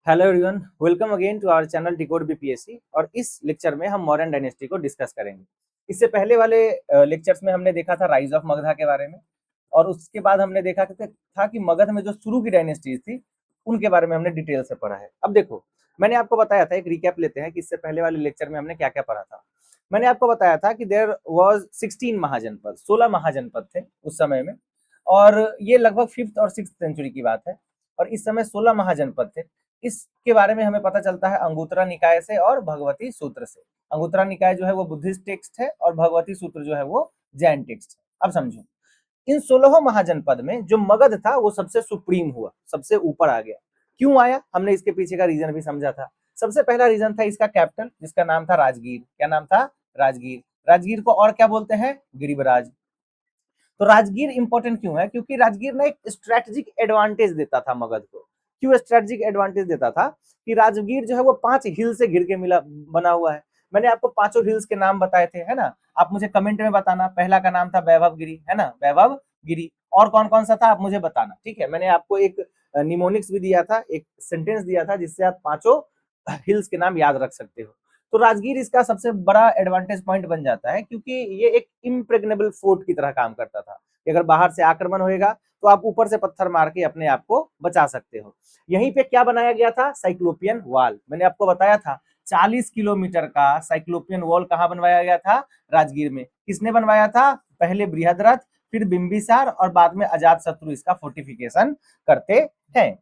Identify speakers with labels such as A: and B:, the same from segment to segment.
A: Hello everyone, welcome again to our channel decode BPSC. और इस lecture में हम मौर्यन डायनेस्टी को डिस्कस करेंगे। इससे पहले वाले लेक्चर्स में हमने देखा था राइज ऑफ मगधा के बारे में, और उसके बाद हमने देखा था कि मगध में जो शुरू की डायनेस्टीज थी उनके बारे में हमने डिटेल से पढ़ा है। अब देखो, मैंने आपको बताया था, एक रिकैप लेते हैं कि इससे पहले वाले लेक्चर में हमने क्या क्या पढ़ा था। मैंने आपको बताया था कि देयर वाज 16 महाजनपद, 16 महाजनपद थे उस समय में, और ये लगभग 5th और 6th सेंचुरी की बात है। और इस समय 16 महाजनपद थे। इसके बारे में हमें पता चलता है अंगुत्तरा निकाय से और भगवती सूत्र से। अंगुत्तरा निकाय जो है वो बुद्धिस्ट टेक्स्ट है और भगवती सूत्र जो है वो जैन टेक्स्ट है। अब समझो, इन 16 महाजनपद में जो मगध था वो सबसे सुप्रीम हुआ, सबसे ऊपर आ गया। क्यों आया, हमने इसके पीछे का रीजन भी समझा था। सबसे पहला रीजन था इसका कैपिटल, जिसका नाम था राजगीर। क्या नाम था? राजगीर। राजगीर को और क्या बोलते हैं? गिरिवराज। तो राजगीर इंपॉर्टेंट क्यों है? क्योंकि राजगीर ना एक स्ट्रेटेजिक एडवांटेज देता था मगध को। क्यों स्ट्रेटेजिक एडवांटेज देता था? कि राजगीर जो है वो 5 हिल से घिर के मिला बना हुआ है। मैंने आपको पांचों हिल्स के नाम बताए थे, है ना? आप मुझे कमेंट में बताना। पहला का नाम था वैभव गिरी, है ना? वैभव गिरी। और कौन कौन सा था आप मुझे बताना, ठीक है? मैंने आपको एक निमोनिक्स भी दिया था, एक सेंटेंस दिया था जिससे आप पांचों हिल्स के नाम याद रख सकते हो। तो राजगीर इसका सबसे बड़ा एडवांटेज पॉइंट बन जाता है, क्योंकि ये एक इम्प्रेग्नेबल फोर्ट की तरह काम करता था कि अगर बाहर से आक्रमण होएगा तो आप ऊपर से पत्थर मार के अपने आप को बचा सकते हो। यहीं पे क्या बनाया गया था? Cyclopean wall. मैंने आपको बताया था 40 किलोमीटर का साइक्लोपियन वॉल कहाँ बनवाया गया था? राजगीर में। किसने बनवाया था? पहले बृहद्रथ, फिर बिंबिसार, और बाद में अजात शत्रु इसका फोर्टिफिकेशन करते हैं।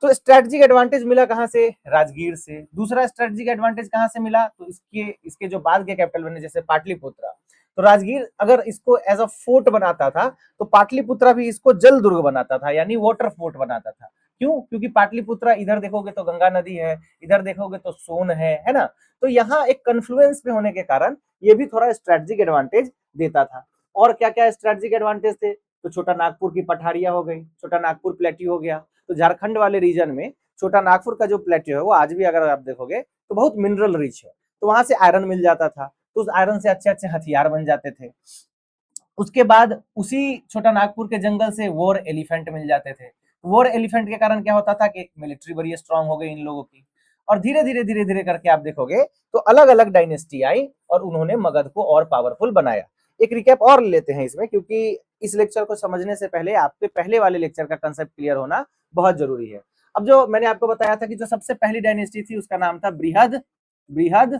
A: तो स्ट्रेटेजिक एडवांटेज मिला कहां से? राजगीर से। दूसरा स्ट्रेटेजिक एडवांटेज कहां से मिला? तो इसके जो बाद के कैपिटल बने, जैसे पाटलिपुत्रा। तो राजगीर अगर इसको एज अ फोर्ट बनाता था तो पाटलिपुत्रा भी इसको जल दुर्ग बनाता था, यानी वाटर फोर्ट बनाता था। क्यों? क्योंकि पाटलिपुत्रा, इधर देखोगे तो गंगा नदी है, इधर देखोगे तो सोन है ना? तो यहाँ एक कन्फ्लुएंस पे होने के कारण ये भी थोड़ा स्ट्रेटेजिक एडवांटेज देता था। और क्या क्या स्ट्रेटेजिक एडवांटेज थे? तो छोटा नागपुर की पठारियां हो गई, छोटा नागपुर प्लेट्यू हो गया। तो झारखंड वाले रीजन में छोटा नागपुर का जो प्लेट्यू है वो आज भी अगर आप देखोगे तो बहुत मिनरल रिच है। तो वहां से आयरन मिल जाता था, तो उस आयरन से अच्छे अच्छे हथियार बन जाते थे। उसके बाद उसी छोटा नागपुर के जंगल से वॉर एलिफेंट मिल जाते थे। वॉर एलिफेंट के कारण क्या होता था कि मिलिट्री बड़ी स्ट्रांग हो गई इन लोगों की। और धीरे धीरे करके आप देखोगे तो अलग अलग डायनेस्टी आई और उन्होंने मगध को और पावरफुल बनाया। एक रिकैप और लेते हैं इसमें, क्योंकि इस लेक्चर को समझने से पहले आपके पहले वाले लेक्चर का कंसेप्ट क्लियर होना बहुत जरूरी है। अब जो मैंने आपको बताया था कि जो सबसे पहली डायनेस्टी थी उसका नाम था बृहद बृहद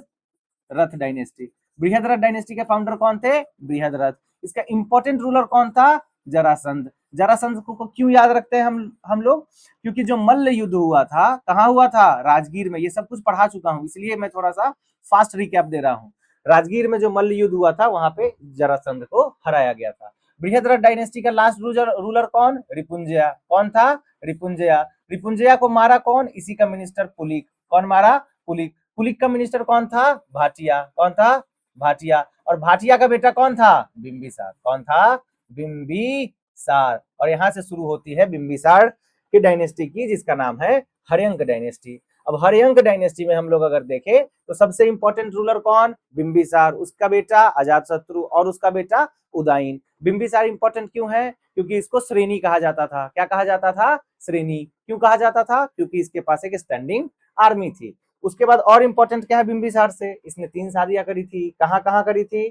A: रथ डायनेस्टी। बृहद्रथ डायनेस्टी के फाउंडर कौन थे? बृहद्रथ। इसका इंपॉर्टेंट रूलर कौन था? जरासंध। जरासंध को क्यों याद रखते हैं हम लोग? क्योंकि जो मल्ल युद्ध हुआ था, कहां हुआ था? राजगीर में। ये सब कुछ पढ़ा चुका हूं, इसलिए मैं थोड़ा सा फास्ट रिकैप दे रहा हूं। राजगीर में जो मल्ल युद्ध हुआ था वहां पे जरासंध को हराया गया था। बृहद्रथ डायनेस्टी का लास्ट रूलर कौन? रिपुंजया। कौन था? रिपुंजया। रिपुंजया को मारा कौन? इसी का मिनिस्टर पुलिक। कौन मारा? पुलिक। पुलिक का मिनिस्टर कौन था? भाटिया। कौन था? भाटिया। और भाटिया का बेटा कौन था? बिंबिसार। कौन था? बिंबिसार। और यहां से शुरू होती है बिंबिसार की डायनेस्टी की, जिसका नाम है हर्यंक डायनेस्टी। अब हर्यंक डायनेस्टी में हम लोग अगर देखें तो सबसे इंपॉर्टेंट रूलर कौन? बिंबिसार, उसका बेटा अजातशत्रु और उसका बेटा उदयन। बिंबिसार इंपॉर्टेंट क्यों है? क्योंकि इसको श्रेणी कहा जाता था। क्या कहा जाता था? श्रेणी। क्यों कहा जाता था? क्योंकि इसके पास एक स्टैंडिंग आर्मी थी। उसके बाद और इंपॉर्टेंट क्या है बिंबिसार से? इसने 3 शादियां करी थी। कहां कहां करी थी?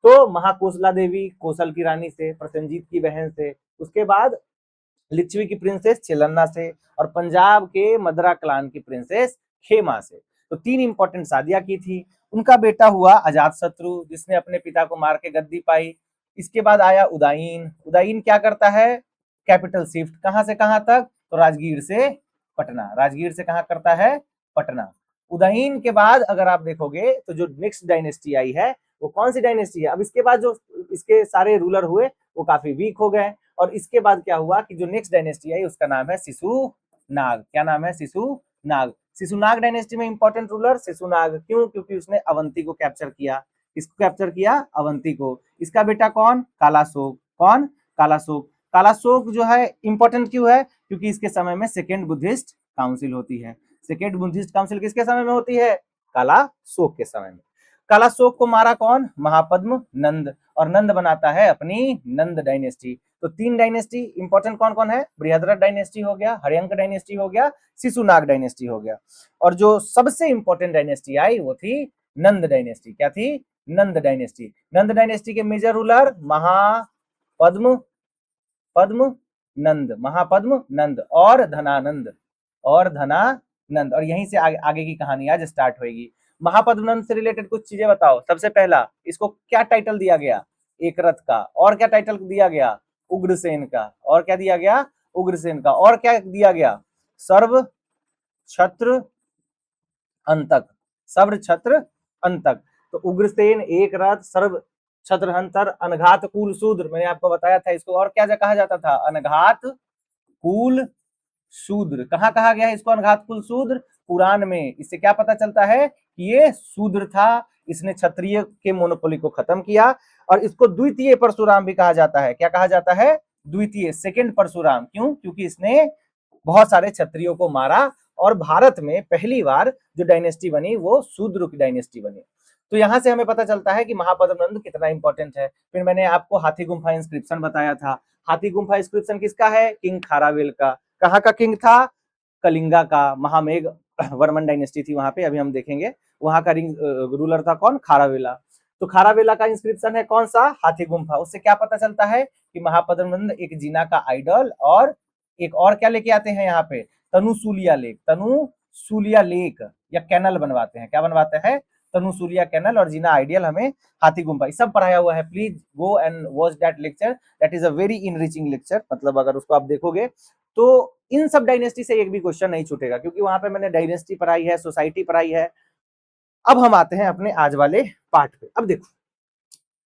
A: तो महाकोसला देवी, कोसल की रानी से, प्रसेनजीत की बहन से, उसके बाद लिच्छवी की प्रिंसेस चिलन्ना से, और पंजाब के मदरा क्लान की प्रिंसेस खेमा से। तो 3 इंपॉर्टेंट शादियां की थी। उनका बेटा हुआ अजातशत्रु, जिसने अपने पिता को मार के गद्दी पाई। इसके बाद आया उदयन। उदयन क्या करता है? Capital shift. कहां से कहां तक? तो राजगीर से पटना। राजगीर से कहां करता है? पटना। उदयन के बाद अगर आप देखोगे तो जो नेक्स्ट डायनेस्टी आई है वो कौन सी डायनेस्टी है? अब इसके बाद जो इसके सारे रूलर हुए वो काफी वीक हो गए। और इसके बाद क्या हुआ कि जो नेक्स्ट डायनेस्टी आई उसका नाम है शिशुनाग। क्या नाम है? शिशुनाग। शिशुनाग डायनेस्टी में इंपॉर्टेंट रूलर शिशुनाग। क्यों? क्योंकि उसने अवंती को कैप्चर किया। किसको कैप्चर किया? अवंती को। इसका बेटा कौन? कालाशोक। कौन? कालाशोक। कालाशोक जो है इंपॉर्टेंट क्यों है? क्योंकि इसके समय में सेकेंड बुद्धिस्ट काउंसिल होती है। सेकेंड बुद्धिस्ट काउंसिल किसके समय में होती है? कालाशोक के समय में। कालाशोक को मारा कौन? महापद्म नंद। और नंद बनाता है अपनी नंद डायनेस्टी। तो 3 डायनेस्टी इंपॉर्टेंट कौन कौन है? बृहद्रथ डायनेस्टी हो गया, हर्यंक डायनेस्टी हो गया, शिशुनाग डायनेस्टी हो गया, और जो सबसे इंपॉर्टेंट डायनेस्टी आई वो थी नंद डायनेस्टी। क्या थी? नंद डायनेस्टी। नंद डायनेस्टी के मेजर रूलर महापद्म पद्म नंद, महापद्म नंद और धनानंद, और यहीं से आगे की कहानी आज स्टार्ट होगी। महापद्म नंद से रिलेटेड कुछ चीजें बताओ। सबसे पहला, इसको क्या टाइटल दिया गया? एक रथ का। और क्या टाइटल दिया गया? उग्रसेन का। और क्या दिया गया? उग्रसेन का। और क्या दिया गया? सर्व छत्र अंतक, सर्व छत्र अंतक। तो उग्रसेन, एक रथ, सर्व छत्र अंतर, अनघात कुल शूद्र, मैंने आपको बताया था इसको। और क्या कहा जाता था? अनघात कुल शूद्र। कहाँ कहा गया है इसको अनघात कुल शूद्र? पुराण में। इससे क्या पता चलता है कि ये शूद्र था, इसने क्षत्रिय के मोनोपोली को खत्म किया। और इसको द्वितीय परशुराम भी कहा जाता है। क्या कहा जाता है? द्वितीय, सेकंड परशुराम। क्यों? क्योंकि इसने बहुत सारे क्षत्रियों को मारा और भारत में पहली बार जो डायनेस्टी बनी वो शूद्र की डायनेस्टी बनी। तो यहां से हमें पता चलता है कि महापद्म नंद कितना इंपॉर्टेंट है। फिर मैंने आपको हाथी गुम्फा इंस्क्रिप्शन बताया था। हाथी गुम्फा इंस्क्रिप्शन किसका है? किंग खारावेल का। कहाँ का किंग था? कलिंगा का। महामेघ वर्मन डायनेस्टी थी वहां पे, अभी हम देखेंगे। वहां का रूलर था कौन? खारावेला। तो खारावेला का इंस्क्रिप्शन है कौन सा? हाथी गुम्फा। उससे क्या पता चलता है कि महापद्म नंद एक जीना का आइडल, और एक और क्या लेके आते हैं यहाँ पे? तनुसूलिया लेक, तनुसूलिया लेक या कैनल बनवाते हैं। क्या बनवाते हैं? तनुसूलिया कैनल, और जीना आइडियल हमें हाथी गुम्फा सब पढ़ाया हुआ है। Please go and watch that lecture, that is a very enriching lecture. मतलब अगर उसको आप देखोगे तो इन सब डायनेस्टी से एक भी क्वेश्चन नहीं छूटेगा, क्योंकि वहां पे मैंने डायनेस्टी पढ़ाई है, सोसाइटी पढ़ाई है। अब हम आते हैं अपने आज वाले पार्ट पे। अब देखो,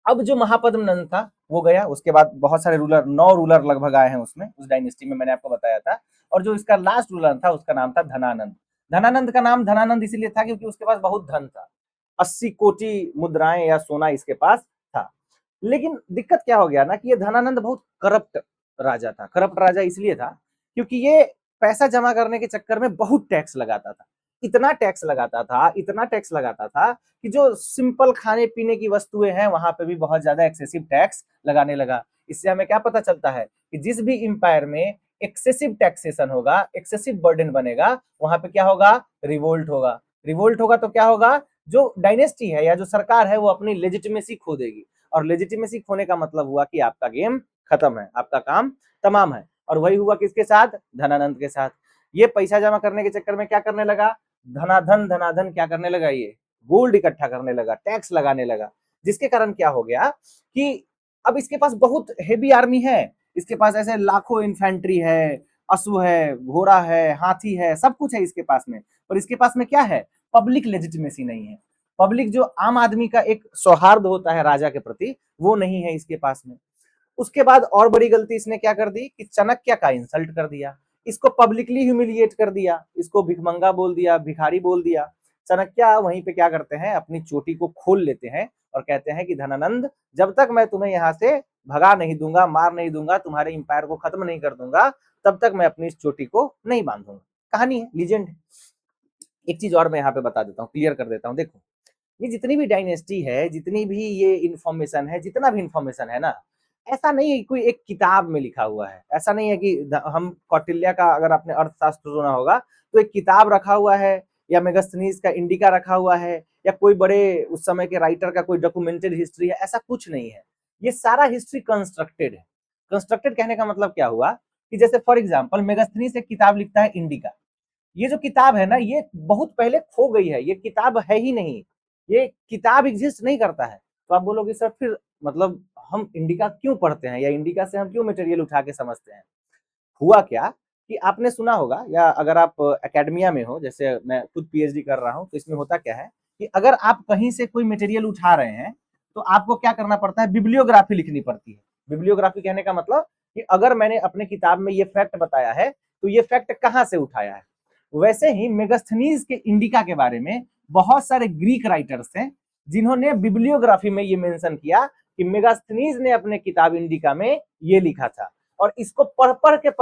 A: अब जो महापद्म नंद था वो गया, उसके बाद बहुत सारे रूलर, 9 रूलर लगभग आए हैं उसमें, उस डायनेस्टी में, मैंने आपको बताया था। और जो इसका लास्ट रूलर था उसका नाम था धनानंद। धनानंद का नाम धनानंद इसीलिए था क्योंकि उसके पास बहुत धन था, 80 कोटि मुद्राएं या सोना इसके पास था। लेकिन दिक्कत क्या हो गया ना कि ये धनानंद बहुत करप्ट राजा था। करप्ट राजा इसलिए था क्योंकि ये पैसा जमा करने के चक्कर में बहुत टैक्स लगाता था। इतना टैक्स लगाता था, इतना टैक्स लगाता था कि जो सिंपल खाने पीने की वस्तुएं हैं वहां पे भी बहुत ज्यादा एक्सेसिव टैक्स लगाने लगा। इससे हमें क्या पता चलता है कि जिस भी इंपायर में एक्सेसिव टैक्सेशन होगा, एक्सेसिव बर्डन बनेगा, वहां पे क्या होगा? रिवोल्ट होगा। रिवोल्ट होगा तो क्या होगा? जो डायनेस्टी है या जो सरकार है वो अपनी लेजिटिमेसी खो देगी, और लेजिटिमेसी खोने का मतलब हुआ कि आपका गेम खत्म है, आपका काम तमाम है। और वही हुआ किसके साथ? धनानंद के साथ। ये पैसा जमा करने के चक्कर में क्या करने लगा? धनाधन धनाधन क्या करने लगा? ये गोल्ड इकट्ठा करने लगा, टैक्स लगाने लगा, जिसके कारण क्या हो गया कि अब इसके पास बहुत हेवी आर्मी है। इसके पास ऐसे लाखों इन्फेंट्री है, अश्व है, घोड़ा है, हाथी है, सब कुछ है इसके पास में। पर इसके पास में क्या है? पब्लिक लेजिटिमेसी नहीं है। पब्लिक जो आम आदमी का एक सौहार्द होता है राजा के प्रति, वो नहीं है इसके पास में। उसके बाद और बड़ी गलती इसने क्या कर दी कि चाणक्य का इंसल्ट कर दिया, इसको पब्लिकली ह्यूमिलिएट कर दिया, इसको भिखमंगा बोल दिया, भिखारी बोल दिया। चाणक्य वहीं पे क्या करते हैं? अपनी चोटी को खोल लेते हैं और कहते हैं कि धनानंद, जब तक मैं तुम्हें यहाँ से भगा नहीं दूंगा, मार नहीं दूंगा, तुम्हारे इंपायर को खत्म नहीं कर दूंगा, तब तक मैं अपनी इस चोटी को नहीं बांधूंगा। कहानी है, लीजेंड है। एक चीज और मैं यहाँ पे बता देता हूँ, क्लियर कर देता हूँ। देखो, ये जितनी भी डायनेस्टी है, जितनी भी ये इंफॉर्मेशन है, जितना भी इंफॉर्मेशन है ना, ऐसा नहीं है कोई एक किताब में लिखा हुआ है। ऐसा नहीं है कि हम कौटिल्य का, अगर आपने अर्थशास्त्र सुना होगा, तो एक किताब रखा हुआ है, या मेगास्थनीज का इंडिका रखा हुआ है, या कोई बड़े उस समय के राइटर का कोई डॉक्यूमेंटेड हिस्ट्री है, ऐसा कुछ नहीं है। ये सारा हिस्ट्री कंस्ट्रक्टेड है। कंस्ट्रक्टेड कहने का मतलब क्या हुआ कि जैसे फॉर एग्जाम्पल मेगास्थनीज एक किताब लिखता है इंडिका। ये जो किताब है ना, ये बहुत पहले खो गई है, ये किताब है ही नहीं, ये किताब एग्जिस्ट नहीं करता है। तो आप बोलोगे सर फिर मतलब हम इंडिका क्यों पढ़ते हैं, या इंडिका से हम क्यों मटेरियल उठा के समझते हैं? हुआ क्या कि आपने सुना होगा, या अगर आप एकेडमिया में हो, जैसे मैं खुद पीएचडी कर रहा हूं, तो इसमें होता क्या है कि अगर आप कहीं से कोई मटेरियल उठा रहे हैं तो आपको क्या करना पड़ता है? बिब्लियोग्राफी लिखनी पड़ती है। बिब्लियोग्राफी कहने का मतलब कि अगर मैंने अपने किताब में ये फैक्ट बताया है तो ये फैक्ट कहाँ से उठाया है। वैसे ही मेगास्थनीज के इंडिका के बारे में बहुत सारे ग्रीक राइटर्स हैं जिन्होंने बिब्लियोग्राफी में ये मेंशन किया कि मेगास्थनीज ने अपने किताब इंडिका में ये लिखा था, और इसको पढ़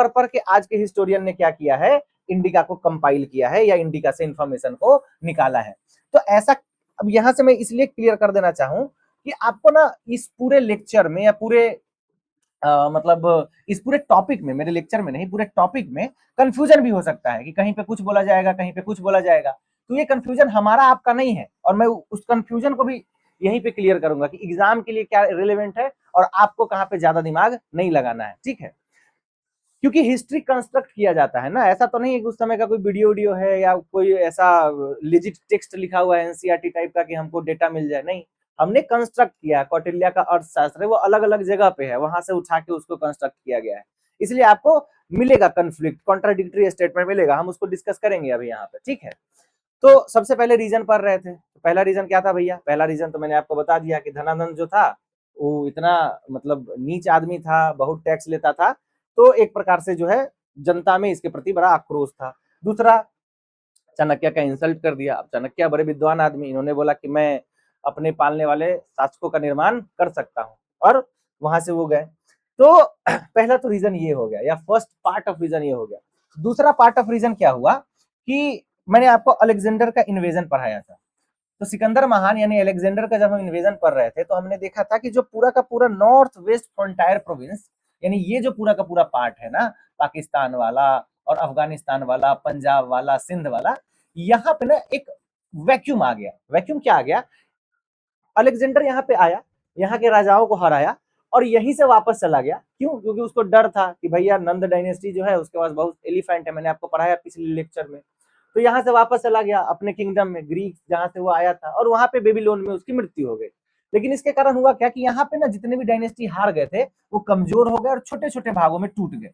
A: पढ़ के आज के हिस्टोरियन ने क्या किया है? इंडिका को कंपाइल किया है, या इंडिका से इंफॉर्मेशन को निकाला है। तो ऐसा, अब यहां से मैं इसलिए क्लियर कर देना चाहूं कि आपको ना इस पूरे लेक्चर में या पूरे मतलब इस पूरे टॉपिक में, मेरे लेक्चर में नहीं, पूरे टॉपिक में कंफ्यूजन भी हो सकता है कि कहीं पे कुछ बोला जाएगा, कहीं पे कुछ बोला जाएगा। तो ये कंफ्यूजन हमारा आपका नहीं है, और मैं उस कंफ्यूजन को भी यहीं पे क्लियर करूंगा कि एग्जाम के लिए क्या रिलेवेंट है और आपको कहाँ पे ज्यादा दिमाग नहीं लगाना है, ठीक है। क्योंकि हिस्ट्री कंस्ट्रक्ट किया जाता है ना, ऐसा तो नहीं है कि उस समय का कोई वीडियो है या कोई ऐसा लिजिट टेक्स्ट लिखा हुआ है एनसीईआरटी टाइप का कि हमको डेटा मिल जाए, नहीं। हमने कंस्ट्रक्ट किया, कौटिल्य का अर्थशास्त्र है वो अलग अलग जगह पे है, वहां से उठा के उसको कंस्ट्रक्ट किया गया है। इसलिए आपको मिलेगा कंफ्लिक्ट, कॉन्ट्राडिक्टरी स्टेटमेंट मिलेगा, हम उसको डिस्कस करेंगे अभी यहाँ पे, ठीक है। तो सबसे पहले रीजन पढ़ रहे थे, तो पहला रीजन क्या था भैया? पहला रीजन तो मैंने आपको बता दिया कि धनानंद जो था वो इतना मतलब नीच आदमी था, बहुत टैक्स लेता था, तो एक प्रकार से जो है जनता में इसके प्रति बड़ा आक्रोश था। दूसरा, चाणक्य का इंसल्ट कर दिया। अब चाणक्य बड़े विद्वान आदमी, इन्होंने बोला कि मैं अपने पालने वाले शासकों का निर्माण कर सकता हूँ, और वहां से वो गए। तो पहला तो रीजन ये हो गया, या फर्स्ट पार्ट ऑफ रीजन ये हो गया। दूसरा पार्ट ऑफ रीजन क्या हुआ कि मैंने आपको अलेक्जेंडर का इन्वेजन पढ़ाया था। तो सिकंदर महान यानी अलेक्जेंडर का जब हम इन्वेजन पढ़ रहे थे, तो हमने देखा था कि जो पूरा का पूरा नॉर्थ वेस्ट फ्रंटायर प्रोविंस, यानी ये जो पूरा का पूरा पार्ट है ना, पाकिस्तान वाला और अफगानिस्तान वाला, पंजाब वाला, सिंध वाला, यहाँ पे ना एक वैक्यूम आ गया। वैक्यूम क्या आ गया? अलेक्जेंडर यहाँ पे आया, यहाँ के राजाओं को हराया और यहीं से वापस चला गया। क्यों? क्योंकि उसको डर था कि भैया नंद डायनेस्टी जो है उसके पास बहुत एलिफेंट है, मैंने आपको पढ़ाया पिछले लेक्चर में। तो यहाँ से वापस चला गया अपने किंगडम में, ग्रीक जहां से वो आया था, और वहां पे बेबीलोन में उसकी मृत्यु हो गई। लेकिन इसके कारण हुआ क्या कि यहाँ पे ना जितने भी डायनेस्टी हार गए थे वो कमजोर हो गए और छोटे छोटे भागों में टूट गए।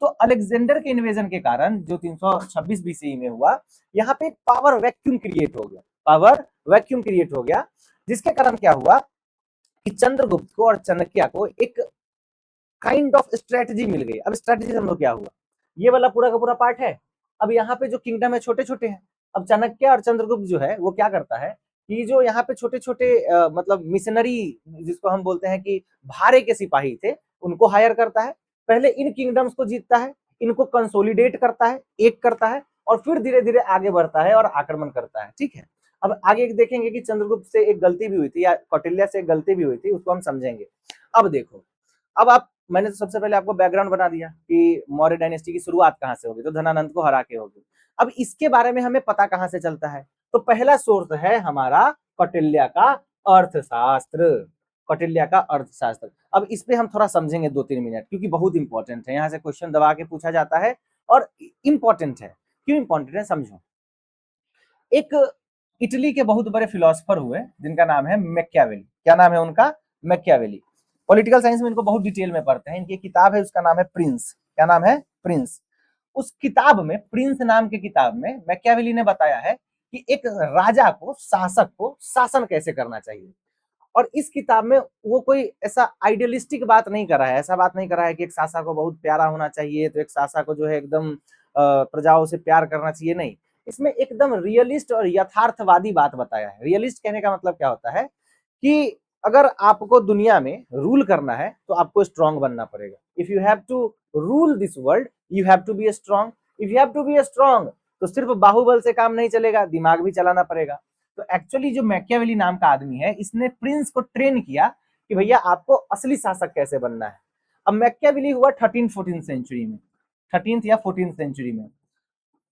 A: तो अलेक्जेंडर के इन्वेजन के कारण जो 326 बीसीई में हुआ, यहाँ पे एक पावर वैक्यूम क्रिएट हो गया, पावर वैक्यूम क्रिएट हो गया, जिसके कारण क्या हुआ कि चंद्रगुप्त को और चाणक्य को एक काइंड ऑफ स्ट्रेटजी मिल गई। अब स्ट्रेटजी समझो क्या हुआ, ये वाला पूरा का पूरा पार्ट है, अब यहाँ पे जो किंगडम है छोटे छोटे हैं। अब चाणक्य और चंद्रगुप्त जो है वो क्या करता है कि जो यहाँ पे छोटे छोटे मतलब मिशनरी, जिसको हम बोलते हैं कि भारे के सिपाही थे, उनको हायर करता है। पहले इन किंगडम्स को जीतता है, इनको कंसोलिडेट करता है, एक करता है, और फिर धीरे धीरे आगे बढ़ता है और आक्रमण करता है, ठीक है। अब आगे देखेंगे कि चंद्रगुप्त से एक गलती भी हुई थी या कौटिल्य से एक गलती भी हुई थी, उसको हम समझेंगे। अब देखो, अब आप, मैंने तो सबसे पहले आपको बैकग्राउंड बना दिया कि मौर्य डायनेस्टी की शुरुआत कहां से होगी, तो धनानंद को हरा के होगी। अब इसके बारे में हमें पता कहां से चलता है? तो पहला सोर्स है हमारा कौटिल्य का अर्थशास्त्र, कौटिल्य का अर्थशास्त्र। अब इस पे हम थोड़ा समझेंगे 2-3 मिनट, क्योंकि बहुत इंपॉर्टेंट है, यहाँ से क्वेश्चन दबा के पूछा जाता है और इंपॉर्टेंट है। क्यों इंपॉर्टेंट है समझो। एक इटली के बहुत बड़े फिलोसफर हुए जिनका नाम है मैकियावेली। क्या नाम है उनका? मैकियावेली। पॉलिटिकल साइंस में इनको बहुत डिटेल में पढ़ते हैं। इनकी किताब है, उसका नाम है प्रिंस। क्या नाम है? प्रिंस। उस किताब में, प्रिंस नाम की किताब में, मैकियावेली ने बताया है कि एक राजा को, शासक को शासन कैसे करना चाहिए। और इस किताब में वो कोई ऐसा आइडियलिस्टिक बात नहीं कर रहा है, ऐसा बात नहीं कर रहा है कि एक शासक को बहुत प्यारा होना चाहिए, तो एक शासक को जो है एकदम प्रजाओं से प्यार करना चाहिए, नहीं। इसमें एकदम रियलिस्ट और यथार्थवादी बात बताया है। रियलिस्ट कहने का मतलब क्या होता है कि अगर आपको दुनिया में रूल करना है तो आपको स्ट्रांग बनना पड़ेगा। If you have to rule this world, you have to be strong. If you have to be strong, तो सिर्फ बाहुबल से काम नहीं चलेगा, दिमाग भी चलाना पड़ेगा। तो एक्चुअली जो मैकियावेली नाम का आदमी है, इसने प्रिंस को ट्रेन किया कि भैया आपको असली शासक कैसे बनना है। अब मैकियावेली हुआ 13-14 सेंचुरी में, 13th या 14th सेंचुरी में।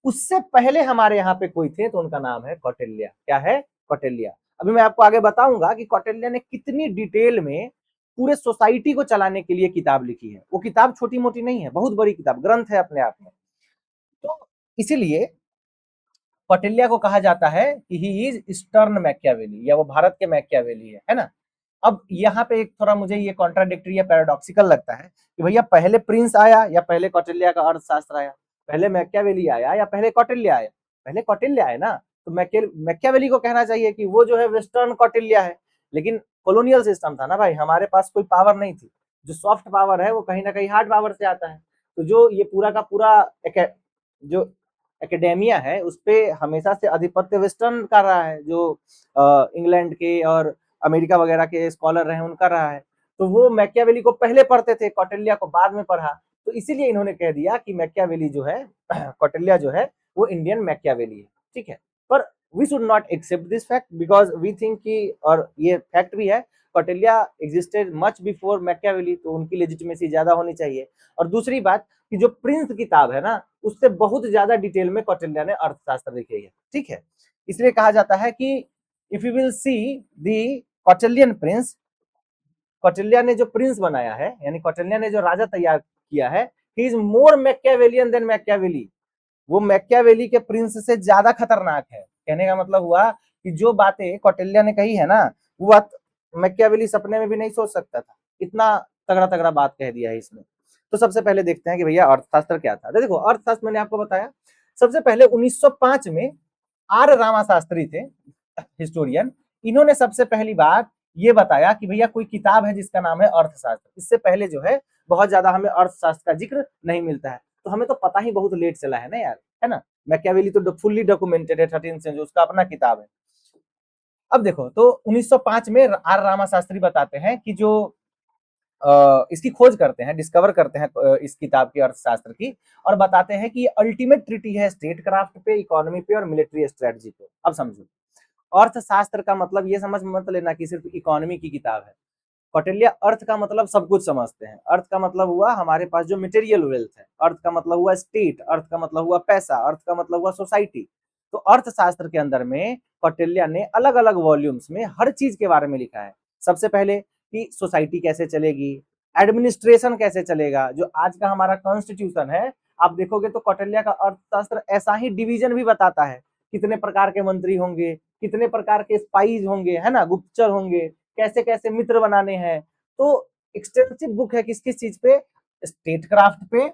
A: उससे पहले हमारे यहाँ पे कोई थे, तो उनका नाम है कौटिल्य। क्या है? कौटिल्य। अभी मैं आपको आगे बताऊंगा कि कौटिल्य ने कितनी डिटेल में पूरे सोसाइटी को चलाने के लिए किताब लिखी है। वो किताब छोटी मोटी नहीं है, बहुत बड़ी किताब, ग्रंथ है अपने आप में। तो इसीलिए कौटिल्य को कहा जाता है कि ही इज ईस्टर्न मैकियावेली, या वो भारत के मैकियावेली है ना। अब यहाँ पे एक थोड़ा मुझे ये कॉन्ट्राडिक्टरी या पैराडॉक्सिकल लगता है कि भैया पहले प्रिंस आया या पहले कौटिल्य का अर्थशास्त्र आया, पहले मैकियावेली आया या पहले कौटिल्य आया? पहले कौटिल्य आया ना। तो मैकियावेली को कहना चाहिए कि वो जो है वेस्टर्न कौटिल्य है। लेकिन कॉलोनियल सिस्टम था ना भाई, हमारे पास कोई पावर नहीं थी। जो सॉफ्ट पावर है वो कहीं ना कहीं हार्ड पावर से आता है। तो जो ये पूरा का पूरा जो एकेडेमिया है उस पे हमेशा से आधिपत्य वेस्टर्न का रहा है। जो इंग्लैंड के और अमेरिका वगैरह के स्कॉलर रहे उनका रहा है। तो वो मैकियावेली को पहले पढ़ते थे, कौटिल्य को बाद में पढ़ा। तो इसीलिए इन्होंने कह दिया कि मैकियावेली जो है कौटिल्य जो है वो इंडियन मैकियावेली है, ठीक है। पर we should not accept this fact because we think कि, और ये फैक्ट भी है, Kautilya existed much before Machiavelli, तो उनकी लेजिटिमेसी ज्यादा होनी चाहिए। और दूसरी बात कि जो प्रिंस किताब है ना, उससे बहुत ज्यादा डिटेल में कौटिल्य ने अर्थशास्त्र लिखी है, ठीक है। इसलिए कहा जाता है कि if you will see the Kautilyan prince, Kautilya ने जो प्रिंस बनाया है, यानी कौटिल्य ने जो राजा तैयार किया है, he is more Machiavellian than Machiavelli, वो मैकियावेली के प्रिंस से ज्यादा खतरनाक है। कहने का मतलब हुआ कि जो बातें कौटिल्य ने कही है ना, वो बात मैकियावेली सपने में भी नहीं सोच सकता था, इतना तगड़ा तगड़ा बात कह दिया है इसने। तो सबसे पहले देखते हैं कि भैया अर्थशास्त्र क्या था। देखो अर्थशास्त्र मैंने आपको बताया, सबसे पहले 1905 में आर रामाशास्त्री थे हिस्टोरियन, इन्होंने सबसे पहली बार ये बताया कि भैया कोई किताब है जिसका नाम है अर्थशास्त्र। इससे पहले जो है बहुत ज्यादा हमें अर्थशास्त्र का जिक्र नहीं मिलता है, तो हमें तो पता ही बहुत लेट चला है ना यार, है ना। मैकियावेली तो फुल्ली डॉक्यूमेंटेड है 13th सेंचुरी, उसका अपना किताब है। अब देखो तो 1905 में आर रामाशास्त्री बताते हैं कि जो इसकी खोज करते हैं, डिस्कवर करते हैं इस किताब की, अर्थशास्त्र की, और बताते हैं कि ये अल्टीमेट ट्रीटी है स्टेट क्राफ्ट पे, इकोनॉमी पे और मिलिट्री स्ट्रेटजी पे। अब समझो, अर्थशास्त्र का मतलब ये समझ मत लेना कि सिर्फ इकोनॉमी की किताब है। कौटिल्य अर्थ का मतलब सब कुछ समझते हैं। अर्थ का मतलब हुआ हमारे पास जो मटेरियल वेल्थ है, अर्थ का मतलब हुआ स्टेट, अर्थ का मतलब हुआ पैसा, अर्थ का मतलब हुआ सोसाइटी। तो अर्थशास्त्र के अंदर में कौटिल्य ने अलग अलग वॉल्यूम्स में हर चीज के बारे में लिखा है। सबसे पहले कि सोसाइटी कैसे चलेगी, एडमिनिस्ट्रेशन कैसे चलेगा, जो आज का हमारा कॉन्स्टिट्यूशन है, आप देखोगे तो कौटिल्य का अर्थशास्त्र ऐसा ही डिवीजन भी बताता है, कितने प्रकार के मंत्री होंगे, कितने प्रकार के स्पाइज होंगे, है ना, गुप्तचर होंगे, कैसे कैसे मित्र बनाने हैं। तो एक्सटेंसिव बुक है किस किस चीज पे, स्टेट क्राफ्ट पे,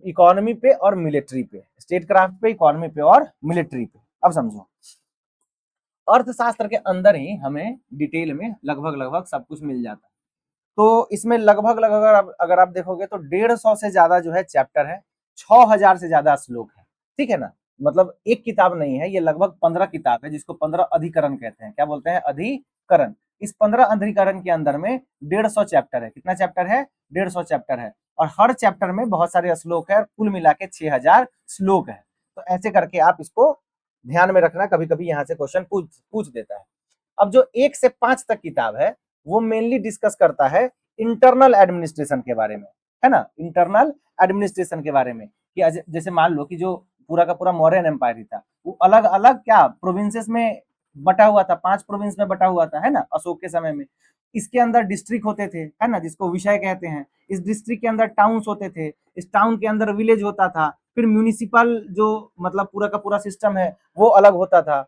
A: इकोनॉमी पे और मिलिट्री पे, स्टेट क्राफ्ट पे, इकोनॉमी पे और मिलिट्री पे। अब समझो, अर्थशास्त्र के अंदर ही हमें डिटेल में लगभग लगभग सब कुछ मिल जाता है। तो इसमें लगभग लगभग अगर आप देखोगे तो 150 से ज्यादा जो है चैप्टर है, 6000 से ज्यादा श्लोक है, ठीक है ना। मतलब एक किताब नहीं है, ये लगभग 15 किताब है, जिसको 15 अधिकरण कहते हैं। क्या बोलते हैं? अधिकरण। इस 15 अधिकरण के अंदर में 150 चैप्टर है। कितना चैप्टर है? 150 चैप्टर है, और हर चैप्टर में बहुत सारे श्लोक है, कुल मिला के 6000 श्लोक है। तो ऐसे करके आप इसको ध्यान में रखना, कभी कभी यहाँ से क्वेश्चन पूछ देता है। अब जो 1 से 5 तक किताब है, वो मेनली डिस्कस करता है इंटरनल एडमिनिस्ट्रेशन के बारे में, है ना, इंटरनल एडमिनिस्ट्रेशन के बारे में। कि जैसे मान लो कि जो पूरा का पूरा मौर्यन एम्पायर ही था, वो अलग अलग क्या प्रोविंसेस में बटा हुआ था, 5 प्रोविंस में बटा हुआ था, है ना, अशोक के समय में। इसके अंदर डिस्ट्रिक्ट होते थे, है ना, जिसको विषय कहते हैं। इस डिस्ट्रिक्ट के अंदर टाउन्स होते थे, इस टाउन के अंदर विलेज होता था, फिर म्यूनिसिपल जो मतलब पूरा का पूरा सिस्टम है वो अलग होता था।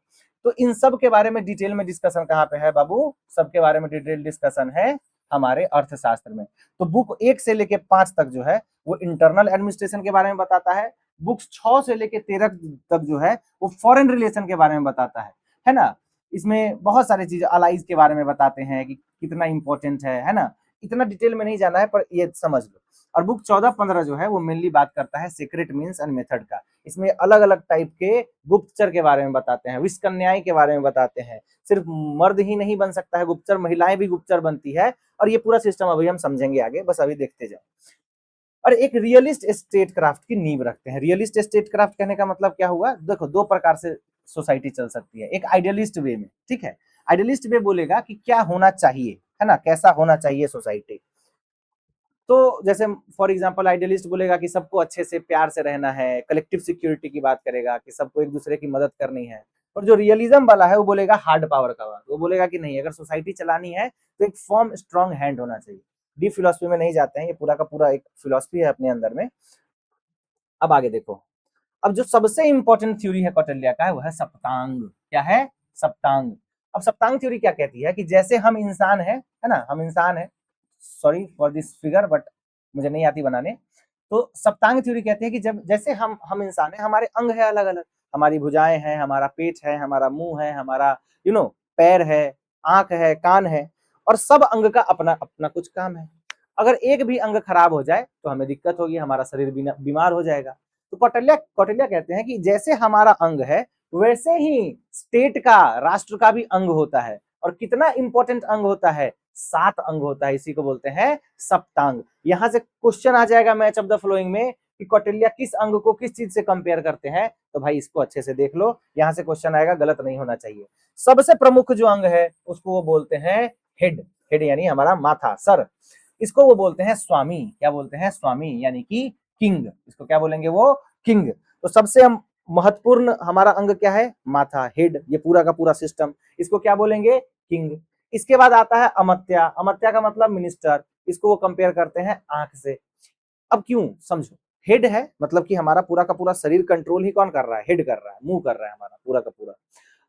A: तो इन सब के बारे में डिटेल में डिस्कशन कहाँ पे है बाबू? सबके बारे में डिटेल डिस्कशन है हमारे अर्थशास्त्र में। तो बुक 1 से लेके 5 तक जो है वो इंटरनल एडमिनिस्ट्रेशन के बारे में बताता है। बुक्स 6 से लेके 13 तक जो है वो फॉरेन रिलेशन के बारे में बताता है ना। इसमें बहुत सारी चीजें अलाइज के बारे में बताते हैं कि कितना इंपॉर्टेंट है ना। इतना डिटेल में नहीं जाना है, पर ये समझ लो। और बुक 14-15 जो है वो मेनली बात करता है सीक्रेट मीन्स एंड मेथड का। इसमें अलग अलग टाइप के गुप्तचर के बारे में बताते हैं, विष कन्याएं के बारे में बताते हैं। सिर्फ मर्द ही नहीं बन सकता है गुप्तचर, महिलाएं भी गुप्तचर बनती है। और ये पूरा सिस्टम अभी हम समझेंगे आगे, बस अभी देखते जाओ। और एक रियलिस्ट स्टेट क्राफ्ट की नींव रखते हैं। रियलिस्ट स्टेट क्राफ्ट कहने का मतलब क्या हुआ? देखो, दो प्रकार से सोसाइटी चल सकती है। एक आइडियलिस्ट वे में, ठीक है। आइडियलिस्ट वे बोलेगा कि क्या होना चाहिए, है ना, कैसा होना चाहिए सोसाइटी। तो जैसे फॉर एग्जांपल आइडियलिस्ट बोलेगा कि सबको अच्छे से प्यार से रहना है, कलेक्टिव सिक्योरिटी की बात करेगा कि सबको एक दूसरे की मदद करनी है। और जो रियलिज्म वाला है वो बोलेगा हार्ड पावर का बात, वो बोलेगा कि नहीं, अगर सोसाइटी चलानी है तो एक फर्म स्ट्रांग हैंड होना चाहिए। डीप फिलोसफी में नहीं जाते हैं, ये पूरा का पूरा एक फिलोसफी है अपने अंदर में। अब आगे देखो, अब जो सबसे इंपॉर्टेंट थ्योरी है कौटिल्य का, वो है सप्तांग। क्या है? सप्तांग। अब सप्तांग थ्योरी क्या कहती है कि जैसे हम इंसान है ना, हम इंसान है, sorry for this figure but मुझे नहीं आती बनाने। तो सप्तांग थ्योरी कहती है कि जब जैसे हम इंसान है, हमारे अंग है अलग अलग, हमारी भुजाएं हैं, हमारा पेट है, हमारा मुंह है, हमारा पैर है, आंख है, कान है, और सब अंग का अपना अपना कुछ काम है। अगर एक भी अंग खराब हो जाए तो हमें दिक्कत होगी, हमारा शरीर बीमार हो जाएगा। तो कौटिल्य कौटिल्य कहते हैं कि जैसे हमारा अंग है, वैसे ही स्टेट का, राष्ट्र का भी अंग होता है। और कितना इंपॉर्टेंट अंग होता है? 7 अंग होता है। इसी को बोलते हैं सप्तांग। यहां से क्वेश्चन आ जाएगा मैच ऑफ द फ्लोइंग में कि कि कौटिल्य किस अंग को किस चीज से कंपेयर करते हैं, तो भाई इसको अच्छे से देख लो, यहां से क्वेश्चन आएगा, गलत नहीं होना चाहिए। सबसे प्रमुख जो अंग है उसको वो बोलते हैं हेड, हेड यानी हमारा माथा, सर। इसको वो बोलते हैं स्वामी, क्या बोलते हैं, स्वामी यानी कि किंग, इसको क्या बोलेंगे, वो किंग। तो सबसे महत्वपूर्ण हमारा अंग क्या है, माथा, हेड, ये पूरा का पूरा सिस्टम, इसको क्या बोलेंगे, किंग। इसके बाद आता है अमत्या, अमत्या का मतलब मिनिस्टर, इसको वो कंपेयर करते हैं आंख से। अब क्यों, समझो, हेड है मतलब कि हमारा पूरा का पूरा शरीर कंट्रोल ही कौन कर रहा है, हेड कर रहा है, मुंह कर रहा है हमारा पूरा का पूरा।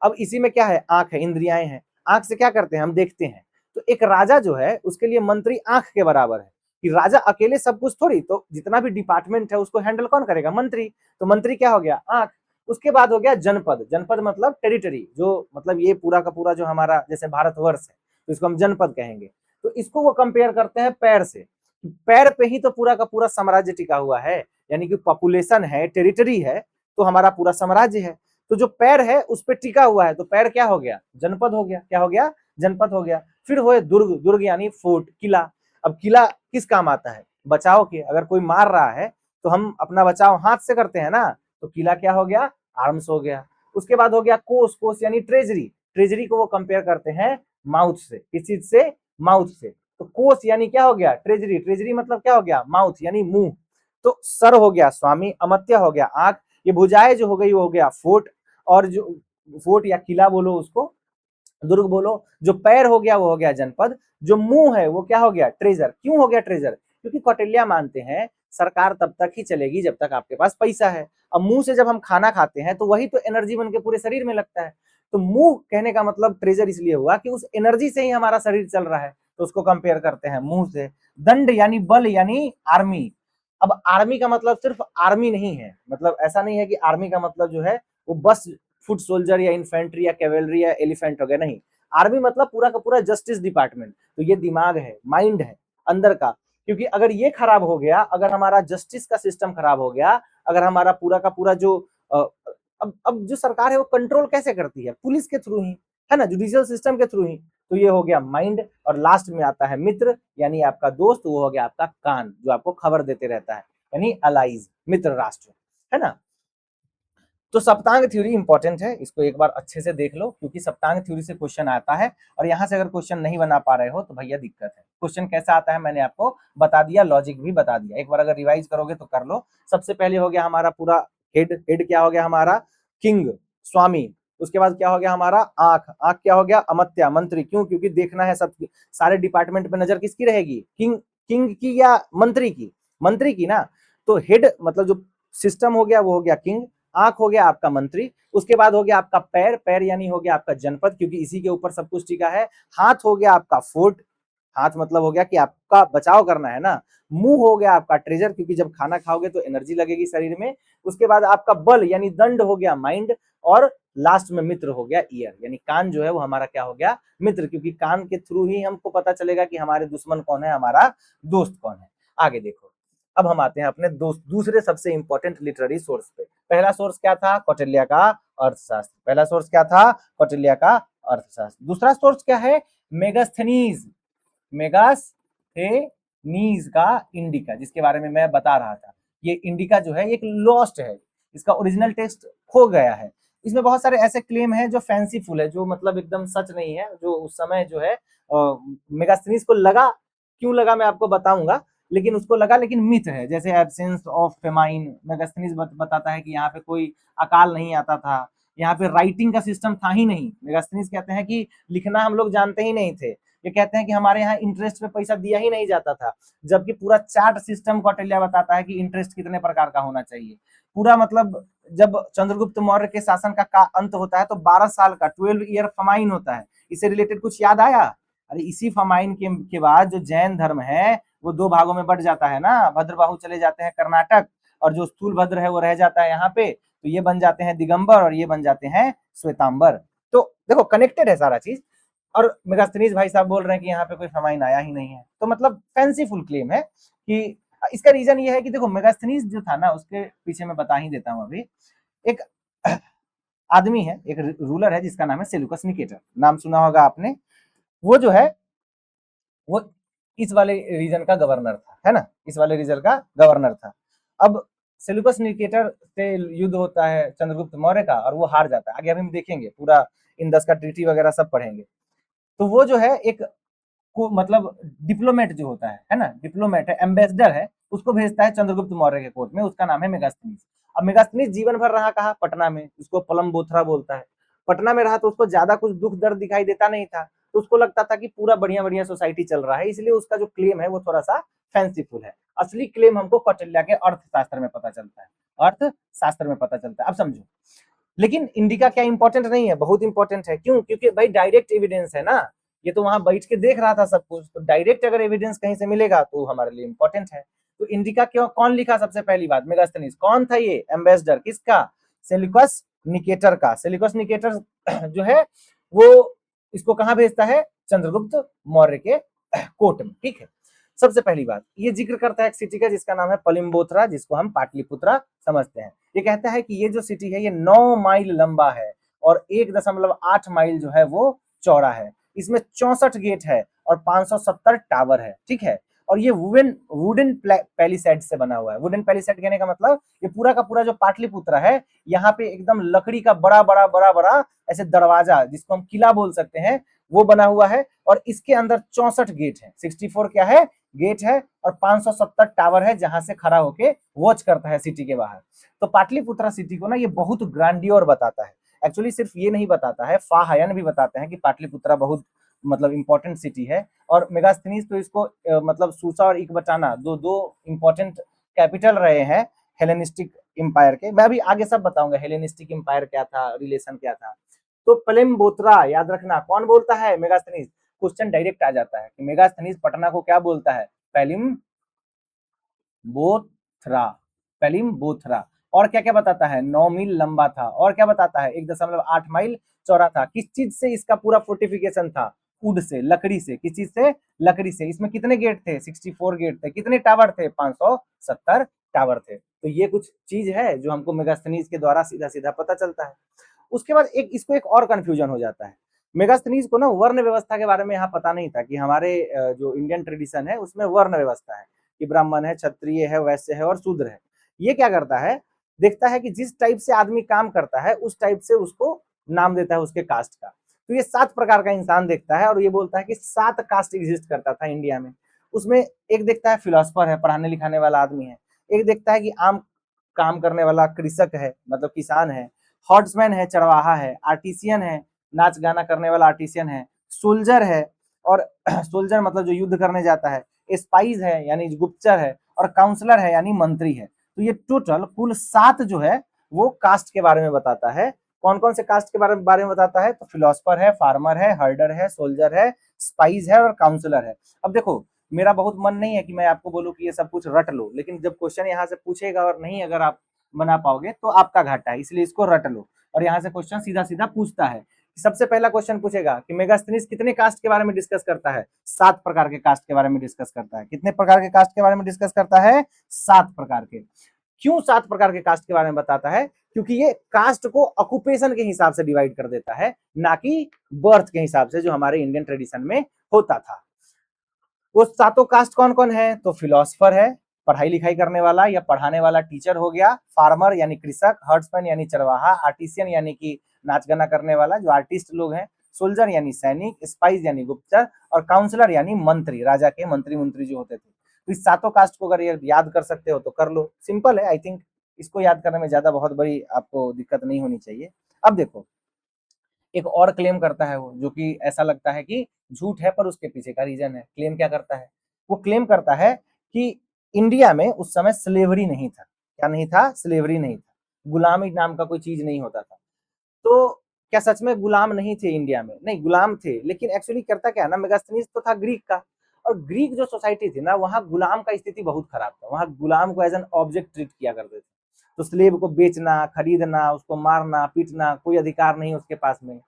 A: अब इसी में क्या है, आंख है, इंद्रियाएं हैं, आंख से क्या करते हैं, हम देखते हैं। तो एक राजा जो है उसके लिए मंत्री आंख के बराबर है, कि राजा अकेले सब कुछ थोड़ी, तो जितना भी डिपार्टमेंट है उसको हैंडल कौन करेगा, मंत्री। तो मंत्री क्या हो गया, आंख। उसके बाद हो गया जनपद, जनपद मतलब टेरिटरी, जो मतलब ये पूरा का पूरा जो हमारा जैसे भारतवर्ष है तो इसको हम जनपद कहेंगे। तो इसको वो कंपेयर करते हैं पैर से, पैर पे ही तो पूरा का पूरा साम्राज्य टिका हुआ है, यानी कि पॉपुलेशन है, टेरिटरी है, तो हमारा पूरा साम्राज्य है। तो जो पैर है उस पर टिका हुआ है, तो पैर क्या हो गया, जनपद हो गया, क्या हो गया, जनपद हो गया। फिर हुए दुर्ग, दुर्ग यानी फोर्ट, किला। अब किला किस काम आता है, बचाव के, अगर कोई मार रहा है तो हम अपना बचाव हाथ से करते हैं ना, तो किला क्या हो गया, आर्म्स हो गया। उसके बाद हो गया कोस, कोस यानी ट्रेजरी, ट्रेजरी को वो कंपेयर करते हैं माउथ से, किस चीज से, माउथ से। तो कोस यानी क्या हो गया, ट्रेजरी, ट्रेजरी मतलब क्या हो गया, माउथ यानी मुंह। तो सर हो गया स्वामी, अमत्या हो गया आंख, ये भुजाएं जो हो गई वो हो गया फोर्ट, और जो फोर्ट या किला बोलो उसको, दुर्ग बोलो। जो पैर हो गया वो हो गया जनपद, जो मुंह है वो क्या हो गया, ट्रेजर। क्यों हो गया ट्रेजर, क्योंकि कौटिल्य मानते हैं सरकार तब तक ही चलेगी जब तक आपके पास पैसा है। अब मुंह से जब हम खाना खाते हैं तो वही तो एनर्जी बन के पूरे शरीर में लगता है। तो मुंह कहने का मतलब ट्रेजर इसलिए हुआ कि उस एनर्जी से ही हमारा शरीर चल रहा है, तो उसको कंपेयर करते हैं मुंह से। दंड यानी बल यानी आर्मी। अब आर्मी का मतलब सिर्फ आर्मी नहीं है, मतलब ऐसा नहीं है कि आर्मी का मतलब जो है वो बस फुट सोल्जर या इन्फेंट्री या कैवेलरी या एलिफेंट हो गया, नहीं। आर्मी मतलब पूरा का पूरा जस्टिस डिपार्टमेंट। तो ये दिमाग है, माइंड है अंदर का, क्योंकि अगर ये खराब हो गया, अगर हमारा जस्टिस का सिस्टम खराब हो गया, अगर हमारा पूरा का पूरा जो अब जो सरकार है वो कंट्रोल कैसे करती है, पुलिस के थ्रू ही, है ना, जुडिशियल सिस्टम के थ्रू ही। तो ये हो गया माइंड, और लास्ट में आता है मित्र, यानी आपका दोस्त, वो हो गया आपका कान, जो आपको खबर देते रहता है, यानी अलाइज, मित्र राष्ट्र, है ना। तो सप्तांग थ्योरी इंपॉर्टेंट है, इसको एक बार अच्छे से देख लो, क्योंकि सप्तांग थ्योरी से क्वेश्चन आता है, और यहाँ से अगर क्वेश्चन नहीं बना पा रहे हो तो भैया दिक्कत है। क्वेश्चन कैसा आता है मैंने आपको बता दिया, लॉजिक भी बता दिया, एक बार अगर रिवाइज करोगे तो कर लो। सबसे पहले हो गया हमारा पूरा हेड, हेड क्या हो गया हमारा, किंग, स्वामी। उसके बाद क्या हो गया हमारा आंख, आंख क्या हो गया, अमत्या, मंत्री। क्यों, क्योंकि देखना है सब सारे डिपार्टमेंट पे नजर किसकी रहेगी, किंग, किंग की या मंत्री की, मंत्री की ना। तो हेड मतलब जो सिस्टम हो गया वो हो गया किंग, आंख हो गया आपका मंत्री। उसके बाद हो गया आपका पैर, पैर यानी हो गया आपका जनपद, क्योंकि इसी के ऊपर सब कुछ टिका है। हाथ हो गया आपका फोर्ट, हाथ मतलब हो गया कि आपका बचाव करना है ना। मुंह हो गया आपका ट्रेजर, क्योंकि जब खाना खाओगे तो एनर्जी लगेगी शरीर में। उसके बाद आपका बल यानी दंड हो गया माइंड, और लास्ट में मित्र हो गया ईयर, यानी कान जो है वो हमारा क्या हो गया, मित्र, क्योंकि कान के थ्रू ही हमको पता चलेगा कि हमारे दुश्मन कौन है, हमारा दोस्त कौन है। आगे देखो, अब हम आते हैं अपने दूसरे सबसे इंपॉर्टेंट लिटरेरी सोर्स पे। पहला सोर्स क्या था, कौटिल्य का अर्थशास्त्र, पहला सोर्स क्या था, कौटिल्य का अर्थशास्त्र। दूसरा सोर्स क्या है, मेगास्थनीज, मेगास्थेनीज का इंडिका, जिसके बारे में मैं बता रहा था। ये इंडिका जो है एक लॉस्ट है, इसका ओरिजिनल टेक्स्ट खो गया है। इसमें बहुत सारे ऐसे क्लेम हैं जो फैंसीफुल है, जो मतलब एकदम सच नहीं है, जो उस समय जो है मेगास्थनीज को लगा, क्यों लगा मैं आपको बताऊंगा, लेकिन उसको लगा, लेकिन मिथ है। जैसे एब्सेंस ऑफ फेमाइन, मेगास्थनीज बताता है कि यहाँ पे कोई अकाल नहीं आता था, यहाँ पे राइटिंग का सिस्टम था ही नहीं। मेगास्थनीज कहते हैं कि लिखना हम लोग जानते ही नहीं थे। ये कहते हैं कि हमारे यहाँ इंटरेस्ट पे पैसा दिया ही नहीं जाता था, जबकि पूरा चार्ट सिस्टम कौटिल्य बताता है कि इंटरेस्ट कितने प्रकार का होना चाहिए। पूरा मतलब जब चंद्रगुप्त मौर्य के शासन का अंत होता है तो 12 साल का 12 ईयर फमाइन होता है। इससे रिलेटेड कुछ याद आया, अरे इसी फमाइन के बाद जो जैन धर्म है वो दो भागों में बढ़ जाता है ना, भद्रबाहु चले जाते हैं कर्नाटक, और जो स्थूल भद्र है वो रह जाता है यहाँ पे, तो ये बन जाते हैं दिगंबर, और ये बन जाते हैं श्वेतांबर। तो देखो कनेक्टेड है सारा चीज। और मेगास्थनीज भाई साहब बोल रहे हैं कि यहाँ पे कोई फमाइन आया ही नहीं है, तो मतलब फैंसीफुल क्लेम है। कि इसका रीजन ये है कि देखो मेगास्थनीज जो था ना, उसके पीछे मैं बता ही देता हूँ अभी। एक आदमी है, एक रूलर है जिसका नाम है सेलुकस निकेटर, नाम सुना होगा आपने। वो जो है वो इस वाले रीजन का गवर्नर था, है ना, इस वाले रीजन का गवर्नर था। अब सेल्यूकस निकेटर से युद्ध होता है चंद्रगुप्त मौर्य का और वो हार जाता है। आगे अभी हम देखेंगे, पूरा इंदस का ट्रीटी वगैरह सब पढ़ेंगे। तो वो जो है एक को मतलब डिप्लोमेट जो होता है ना, डिप्लोमेट है, एम्बेसडर है, उसको भेजता है चंद्रगुप्त मौर्य के कोर्ट में। उसका नाम है मेगास्थनीज। अब मेगास्थनीज जीवन भर रहा कहा, पटना में, उसको पलमबोथरा बोलता है। पटना में रहा तो उसको ज्यादा कुछ दुख दर्द दिखाई देता नहीं था, तो उसको लगता था कि पूरा बढ़िया बढ़िया सोसाइटी चल रहा है, इसलिए उसका जो क्लेम है वो थोड़ा सा फैंसीफुल है। असली क्लेम हमको कौटिल्य के अर्थशास्त्र में पता चलता है, अर्थशास्त्र में पता चलता है। अब समझो, लेकिन इंडिका क्या इंपॉर्टेंट नहीं है? बहुत इंपॉर्टेंट है। क्यों? क्योंकि भाई डायरेक्ट एविडेंस है ना, ये तो वहां बैठ के देख रहा था सब कुछ, तो डायरेक्ट अगर एविडेंस कहीं से मिलेगा तो हमारे लिए इंपॉर्टेंट है। तो इंडिका क्यों, कौन लिखा? सबसे पहली बात, मेगास्थनीज। कौन था ये एम्बेसडर? किसका? सेल्यूकस निकेटर का। सेल्यूकस निकेटर जो है वो इसको कहां भेजता है? चंद्रगुप्त मौर्य के कोर्ट में। ठीक है, सबसे पहली बात ये जिक्र करता है एक सिटी का जिसका नाम है पलिम्बोत्रा, जिसको हम पाटलिपुत्रा समझते हैं। ये कहता है कि ये जो सिटी है ये 9 माइल लंबा है और 1.8 माइल जो है वो चौड़ा है। इसमें 64 गेट है और 570 टावर है। ठीक है, और ये वुडन पैलिसेड से बना हुआ है। वुडन पैलिसेड कहने का मतलब ये पूरा का पूरा जो पाटलिपुत्रा है, यहाँ पे एकदम लकड़ी का बड़ा बड़ा बड़ा बड़ा ऐसे दरवाजा, जिसको हम किला बोल सकते हैं, वो बना हुआ है। और इसके अंदर 64 गेट है, 64 क्या है? गेट है, और 570 टावर है, जहां से खड़ा होके वॉच करता है सिटी के बाहर। तो पाटलिपुत्रा सिटी को ना ये बहुत ग्रांडियोर बताता है। एक्चुअली सिर्फ ये नहीं बताता है, फाहयन भी बताते हैं कि पाटलिपुत्रा बहुत मतलब इंपॉर्टेंट सिटी है। और मेगास्थनीज तो इसको मतलब सूसा और इकबटाना दो दो इंपॉर्टेंट कैपिटल रहे हैं हेलेनिस्टिक एम्पायर के। मैं अभी आगे सब बताऊंगा हेलेनिस्टिक एम्पायर क्या था, रिलेशन क्या था। तो प्लेम्बोत्रा याद रखना, कौन बोलता है? मेगास्थनीज। क्वेश्चन डायरेक्ट आ जाता है कि मेगास्थनीज पटना को क्या बोलता है? पैलिम बोथरा, पैलिम बोथरा। और क्या क्या बताता है? 9 मील लंबा था। और क्या बताता है? 1.8 माइल चौड़ा था। किस चीज से इसका पूरा फोर्टिफिकेशन था? वुड से, लकड़ी से। किस चीज से? लकड़ी से। इसमें कितने गेट थे? 64 गेट थे। कितने टावर थे? 570 टावर थे। तो ये कुछ चीज है जो हमको मेगास्थनीज के द्वारा सीधा सीधा पता चलता है। उसके बाद एक इसको एक और कंफ्यूजन हो जाता है। मेगास्थनीज को ना वर्ण व्यवस्था के बारे में यहाँ पता नहीं था कि हमारे जो इंडियन ट्रेडिशन है उसमें वर्ण व्यवस्था है कि ब्राह्मण है, क्षत्रिय है, वैश्य है और शूद्र है। ये क्या करता है? देखता है कि जिस टाइप से आदमी काम करता है उस टाइप से उसको नाम देता है उसके कास्ट का। तो ये 7 प्रकार का इंसान देखता है और ये बोलता है कि 7 कास्ट एग्जिस्ट करता था इंडिया में। उसमें एक देखता है फिलोसफर है, पढ़ाने लिखाने वाला आदमी है। एक देखता है कि आम काम करने वाला कृषक है, मतलब किसान है। हॉर्समैन है, चरवाहा है। आर्टिसियन है, नाच गाना करने वाला आर्टिसियन है। सोल्जर है, और सोल्जर मतलब जो युद्ध करने जाता है। स्पाइस है यानी गुप्तचर है, और काउंसलर है यानी मंत्री है। तो ये टोटल कुल 7 जो है वो कास्ट के बारे में बताता है। कौन कौन से कास्ट के बारे में बताता है? तो फिलोसफर है, फार्मर है, हर्डर है, सोल्जर है, स्पाइस है और काउंसलर है। अब देखो, मेरा बहुत मन नहीं है कि मैं आपको बोलूं कि ये सब कुछ रट लो, लेकिन जब क्वेश्चन यहाँ से पूछेगा और नहीं अगर आप बना पाओगे तो आपका घाटा है, इसलिए इसको रट लो। और यहाँ से क्वेश्चन सीधा सीधा पूछता है। सबसे पहला क्वेश्चन पूछेगा कि मेगास्थनीज कितने कास्ट के बारे में डिस्कस करता है? 7 प्रकार के कास्ट के बारे में डिस्कस करता है। कितने प्रकार के कास्ट के बारे में डिस्कस करता है? 7 प्रकार के। क्यों 7 प्रकार के कास्ट के बारे में बताता है? क्योंकि ये कास्ट को ऑक्यूपेशन के हिसाब से डिवाइड कर देता है, ना कि बर्थ के हिसाब से जो हमारे इंडियन ट्रेडिशन में होता था। वो 7 कास्ट कौन कौन है? तो फिलोसफर है, पढ़ाई लिखाई करने वाला या पढ़ाने वाला टीचर हो गया। फार्मर यानी कृषक, हर्ट्समैन यानी चरवाहा, आर्टिसियन यानी कि नाच गाना करने वाला जो आर्टिस्ट लोग हैं, सोल्जर यानी सैनिक, स्पाइस यानी गुप्तचर, और काउंसलर यानी मंत्री, राजा के मंत्री मंत्री जो होते थे। तो इस 7 कास्ट को अगर ये याद कर सकते हो तो कर लो, सिंपल है। आई थिंक इसको याद करने में ज्यादा बहुत बड़ी आपको दिक्कत नहीं होनी चाहिए। अब देखो, एक और क्लेम करता है वो, जो कि ऐसा लगता है कि झूठ है पर उसके पीछे का रीजन है। क्लेम क्या करता है? वो क्लेम करता है कि इंडिया में उस समय स्लेवरी नहीं था। क्या नहीं था? स्लेवरी नहीं था। गुलामी नाम का कोई चीज नहीं होता था। तो क्या सच में गुलाम नहीं थे इंडिया में? नहीं, गुलाम थे, लेकिन एक्चुअली करता क्या है ना, मेगास्थनीज तो था ग्रीक का, और ग्रीक जो सोसाइटी थी ना वहां गुलाम का स्थिति बहुत खराब था। वहां गुलाम को एज एन ऑब्जेक्ट ट्रीट किया करते थे। तो स्लेव को बेचना, खरीदना, उसको मारना, पीटना, कोई अधिकार नहीं उसके पास में।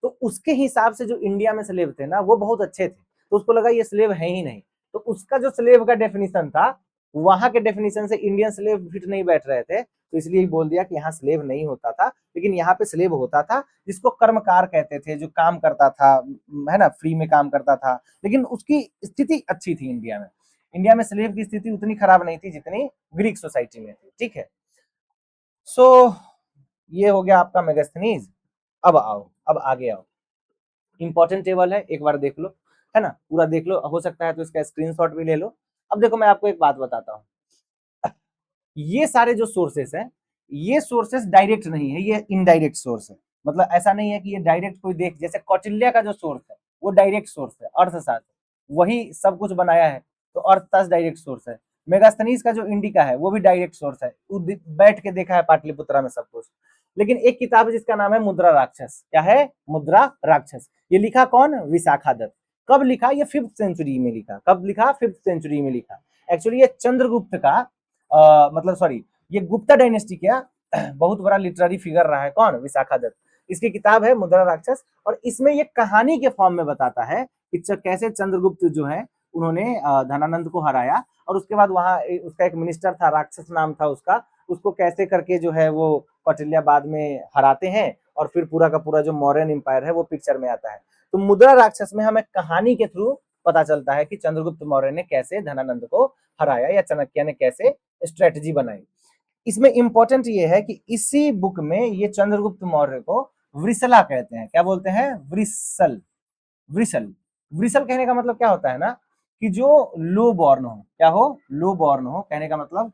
A: तो उसके हिसाब से जो इंडिया में स्लेव थे ना वो बहुत अच्छे थे, तो उसको लगा ये स्लेव है ही नहीं। तो उसका जो स्लेव का डेफिनेशन था, वहां के डेफिनेशन से इंडियन स्लेव फिट नहीं बैठ रहे थे, तो इसलिए ही बोल दिया कि यहाँ स्लेव नहीं होता था। लेकिन यहाँ पे स्लेव होता था, जिसको कर्मकार कहते थे, जो काम करता था, है ना, फ्री में काम करता था, लेकिन उसकी स्थिति अच्छी थी इंडिया में। इंडिया में स्लेव की स्थिति उतनी खराब नहीं थी जितनी ग्रीक सोसाइटी में थी, ठीक है। सो ये हो गया आपका मेगास्थनीज। अब आओ, अब आगे आओ, इंपॉर्टेंट टेबल है, एक बार देख लो, है ना, पूरा देख लो, हो सकता है तो इसका स्क्रीनशॉट भी ले लो। अब देखो मैं आपको एक बात बताता हूँ, ये सारे जो सोर्सेस हैं, ये सोर्सेस डायरेक्ट नहीं है, ये इनडायरेक्ट सोर्स है। मतलब ऐसा नहीं है कि ये डायरेक्ट कोई देख, जैसे कौटिल्य का जो सोर्स है वो डायरेक्ट सोर्स है, अर्थशास्त्र वही सब कुछ बनाया है, तो अर्थशास्त्र डायरेक्ट सोर्स है। मेगास्थनीज का जो इंडिका है वो भी डायरेक्ट सोर्स है, बैठ के देखा है पाटलिपुत्रा में सब कुछ। लेकिन एक किताब है जिसका नाम है मुद्रा राक्षस। क्या है? मुद्रा राक्षस। ये लिखा कौन? विशाखा दत्त। कब लिखा? ये 5th सेंचुरी में लिखा। कब लिखा? 5th सेंचुरी में लिखा। एक्चुअली ये चंद्रगुप्त का मतलब सॉरी, ये गुप्ता डायनेस्टी का बहुत बड़ा लिटरेरी फिगर रहा है। कौन? विशाखा दत्त। इसकी किताब है मुद्रा राक्षस, और इसमें ये कहानी के फॉर्म में बताता है कि कैसे चंद्रगुप्त जो है उन्होंने धनानंद को हराया, और उसके बाद वहां उसका एक मिनिस्टर था, राक्षस नाम था उसका, उसको कैसे करके जो है वो कौटिल्य बाद में हराते हैं, और फिर पूरा का पूरा जो मौर्यन एम्पायर है वो पिक्चर में आता है। तो मुद्रा राक्षस में हमें कहानी के थ्रू पता चलता है कि चंद्रगुप्त मौर्य ने कैसे धनानंद को हराया, या चाणक्य ने कैसे स्ट्रेटजी बनाई। इसमें इंपॉर्टेंट ये है कि इसी बुक में ये चंद्रगुप्त मौर्य को वृषला कहते हैं। क्या बोलते हैं? वृषल। वृषल, वृषल कहने का मतलब क्या होता है ना, कि जो लो बॉर्न हो। क्या हो? लो बॉर्न हो, कहने का मतलब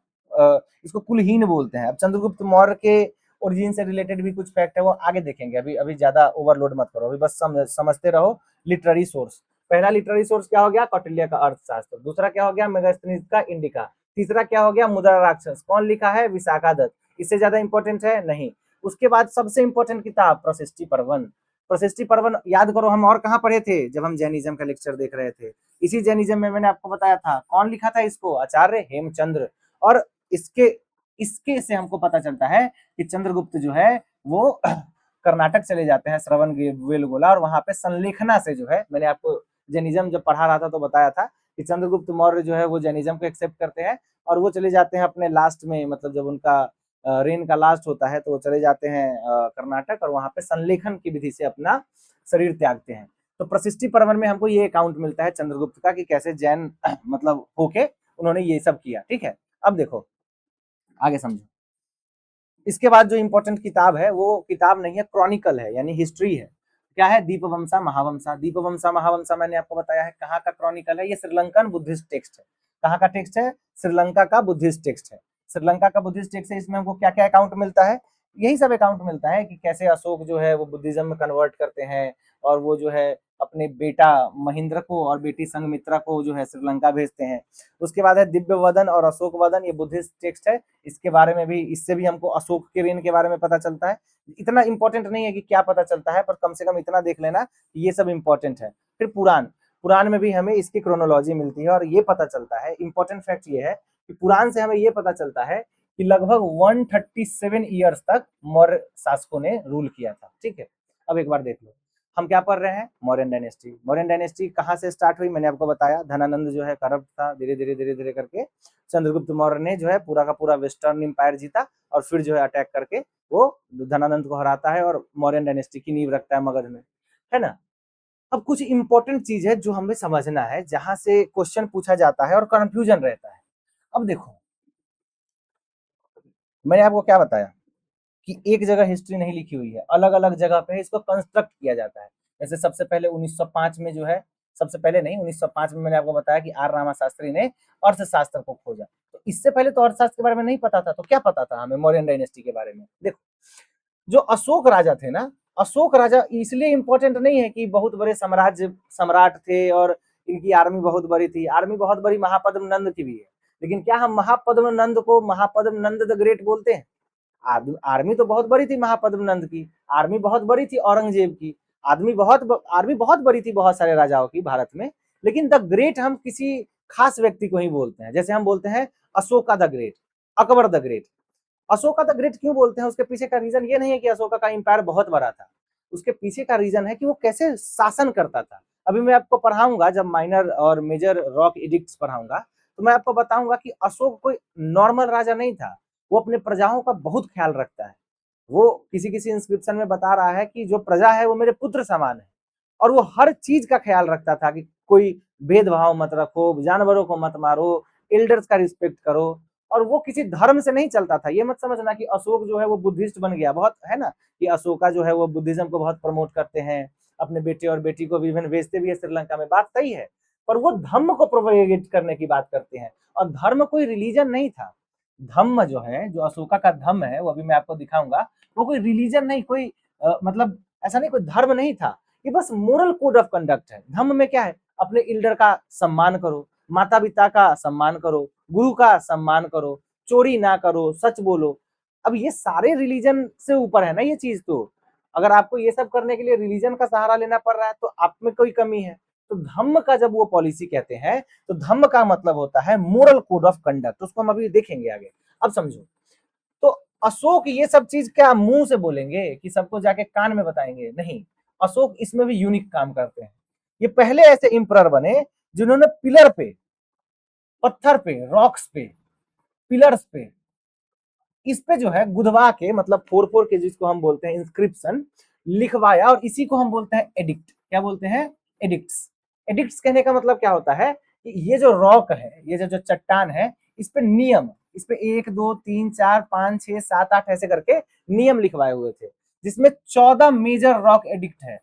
A: इसको कुलहीन बोलते हैं। अब चंद्रगुप्त मौर्य के ओरिजिन से रिलेटेड भी कुछ फैक्ट है, वो आगे देखेंगे, अभी अभी ज्यादा ओवरलोड मत करो, अभी बस समझते रहो। लिटरेरी सोर्स, पहला लिटरेरी सोर्स क्या हो गया? कौटिल्य का अर्थशास्त्र। दूसरा क्या हो गया? मेगास्थनीज का इंडिका। तीसरा क्या हो गया? मुद्रा राक्षस। कौन लिखा है? विशाखा दत्त। इससे ज्यादा इंपॉर्टेंट है? नहीं। उसके बाद सबसे इंपॉर्टेंट किताब प्रशस्ति पर्वन। प्रशस्ति पर्वन याद करो, हम और कहाँ पढ़े थे जब हम जैनिज्म का लेक्चर देख रहे थे? इसी जैनिज्म में मैंने आपको बताया था। कौन लिखा था इसको? आचार्य हेमचंद्र। और इसके इसके से हमको पता चलता है कि चंद्रगुप्त जो है वो कर्नाटक चले जाते हैं, श्रवण बेलगोला, और वहां पे संलेखना से जो है, मैंने आपको जैनिज्म जब पढ़ा रहा था तो बताया था कि चंद्रगुप्त मौर्य जो है वो जैनिज्म को एक्सेप्ट करते हैं, और वो चले जाते हैं अपने लास्ट में, मतलब जब उनका रेन का लास्ट होता है तो वो चले जाते हैं कर्नाटक, और वहां पे संलेखन की विधि से अपना शरीर त्यागते हैं। तो प्रशिष्टि पर्वन में हमको ये अकाउंट मिलता है चंद्रगुप्त का कि कैसे जैन मतलब होके उन्होंने ये सब किया। ठीक है, अब देखो आगे समझो। इसके बाद जो इंपॉर्टेंट किताब है वो किताब नहीं है, क्रॉनिकल है, यानी हिस्ट्री है। क्या है? दीपवंसा महावंसा। दीपवंसा महावंसा मैंने आपको बताया है कहाँ का क्रॉनिकल है, ये श्रीलंकन बुद्धिस्ट टेक्स्ट है। कहाँ का टेक्स्ट है? श्रीलंका का बुद्धिस्ट टेक्स्ट है। श्रीलंका का बुद्धिस्ट टेक्स्ट है, इसमें हमको क्या क्या अकाउंट मिलता है? यही सब अकाउंट मिलता है कि कैसे अशोक जो है वो बुद्धिज्म में कन्वर्ट करते हैं, और वो जो है अपने बेटा महेंद्र को और बेटी संघमित्रा को जो है श्रीलंका भेजते हैं। उसके बाद है दिव्य वदन और अशोक वदन, ये बुद्धिस्ट टेक्स्ट है। इसके बारे में भी, इससे भी हमको अशोक के रेन के बारे में पता चलता है। इतना इंपॉर्टेंट नहीं है कि क्या पता चलता है, पर कम से कम इतना देख लेना ये सब इंपॉर्टेंट है। फिर पुराण, पुराण में भी हमें इसकी क्रोनोलॉजी मिलती है, और ये पता चलता है, इंपॉर्टेंट फैक्ट ये है कि पुराण से हमें ये पता चलता है कि लगभग 137 ईयर्स तक मौर्य शासकों ने रूल किया था। ठीक है, अब एक बार देख लो, हम क्या पढ़ रहे हैं? मौर्यन डायनेस्टी। मौर्यन डायनेस्टी कहाँ से स्टार्ट हुई? मैंने आपको बताया, धनानंद जो है करप्ट था, धीरे धीरे धीरे धीरे करके चंद्रगुप्त मौर्य ने जो है पूरा का पूरा वेस्टर्न एम्पायर जीता, और फिर जो है अटैक करके वो धनानंद को हराता है और मौर्यन डायनेस्टी की नींव रखता है मगध में, है ना। अब कुछ इंपॉर्टेंट चीज है जो हमें समझना है, जहां से क्वेश्चन पूछा जाता है और कंफ्यूजन रहता है। अब देखो, मैंने आपको क्या बताया कि एक जगह हिस्ट्री नहीं लिखी हुई है, अलग अलग जगह पे इसको कंस्ट्रक्ट किया जाता है। जैसे सबसे पहले 1905 में जो है, सबसे पहले नहीं, 1905 में मैंने आपको बताया कि आर रामा शास्त्री ने अर्थशास्त्र को खोजा। तो इससे पहले तो अर्थशास्त्र के बारे में नहीं पता था, तो क्या पता था हमें मौर्यन डायनेस्टी के बारे में? देखो, जो अशोक राजा थे ना, अशोक राजा इसलिए इंपॉर्टेंट नहीं है कि बहुत बड़े साम्राज्य सम्राट थे और इनकी आर्मी बहुत बड़ी थी। आर्मी बहुत बड़ी महापद्म नंद की भी है, लेकिन क्या हम महापद्म नंद को महापद्म नंद द ग्रेट बोलते हैं? आर्मी तो बहुत बड़ी थी महापद्म नंद की, आर्मी बहुत बड़ी थी औरंगजेब की, आर्मी बहुत बड़ी थी बहुत सारे राजाओं की भारत में, लेकिन द ग्रेट हम किसी खास व्यक्ति को ही बोलते हैं। जैसे हम बोलते हैं Ashoka the great, Akbar the great. Ashoka the great क्यों बोलते हैं? उसके पीछे का रीजन ये नहीं है कि अशोका का एम्पायर बहुत बड़ा था, उसके पीछे का रीजन है कि वो कैसे शासन करता था। अभी मैं आपको पढ़ाऊंगा, जब माइनर और मेजर रॉक एडिक्ट्स पढ़ाऊंगा, तो मैं आपको बताऊंगा कि अशोक कोई नॉर्मल राजा नहीं था, वो अपने प्रजाओं का बहुत ख्याल रखता है। वो किसी किसी इंस्क्रिप्शन में बता रहा है कि जो प्रजा है वो मेरे पुत्र समान है, और वो हर चीज का ख्याल रखता था कि कोई भेदभाव मत रखो, जानवरों को मत मारो, एल्डर्स का रिस्पेक्ट करो। और वो किसी धर्म से नहीं चलता था। ये मत समझना कि अशोक जो है वो बुद्धिस्ट बन गया, बहुत है ना कि अशोका जो है वो बुद्धिज्म को बहुत प्रमोट करते हैं, अपने बेटे और बेटी को भी इवन भेजते भी है श्रीलंका में, बात सही है, पर वो धर्म को प्रोपेगेट करने की बात करते हैं। और धर्म कोई रिलीजन नहीं था। धम्म जो है, जो अशोका का धम्म है, वो अभी मैं आपको दिखाऊंगा, वो कोई रिलीजन नहीं, कोई मतलब ऐसा नहीं, कोई धर्म नहीं था। ये बस मोरल कोड ऑफ कंडक्ट है। धम्म में क्या है, अपने एल्डर का सम्मान करो, माता पिता का सम्मान करो, गुरु का सम्मान करो, चोरी ना करो, सच बोलो। अब ये सारे रिलीजन से ऊपर है ना ये चीज। तो अगर आपको ये सब करने के लिए रिलीजन का सहारा लेना पड़ रहा है तो आप में कोई कमी है। तो धम्म का जब वो पॉलिसी कहते हैं तो धम्म का मतलब होता है मोरल कोड ऑफ कंडक्ट। उसको हम अभी देखेंगे आगे। अब समझो, तो अशोक ये सब चीज क्या मुंह से बोलेंगे कि सबको जाके कान में बताएंगे? नहीं, अशोक इसमें भी यूनिक काम करते हैं। ये पहले ऐसे इंपरर बने जिन्होंने पिलर पे, पत्थर पे, रॉक्स पे, पिलर्स पे, इस पे जो है गुदवा के, मतलब 4 के, जिसको हम बोलते हैं इंस्क्रिप्शन, लिखवाया। और इसी को हम बोलते हैं एडिक्ट। क्या बोलते हैं? एडिक्ट्स। एडिक्ट्स कहने का मतलब क्या होता है कि ये जो रॉक है, ये जो चट्टान है, इस पे नियम, इस पे 1 2 3 4 5 6 7 8 ऐसे करके नियम लिखवाए हुए थे, जिसमें 14 मेजर रॉक एडिक्ट है।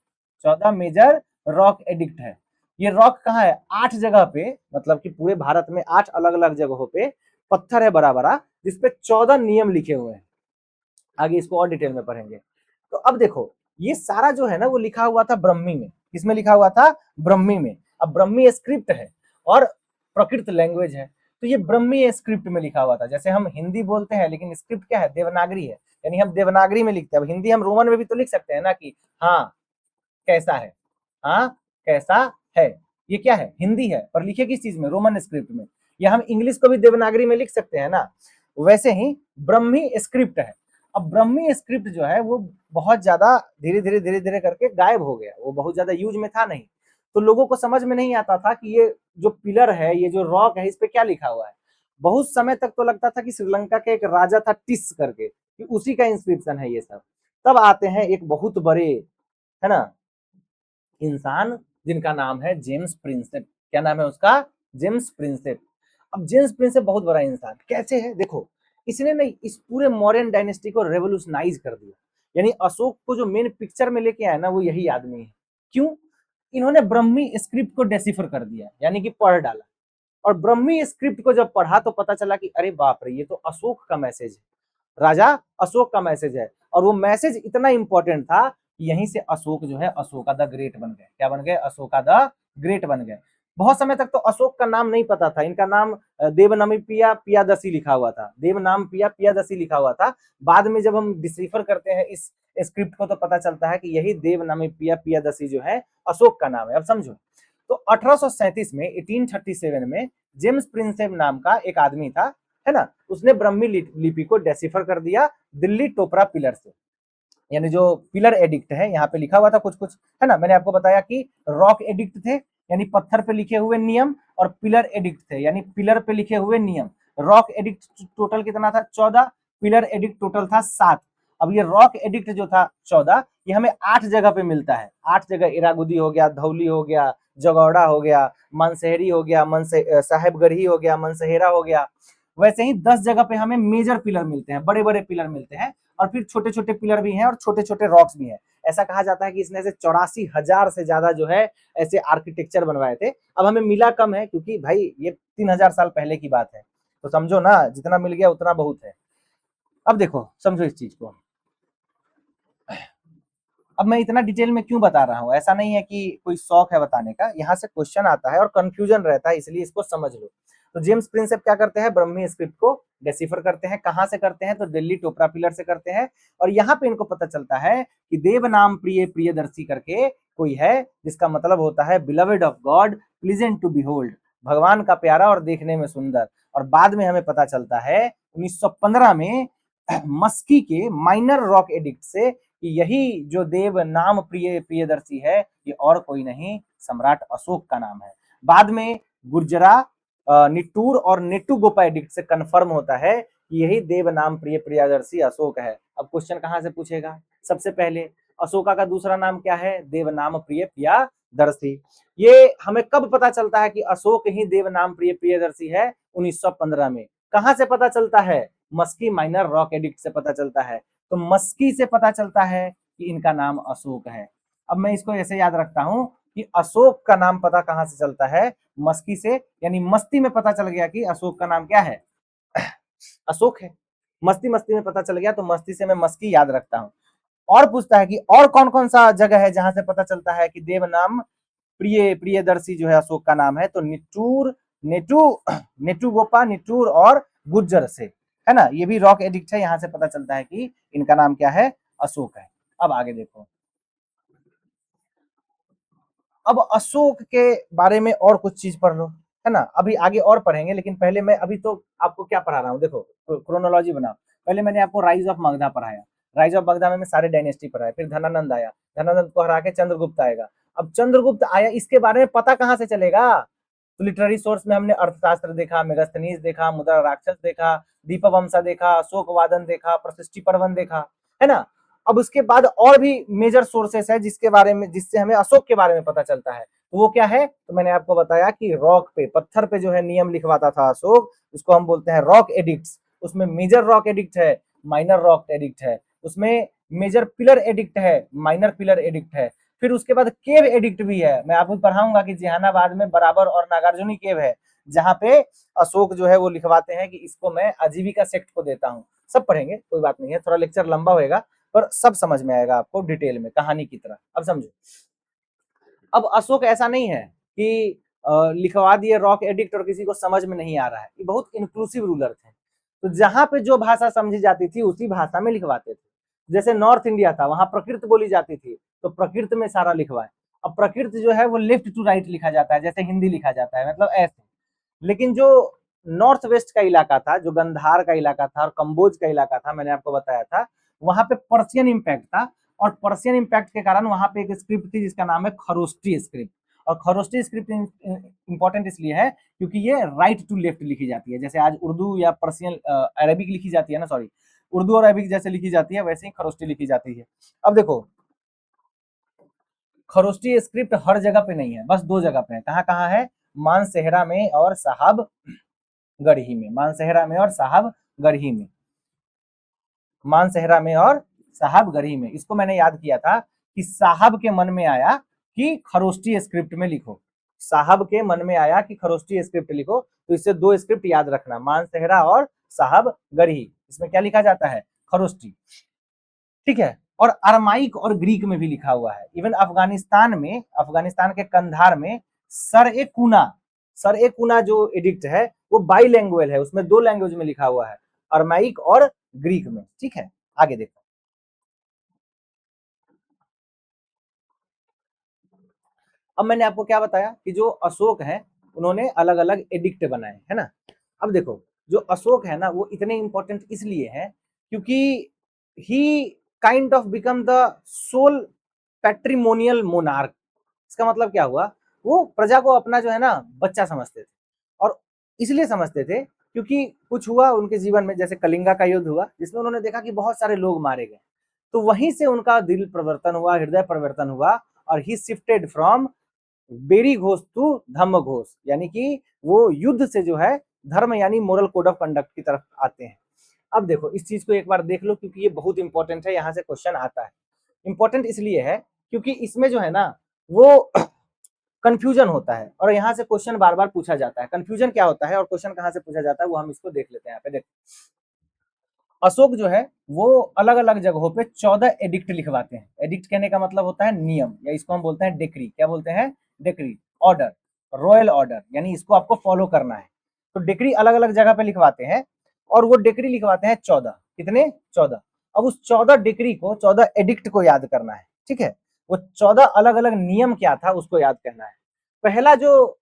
A: 14 मेजर रॉक एडिक्ट है। ये रॉक कहाँ है? 8 जगह पे, मतलब कि पूरे भारत में 8 अलग अलग जगहों पे पत्थर है बड़ा बड़ा, जिसपे 14 नियम लिखे हुए हैं। आगे इसको और डिटेल में पढ़ेंगे। तो अब देखो, ये सारा जो है ना वो लिखा हुआ था ब्रह्मी में। किसमें लिखा हुआ था? ब्रह्मी में। अब ब्रह्मी स्क्रिप्ट है और प्रकृत लैंग्वेज है, तो ये ब्रह्मी स्क्रिप्ट में लिखा हुआ था। जैसे हम हिंदी बोलते हैं, लेकिन स्क्रिप्ट क्या है? देवनागरी है, यानी हम देवनागरी में लिखते हैं। अब हिंदी हम रोमन में भी तो लिख सकते हैं ना कि हाँ कैसा है, हाँ कैसा है। ये क्या है? हिंदी है, पर लिखे किस चीज में? रोमन स्क्रिप्ट में। या हम इंग्लिश को भी देवनागरी में लिख सकते हैं ना। वैसे ही ब्रह्मी स्क्रिप्ट है। अब ब्रह्मी स्क्रिप्ट जो है वो बहुत ज्यादा धीरे धीरे करके गायब हो गया, वो बहुत ज्यादा यूज में था नहीं। तो लोगों को समझ में नहीं आता था कि ये जो पिलर है, ये जो रॉक है, इस पे क्या लिखा हुआ है। बहुत समय तक तो लगता था कि श्रीलंका के एक राजा था टिस करके, कि उसी का इंस्क्रिप्शन है ये सब। तब आते हैं एक बहुत बड़े, है ना, इंसान, जिनका नाम है जेम्स प्रिंसेप। क्या नाम है उसका? James Prinsep. अब जेम्स प्रिंसेप बहुत बड़ा इंसान कैसे है? देखो, इसने नहीं, इस पूरे मौर्यन डायनेस्टी को रेवोल्यूशनाइज कर दिया। यानी अशोक को जो मेन पिक्चर में लेके आया ना, वो यही आदमी है। क्यों? इन्होंने ब्रह्मी स्क्रिप्ट को डेसिफर कर दिया, यानी कि पढ़ डाला। और ब्रह्मी स्क्रिप्ट को जब पढ़ा तो पता चला कि अरे बाप रे, ये तो अशोक का मैसेज है, राजा अशोक का मैसेज है। और वो मैसेज इतना इंपॉर्टेंट था कि यहीं से अशोक जो है अशोका द ग्रेट बन गए। क्या बन गए? अशोका द ग्रेट बन गए। बहुत समय तक तो अशोक का नाम नहीं पता था। इनका नाम देवनामी पिया पियादसी लिखा हुआ था, देवनाम पिया पियादसी लिखा हुआ था। बाद में जब हम डिसिफर करते हैं इस स्क्रिप्ट को तो पता चलता है कि यही देवनामी पिया पियादसी जो है अशोक का नाम है। अब समझो, तो 1837 में, 1837 में जेम्स प्रिंसेप नाम का एक आदमी था, है ना, उसने ब्रह्मी लिपि को डेसिफर कर दिया दिल्ली टोपरा पिलर से। यानी जो पिलर एडिक्ट है, यहाँ पे लिखा हुआ था कुछ कुछ, है ना, मैंने आपको बताया कि रॉक एडिक्ट थे, यानी पत्थर पे लिखे हुए नियम, और पिलर एडिक्ट थे, यानी पिलर पे लिखे हुए नियम। रॉक एडिक्ट टोटल कितना था? 14। पिलर एडिक्ट टोटल था 7। अब ये रॉक एडिक्ट जो था 14, ये हमें 8 जगह पे मिलता है। 8 जगह, इरागुदी हो गया, धौली हो गया, जगौड़ा हो गया, मनसहरी हो गया, साहेबगढ़ी हो गया, मनसहेरा हो गया। वैसे ही 10 जगह पे हमें मेजर पिलर मिलते हैं, बड़े बड़े पिलर मिलते हैं। और फिर छोटे छोटे पिलर भी हैं और छोटे छोटे रॉक्स भी हैं। ऐसा कहा जाता है कि इसने से 84,000 से ज्यादा जो है ऐसे आर्किटेक्चर बनवाए थे। अब हमें मिला कम है, क्योंकि भाई ये 3000 साल पहले की बात है। तो समझो ना, जितना मिल गया उतना बहुत है। अब देखो, समझो इस चीज को। अब मैं इतना डिटेल में क्यों बता रहा हूँ? ऐसा नहीं है कि कोई शौक है बताने का, यहाँ से क्वेश्चन आता है और कंफ्यूजन रहता है, इसलिए इसको समझ लो। तो जेम्स प्रिंसेप क्या करते हैं? ब्रह्मी स्क्रिप्ट को डेसिफर करते हैं। कहाँ से करते हैं? तो दिल्ली टोपरा पिलर से करते हैं। और यहाँ पे इनको पता चलता है कि देव नाम प्रिय प्रियदर्शी करके कोई है, जिसका मतलब होता है beloved of god, pleasant to behold, भगवान का प्यारा और देखने में सुंदर। और बाद में हमें पता चलता है 1915 में मस्की के माइनर रॉक एडिक्ट से कि यही जो देव नाम प्रिय प्रियदर्शी है, ये और कोई नहीं, सम्राट अशोक का नाम है। बाद में गुर्जरा, निट्टूर और नेट्टू गोपा एडिक्ट से कंफर्म होता है कि यही देव नाम प्रिय प्रियदर्शी अशोक है। अब क्वेश्चन कहां से पूछेगा? सबसे पहले, अशोका का दूसरा नाम क्या है? देव नाम प्रिय प्रियदर्शी। ये हमें कब पता चलता है कि अशोक ही देव नाम प्रियदर्शी है? 1915 में। कहां से पता चलता है? मस्की माइनर रॉक एडिक्ट से पता चलता है। तो मस्की से पता चलता है कि इनका नाम अशोक है। अब मैं इसको ऐसे याद रखता हूं कि अशोक का नाम पता कहां से चलता है? मस्की से, यानी मस्ती में पता चल गया कि अशोक का नाम क्या है? अशोक है। मस्ती मस्ती में पता चल गया, तो मस्ती से मैं मस्की याद रखता हूं। और पूछता है कि और कौन कौन सा जगह है जहां से पता चलता है कि देव नाम प्रियदर्शी जो है अशोक का नाम है? तो निट्टूर, नेटू नेटू गोपा, निट्टूर और गुज्जर से, है ना। ये भी रॉक एडिक्ट है, यहां से पता चलता है कि इनका नाम क्या है? अशोक है। अब आगे देखो, अब अशोक के बारे में और कुछ चीज पढ़ लो, है ना। अभी आगे और पढ़ेंगे, लेकिन पहले मैं अभी तो आपको क्या पढ़ा रहा हूँ, देखो क्रोनोलॉजी बनाओ। पहले मैंने आपको राइज ऑफ मगधा पढ़ाया। राइज ऑफ मगधा में मैं सारे डायनेस्टी पढ़ाया। फिर धनानंद आया, धनानंद को हरा के चंद्रगुप्त आएगा। अब चंद्रगुप्त आया, इसके बारे में पता कहां से चलेगा? तो लिटरेरी सोर्स में हमने अर्थशास्त्र देखा, मेगास्थनीज देखा, मुद्रा राक्षस देखा, दीपवंसा देखा, अशोक वादन देखा, प्रशिष्टि पर्वन देखा, है ना। अब उसके बाद और भी मेजर सोर्सेस है जिसके बारे में, जिससे हमें अशोक के बारे में पता चलता है। तो वो क्या है? तो मैंने आपको बताया कि रॉक पे, पत्थर पे जो है नियम लिखवाता था अशोक, उसको हम बोलते हैं रॉक एडिक्ट्स। उसमें मेजर रॉक एडिक्ट है, माइनर रॉक एडिक्ट है। उसमें मेजर पिलर एडिक्ट है, माइनर पिलर एडिक्ट है। फिर उसके बाद केव एडिक्ट भी है। मैं आपको पढ़ाऊंगा कि जहानाबाद में बराबर और नागार्जुनी केव है, जहां पे अशोक जो है वो लिखवाते हैं कि इसको मैं आजीविका सेक्ट को देता हूँ। सब पढ़ेंगे, कोई बात नहीं है, थोड़ा लेक्चर लंबा होएगा, पर सब समझ में आएगा आपको डिटेल में, कहानी की तरह। अब समझो, अब अशोक ऐसा नहीं है कि लिखवा दिए रॉक एडिक्ट और किसी को समझ में नहीं आ रहा है। ये बहुत इंक्लूसिव रूलर थे, तो जहां पे जो भाषा समझी जाती थी उसी भाषा में लिखवाते थे। जैसे नॉर्थ इंडिया था, वहां प्रकृत बोली जाती थी, तो प्रकृत में सारा लिखवाए। अब प्रकृत जो है वो लेफ्ट टू राइट लिखा जाता है, जैसे हिंदी लिखा जाता है, मतलब ऐसे। लेकिन जो नॉर्थ वेस्ट का इलाका था, जो गंधार का इलाका था और कंबोज का इलाका था, मैंने आपको बताया था, वहां पे पर्शियन इम्पैक्ट था। और पर्शियन इम्पैक्ट के कारण वहां पे एक स्क्रिप्ट थी जिसका नाम है खरोष्टी स्क्रिप्ट। और खरोष्टी स्क्रिप्ट इंपॉर्टेंट इसलिए है क्योंकि ये राइट टू लेफ्ट लिखी जाती है। जैसे आज उर्दू या पर्शियन अरेबिक लिखी जाती है ना, सॉरी, उर्दू और अरेबिक जैसे लिखी जाती है, वैसे ही खरोष्टी लिखी जाती है। अब देखो, खरोष्टी स्क्रिप्ट हर जगह पे नहीं है, बस दो जगह पे है। कहाँ कहाँ है? मानसेहरा में और साहब गढ़ी में। मानसेहरा में और साहब गढ़ी में। मानसेहरा में और साहब गढ़ी में। इसको मैंने याद किया था कि साहब के मन में आया कि खरोष्टी स्क्रिप्ट में लिखो। साहब के मन में आया कि खरोष्टी स्क्रिप्ट लिखो, तो इससे दो स्क्रिप्ट याद रखना, मानसेहरा और साहब गढ़ी। इसमें क्या लिखा जाता है? खरोष्टी। ठीक है। और अरमाइक और ग्रीक में भी लिखा हुआ है। इवन अफगानिस्तान में, अफगानिस्तान के कंधार में सर ए कुना जो एडिक्ट है वो बाईलैंग्वेज है, उसमें दो लैंग्वेज में लिखा हुआ है, अरमाइक और ग्रीक में। ठीक है, आगे देखो। अब मैंने आपको क्या बताया कि जो अशोक है उन्होंने अलग अलग एडिक्ट बनाए, है ना। अब देखो, जो अशोक है ना वो इतने इंपॉर्टेंट इसलिए है क्योंकि he kind of become the sole patrimonial monarch. इसका मतलब क्या हुआ? वो प्रजा को अपना जो है ना बच्चा समझते थे, और इसलिए समझते थे क्योंकि कुछ हुआ उनके जीवन में, जैसे कलिंगा का युद्ध हुआ जिसमें उन्होंने देखा कि बहुत सारे लोग मारे गए, तो वहीं से उनका दिल परिवर्तन हुआ, हृदय परिवर्तन हुआ, और he shifted from bheri ghosh to dhamma ghosh, यानी कि वो युद्ध से जो है धर्म यानी मोरल कोड ऑफ कंडक्ट की तरफ आते हैं। अब देखो, इस चीज को एक बार देख लो क्योंकि ये बहुत इंपॉर्टेंट है, यहाँ से क्वेश्चन आता है। इंपॉर्टेंट इसलिए है क्योंकि इसमें जो है ना वो कंफ्यूजन होता है, और यहाँ से क्वेश्चन बार बार पूछा जाता है। कंफ्यूजन क्या होता है और क्वेश्चन कहाँ से पूछा जाता है, वो हम इसको देख लेते हैं। यहाँ पे देखो, अशोक जो है वो अलग अलग जगहों पे 14 एडिक्ट लिखवाते हैं। एडिक्ट कहने का मतलब होता है नियम, या इसको हम बोलते हैं डिक्री। क्या बोलते हैं? डिक्री, ऑर्डर, रॉयल ऑर्डर, यानी इसको आपको फॉलो करना है। तो डिक्री अलग अलग जगह पे लिखवाते हैं, और वो डिक्री लिखवाते हैं 14। कितने? 14। अब उस 14 डिक्री को, 14 एडिक्ट को याद करना है। ठीक है, वो 14 अलग अलग नियम क्या था उसको याद करना है। पहला जो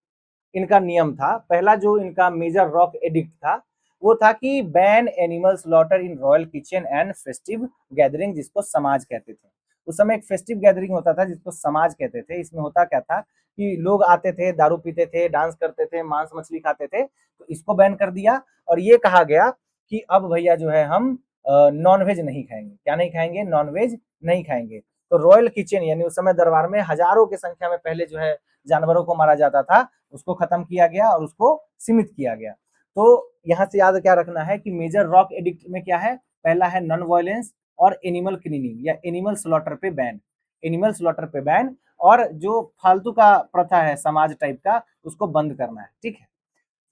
A: इनका नियम था, पहला जो इनका मेजर रॉक एडिक्ट था, वो था कि ban animal slaughter in royal kitchen and festive gathering, जिसको समाज कहते थे। उस समय एक फेस्टिव गैदरिंग होता था जिसको समाज कहते थे। इसमें होता क्या था कि लोग आते थे, दारू पीते थे, डांस करते थे, मांस मछली खाते थे, तो इसको बैन कर दिया। और ये कहा गया कि अब भैया जो है हम नॉनवेज नहीं खाएंगे। क्या नहीं खाएंगे? नॉनवेज नहीं खाएंगे। तो रॉयल किचन यानी उस समय दरबार में हजारों की संख्या में पहले जो है जानवरों को मारा जाता था, उसको खत्म किया गया और उसको सीमित किया गया। तो यहाँ से याद क्या रखना है कि मेजर रॉक एडिक्ट में क्या है, पहला है नॉन वायलेंस और एनिमल क्लीनिंग या एनिमल स्लॉटर पे बैन, एनिमल स्लॉटर पे बैन, और जो फालतू का प्रथा है समाज टाइप का उसको बंद करना है, ठीक है।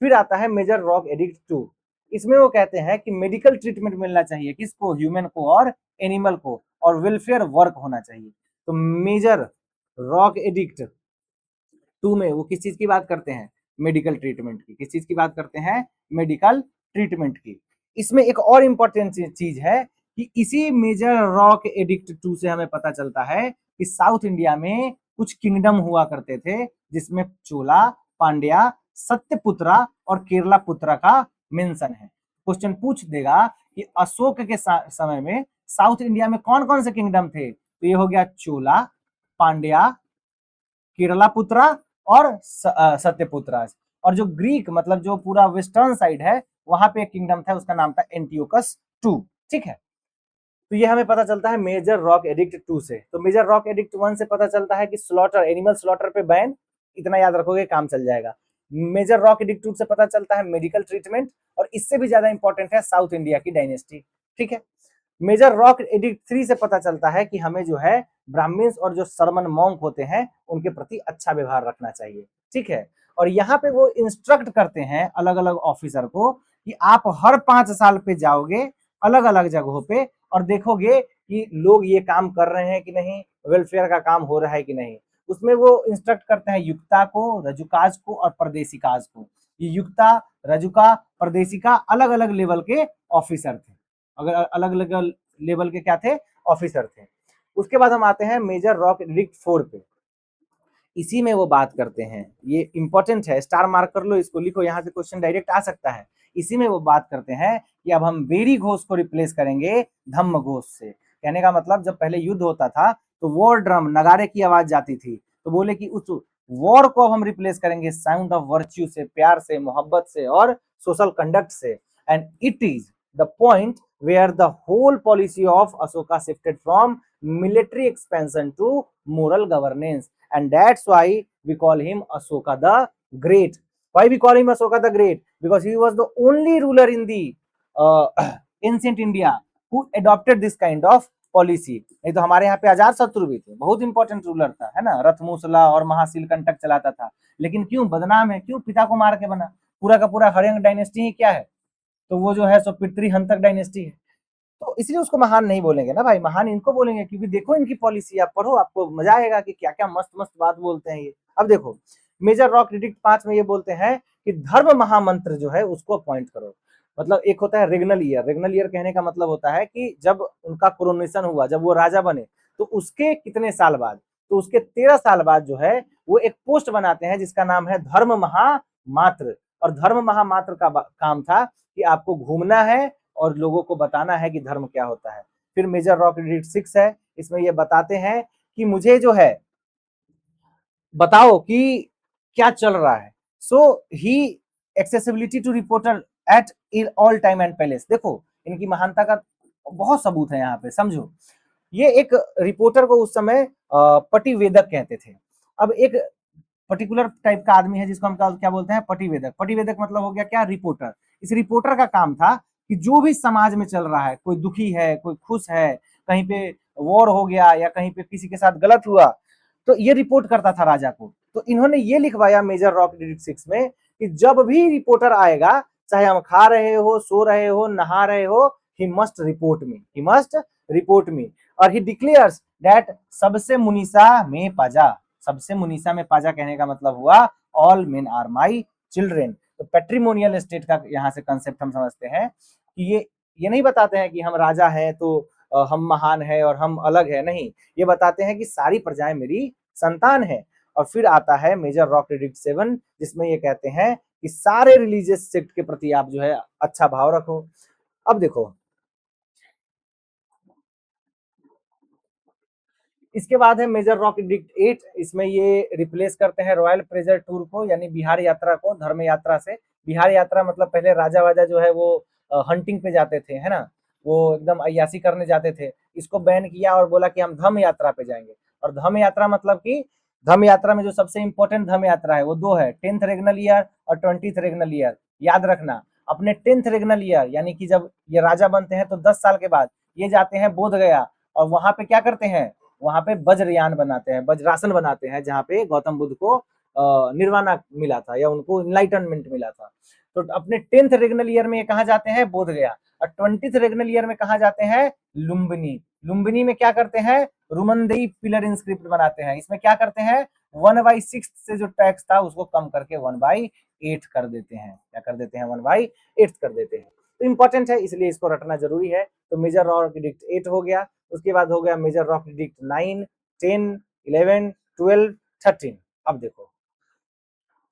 A: फिर आता है मेजर रॉक एडिक्ट 2, इसमें वो कहते हैं कि मेडिकल ट्रीटमेंट मिलना चाहिए किसको, ह्यूमन को और एनिमल को, और वेलफेयर वर्क होना चाहिए। तो मेजर रॉक एडिक्ट 2 में वो किस चीज की बात करते हैं, मेडिकल ट्रीटमेंट की। किस चीज की बात करते हैं, मेडिकल ट्रीटमेंट की। इसमें एक और इंपॉर्टेंट चीज है कि इसी मेजर रॉक एडिक्ट 2 से हमें पता चलता है कि साउथ इंडिया में कुछ किंगडम हुआ करते थे, जिसमें चोला, पांड्या, सत्यपुत्रा और केरला पुत्रा का मेंशन है। क्वेश्चन पूछ देगा कि अशोक के समय में साउथ इंडिया में कौन कौन से किंगडम थे, तो ये हो गया चोला, पांड्या, केरला पुत्रा और सत्यपुत्रा। और जो ग्रीक मतलब जो पूरा वेस्टर्न साइड है वहां पे एक किंगडम था, उसका नाम था एंटियोकस 2, ठीक है। तो ये हमें पता चलता है मेजर रॉक एडिक्ट 2 से। तो मेजर रॉक एडिक्ट 1 से पता चलता है कि स्लॉटर, एनिमल स्लॉटर पे बैन, इतना याद रखोगे काम चल जाएगा। मेजर रॉक एडिक्ट 2 से पता चलता है मेडिकल ट्रीटमेंट, और इससे भी ज्यादा इंपॉर्टेंट है साउथ इंडिया की डायनेस्टी, ठीक है। मेजर रॉक एडिक्ट 3 से पता चलता है कि हमें जो है ब्राह्मण्स और जो सरमन मॉन्क होते हैं उनके प्रति अच्छा व्यवहार रखना चाहिए, ठीक है। और यहाँ पे वो इंस्ट्रक्ट करते हैं अलग अलग ऑफिसर को कि आप हर 5 साल पे जाओगे अलग अलग जगहों पे और देखोगे कि लोग ये काम कर रहे हैं कि नहीं, वेलफेयर का काम हो रहा है कि नहीं। उसमें वो इंस्ट्रक्ट करते हैं युक्ता को, रजुकाज को और परदेशिकाज को। ये युक्ता, रजुका, परदेशिका अलग अलग लेवल के ऑफिसर थे, अगर अलग अलग लेवल के क्या थे, ऑफिसर थे। उसके बाद हम आते हैं मेजर रॉक एडिक्ट 4 पे। इसी में वो बात करते हैं, ये इंपॉर्टेंट है, स्टार मार्क कर लो इसको, लिखो, यहाँ से क्वेश्चन डायरेक्ट आ सकता है। इसी में वो बात करते हैं कि अब हम बेरी घोष को रिप्लेस करेंगे धम्म घोष से। कहने का मतलब जब पहले युद्ध होता था तो वॉर ड्रम, नगारे की आवाज जाती थी, तो बोले कि उस वॉर को अब हम रिप्लेस करेंगे साउंड ऑफ वर्च्यू से, प्यार से, मोहब्बत से और सोशल कंडक्ट से। And it is the point where the whole policy of Ashoka shifted from military expansion to moral governance, and that's why we call him Ashoka the Great. Why we call him Ashoka the Great? Because he was the only ruler in the ancient India who adopted this kind of policy. नहीं तो हमारे यहाँ पे अजात शत्रु भी थे, बहुत इंपॉर्टेंट रूलर था, है ना, रथमूसला और महाशील कंटक चलाता था, लेकिन क्यों बदनाम है, क्यों, पिता को मार के बना। पूरा का पूरा हरियांग डायनेस्टी ही क्या है, तो वो जो है सो पितृहंतक डायनेस्टी है। तो इसलिए उसको महान नहीं बोलेंगे ना भाई, महान इनको बोलेंगे क्योंकि देखो इनकी पॉलिसी, आप पढ़ो आपको मजा आएगा कि क्या क्या मस्त मस्त बात बोलते हैं ये। अब देखो मेजर रॉक एडिक्ट 5 में ये बोलते हैं कि धर्म महामंत्र जो है उसको अपॉइंट करो। मतलब एक होता है रेगनल ईयर, रेगनल ईयर कहने का मतलब होता है कि जब उनका कोरोनेशन हुआ, जब वो राजा बने, तो उसके कितने साल बाद, तो उसके 13 साल बाद जो है वो एक पोस्ट बनाते हैं जिसका नाम है धर्म महामात्र। और धर्म महामात्र का काम था कि आपको घूमना है और लोगों को बताना है कि धर्म क्या होता है। फिर मेजर रॉक एडिक्ट 6 है, इसमें ये बताते हैं कि मुझे जो है बताओ कि क्या चल रहा है। So he accessibility to reporter at all time and palace. देखो इनकी महानता का बहुत सबूत है यहाँ पे, समझो। ये एक रिपोर्टर को उस समय पटिवेदक कहते थे। अब एक पर्टिकुलर टाइप का आदमी है जिसको हम क्या बोलते हैं, पटिवेदक। पटिवेदक मतलब हो गया क्या, रिपोर्टर। इस रिपोर्टर का काम था कि जो भी समाज में चल रहा है, कोई दुखी है, कोई खुश है, कहीं पे वॉर हो गया या कहीं पे किसी के साथ गलत हुआ, तो ये रिपोर्ट करता था राजा को। तो इन्होंने ये लिखवाया मेजर रॉक एडिक्ट 6 में कि जब भी रिपोर्टर आएगा, चाहे हम खा रहे हो, सो रहे हो, नहा रहे हो, he must report me, he must report me. और ही डिक्लेयर्स दैट सबसे मुनीसा में पाजा, सबसे मुनीसा में पाजा कहने का मतलब हुआ all men are my children. तो पैट्रिमोनियल स्टेट का यहाँ से कंसेप्ट हम समझते हैं कि ये नहीं बताते हैं कि हम राजा हैं तो हम महान है और हम अलग है, नहीं, ये बताते हैं कि सारी प्रजाएं मेरी संतान है। और फिर आता है मेजर रॉक एडिक्ट 7 जिसमें ये कहते हैं कि सारे रिलीजियस सेक्ट के प्रति आप जो है अच्छा भाव रखो। अब देखो इसके बाद है मेजर रॉक एडिक्ट 8, इसमें ये रिप्लेस करते हैं रॉयल प्लेजर टूर को यानी बिहार यात्रा को धर्म यात्रा से। बिहार यात्रा मतलब पहले राजा वाजा जो है वो हंटिंग पे जाते थे, है ना, वो एकदम अय्यासी करने जाते थे, इसको बैन किया और बोला कि हम धम्म यात्रा पे जाएंगे। और धम्म यात्रा मतलब कि धम्म यात्रा में जो सबसे इंपॉर्टेंट धम्म यात्रा है वो दो है, 10th रेगनल ईयर और 20th रेगनल ईयर। याद रखना, अपने 10th रेगनल ईयर यानी कि जब ये राजा बनते हैं तो 10 साल के बाद ये जाते हैं बोध गया, और वहां पे क्या करते हैं, वहां पे वज्रयान बनाते हैं, वज्रासन बनाते हैं, जहाँ पे गौतम बुद्ध को निर्वाणा मिला था या उनको इनलाइटनमेंट मिला था। तो अपने 10th रेगनल ईयर में ये कहाँ जाते हैं, बोध गया। और 20th रेगनल ईयर में कहाँ जाते हैं, लुम्बिनी। लुम्बिनी में क्या करते हैं, रुमनदेई पिलर इंस्क्रिप्ट बनाते हैं। इसमें क्या करते हैं, 1/6 से जो टैक्स था उसको कम करके 1/8 कर देते हैं। क्या कर देते हैं, 1/8 कर देते हैं। तो इंपॉर्टेंट है, इसलिए इसको रटना जरूरी है। तो मेजर रॉक एडिक्ट 8 हो गया, उसके बाद हो गया मेजर रॉक एडिक्ट 9, 10, 11, 12, 13। अब देखो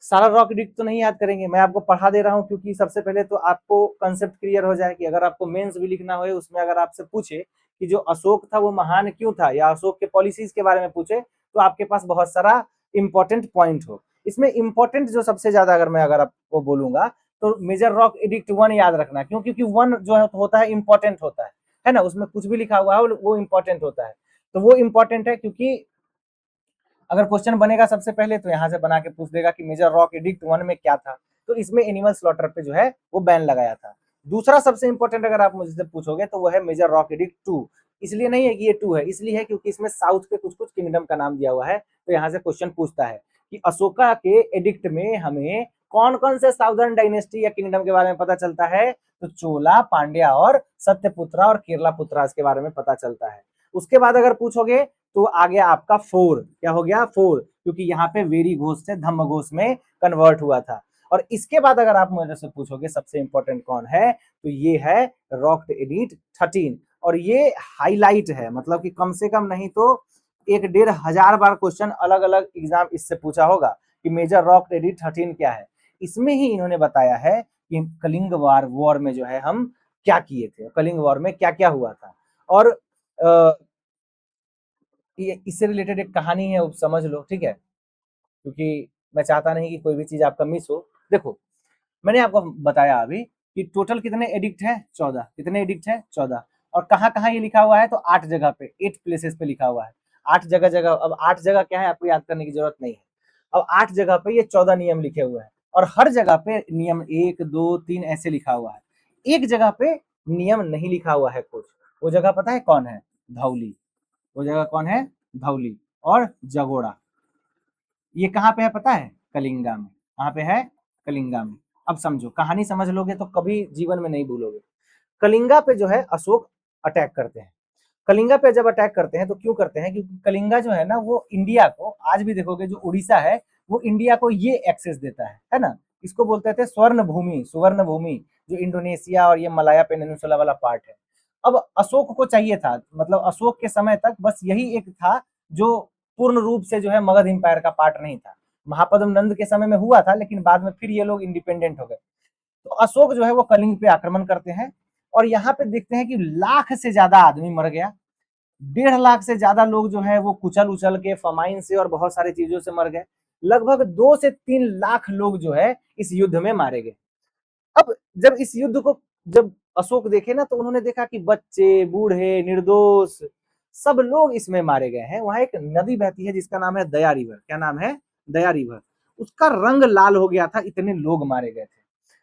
A: सारा रॉक एडिक्ट तो नहीं याद करेंगे, मैं आपको पढ़ा दे रहा हूं क्योंकि सबसे पहले तो आपको कंसेप्ट क्लियर हो जाए कि अगर आपको मेंस भी लिखना हो उसमें अगर आपसे पूछे कि जो अशोक था वो महान क्यों था, या अशोक के पॉलिसीज के बारे में पूछे, तो आपके पास बहुत सारा इंपॉर्टेंट पॉइंट हो। इसमें इंपॉर्टेंट जो सबसे ज्यादा अगर आपको बोलूंगा तो मेजर रॉक एडिक्ट 1 याद रखना, क्यों, क्योंकि 1 जो होता है इंपॉर्टेंट होता है ना, उसमें कुछ भी लिखा हुआ है वो इंपॉर्टेंट होता है। तो वो इंपॉर्टेंट है क्योंकि अगर क्वेश्चन बनेगा सबसे पहले तो यहाँ से बना के पूछ देगा कि मेजर रॉक एडिक्ट 1 में क्या था, तो इसमें एनिमल स्लॉटर पे जो है वो बैन लगाया था। दूसरा सबसे इंपॉर्टेंट अगर आप मुझसे पूछोगे तो वो है मेजर रॉक एडिक्ट 2। इसलिए नहीं है कि ये 2 है, इसलिए है क्योंकि इसमें साउथ के कुछ कुछ किंगडम का नाम दिया हुआ है। तो यहाँ से क्वेश्चन पूछता है कि अशोका के एडिक्ट में हमें कौन कौन से साउदर्न डायनेस्टी या किंगडम के बारे में पता चलता है, तो चोला, पांड्या और सत्यपुत्रा और केरला पुत्रा के बारे में पता चलता है। उसके बाद अगर पूछोगे तो आ गया आपका 4, क्या हो गया 4, क्योंकि यहाँ पे वेरी घोष से धम्म घोष में कन्वर्ट हुआ था। और इसके बाद अगर आप मुझे से पूछोगे सबसे इंपॉर्टेंट कौन है, तो ये है रॉक एडिक्ट 13। और ये हाईलाइट है, मतलब कि कम से कम नहीं तो 1,500 बार क्वेश्चन अलग अलग एग्जाम इससे पूछा होगा कि मेजर रॉक एडिक्ट 13 क्या है। इसमें ही इन्होंने बताया है कि कलिंग वॉर में जो है हम क्या किए थे, कलिंग वॉर में क्या क्या हुआ था। और ये इससे रिलेटेड एक कहानी है, वो समझ लो, ठीक है, क्योंकि मैं चाहता नहीं कि कोई भी चीज आपका मिस हो। देखो मैंने आपको बताया अभी कि टोटल कितने एडिक्ट है, 14। कितने एडिक्ट है, 14। और कहाँ कहाँ ये लिखा हुआ है, तो 8 जगह पे, 8 प्लेसेस पे लिखा हुआ है। 8 जगह जगह, अब 8 जगह क्या है आपको याद करने की जरूरत नहीं है। अब 8 जगह पे ये 14 नियम लिखे हुए हैं, और हर जगह पे नियम 1 2 3 ऐसे लिखा हुआ है। एक जगह पे नियम नहीं लिखा हुआ है कुछ, वो जगह पता है कौन है, धौली। वो जगह कौन है, धौली और जगोड़ा। ये कहाँ पे है पता है, कलिंगा में। कहाँ पे है, कलिंगा में। अब समझो, कहानी समझ लोगे तो कभी जीवन में नहीं भूलोगे। कलिंगा पे जो है अशोक अटैक करते हैं। कलिंगा पे जब अटैक करते हैं तो क्यों करते हैं, क्योंकि कलिंगा जो है ना वो इंडिया को, आज भी देखोगे जो उड़ीसा है वो इंडिया को ये एक्सेस देता है ना। इसको बोलते थे स्वर्ण भूमि, सुवर्ण भूमि, जो इंडोनेशिया और ये मलाया पेनिनसुला वाला पार्ट है। अब अशोक को चाहिए था, मतलब अशोक के समय तक बस यही एक था जो पूर्ण रूप से जो है मगध एम्पायर का पार्ट नहीं था। महापद्म नंद के समय में हुआ था, लेकिन बाद में फिर ये लोग इंडिपेंडेंट हो गए। तो अशोक जो है वो कलिंग पे आक्रमण करते हैं, और यहाँ पे देखते हैं कि लाख से ज्यादा आदमी मर गया। 1.5 लाख से ज्यादा लोग जो है वो कुचल उचल के, फमाइन से और बहुत सारी चीजों से मर गए। लगभग 2 से 3 लाख लोग जो है इस युद्ध में मारे गए। अब जब इस युद्ध को जब अशोक देखे ना, तो उन्होंने देखा कि बच्चे, बूढ़े, निर्दोष सब लोग इसमें मारे गए हैं। वहां एक नदी बहती है जिसका नाम है दया रिवर। क्या नाम है, दया रिवर। उसका रंग लाल हो गया था, इतने लोग मारे गए थे।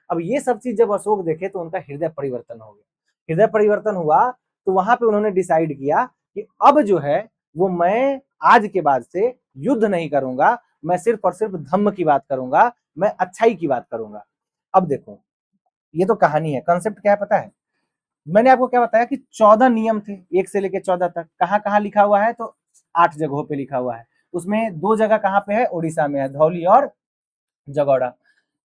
A: अब ये सब चीज जब अशोक देखे तो उनका हृदय परिवर्तन हो गया। हृदय परिवर्तन हुआ तो वहां पे उन्होंने डिसाइड किया कि अब जो है वो मैं आज के बाद से युद्ध नहीं करूंगा, मैं सिर्फ और सिर्फ धम्म की बात करूंगा, मैं अच्छाई की बात करूंगा। अब देखो ये तो कहानी है, कंसेप्ट क्या है पता है। मैंने आपको क्या बताया कि 14 नियम थे, 1 से लेकर 14 तक। कहाँ कहाँ लिखा हुआ है, तो 8 जगहों पे लिखा हुआ है। उसमें 2 जगह कहाँ पे है, उड़ीसा में है, धौली और जगौड़ा।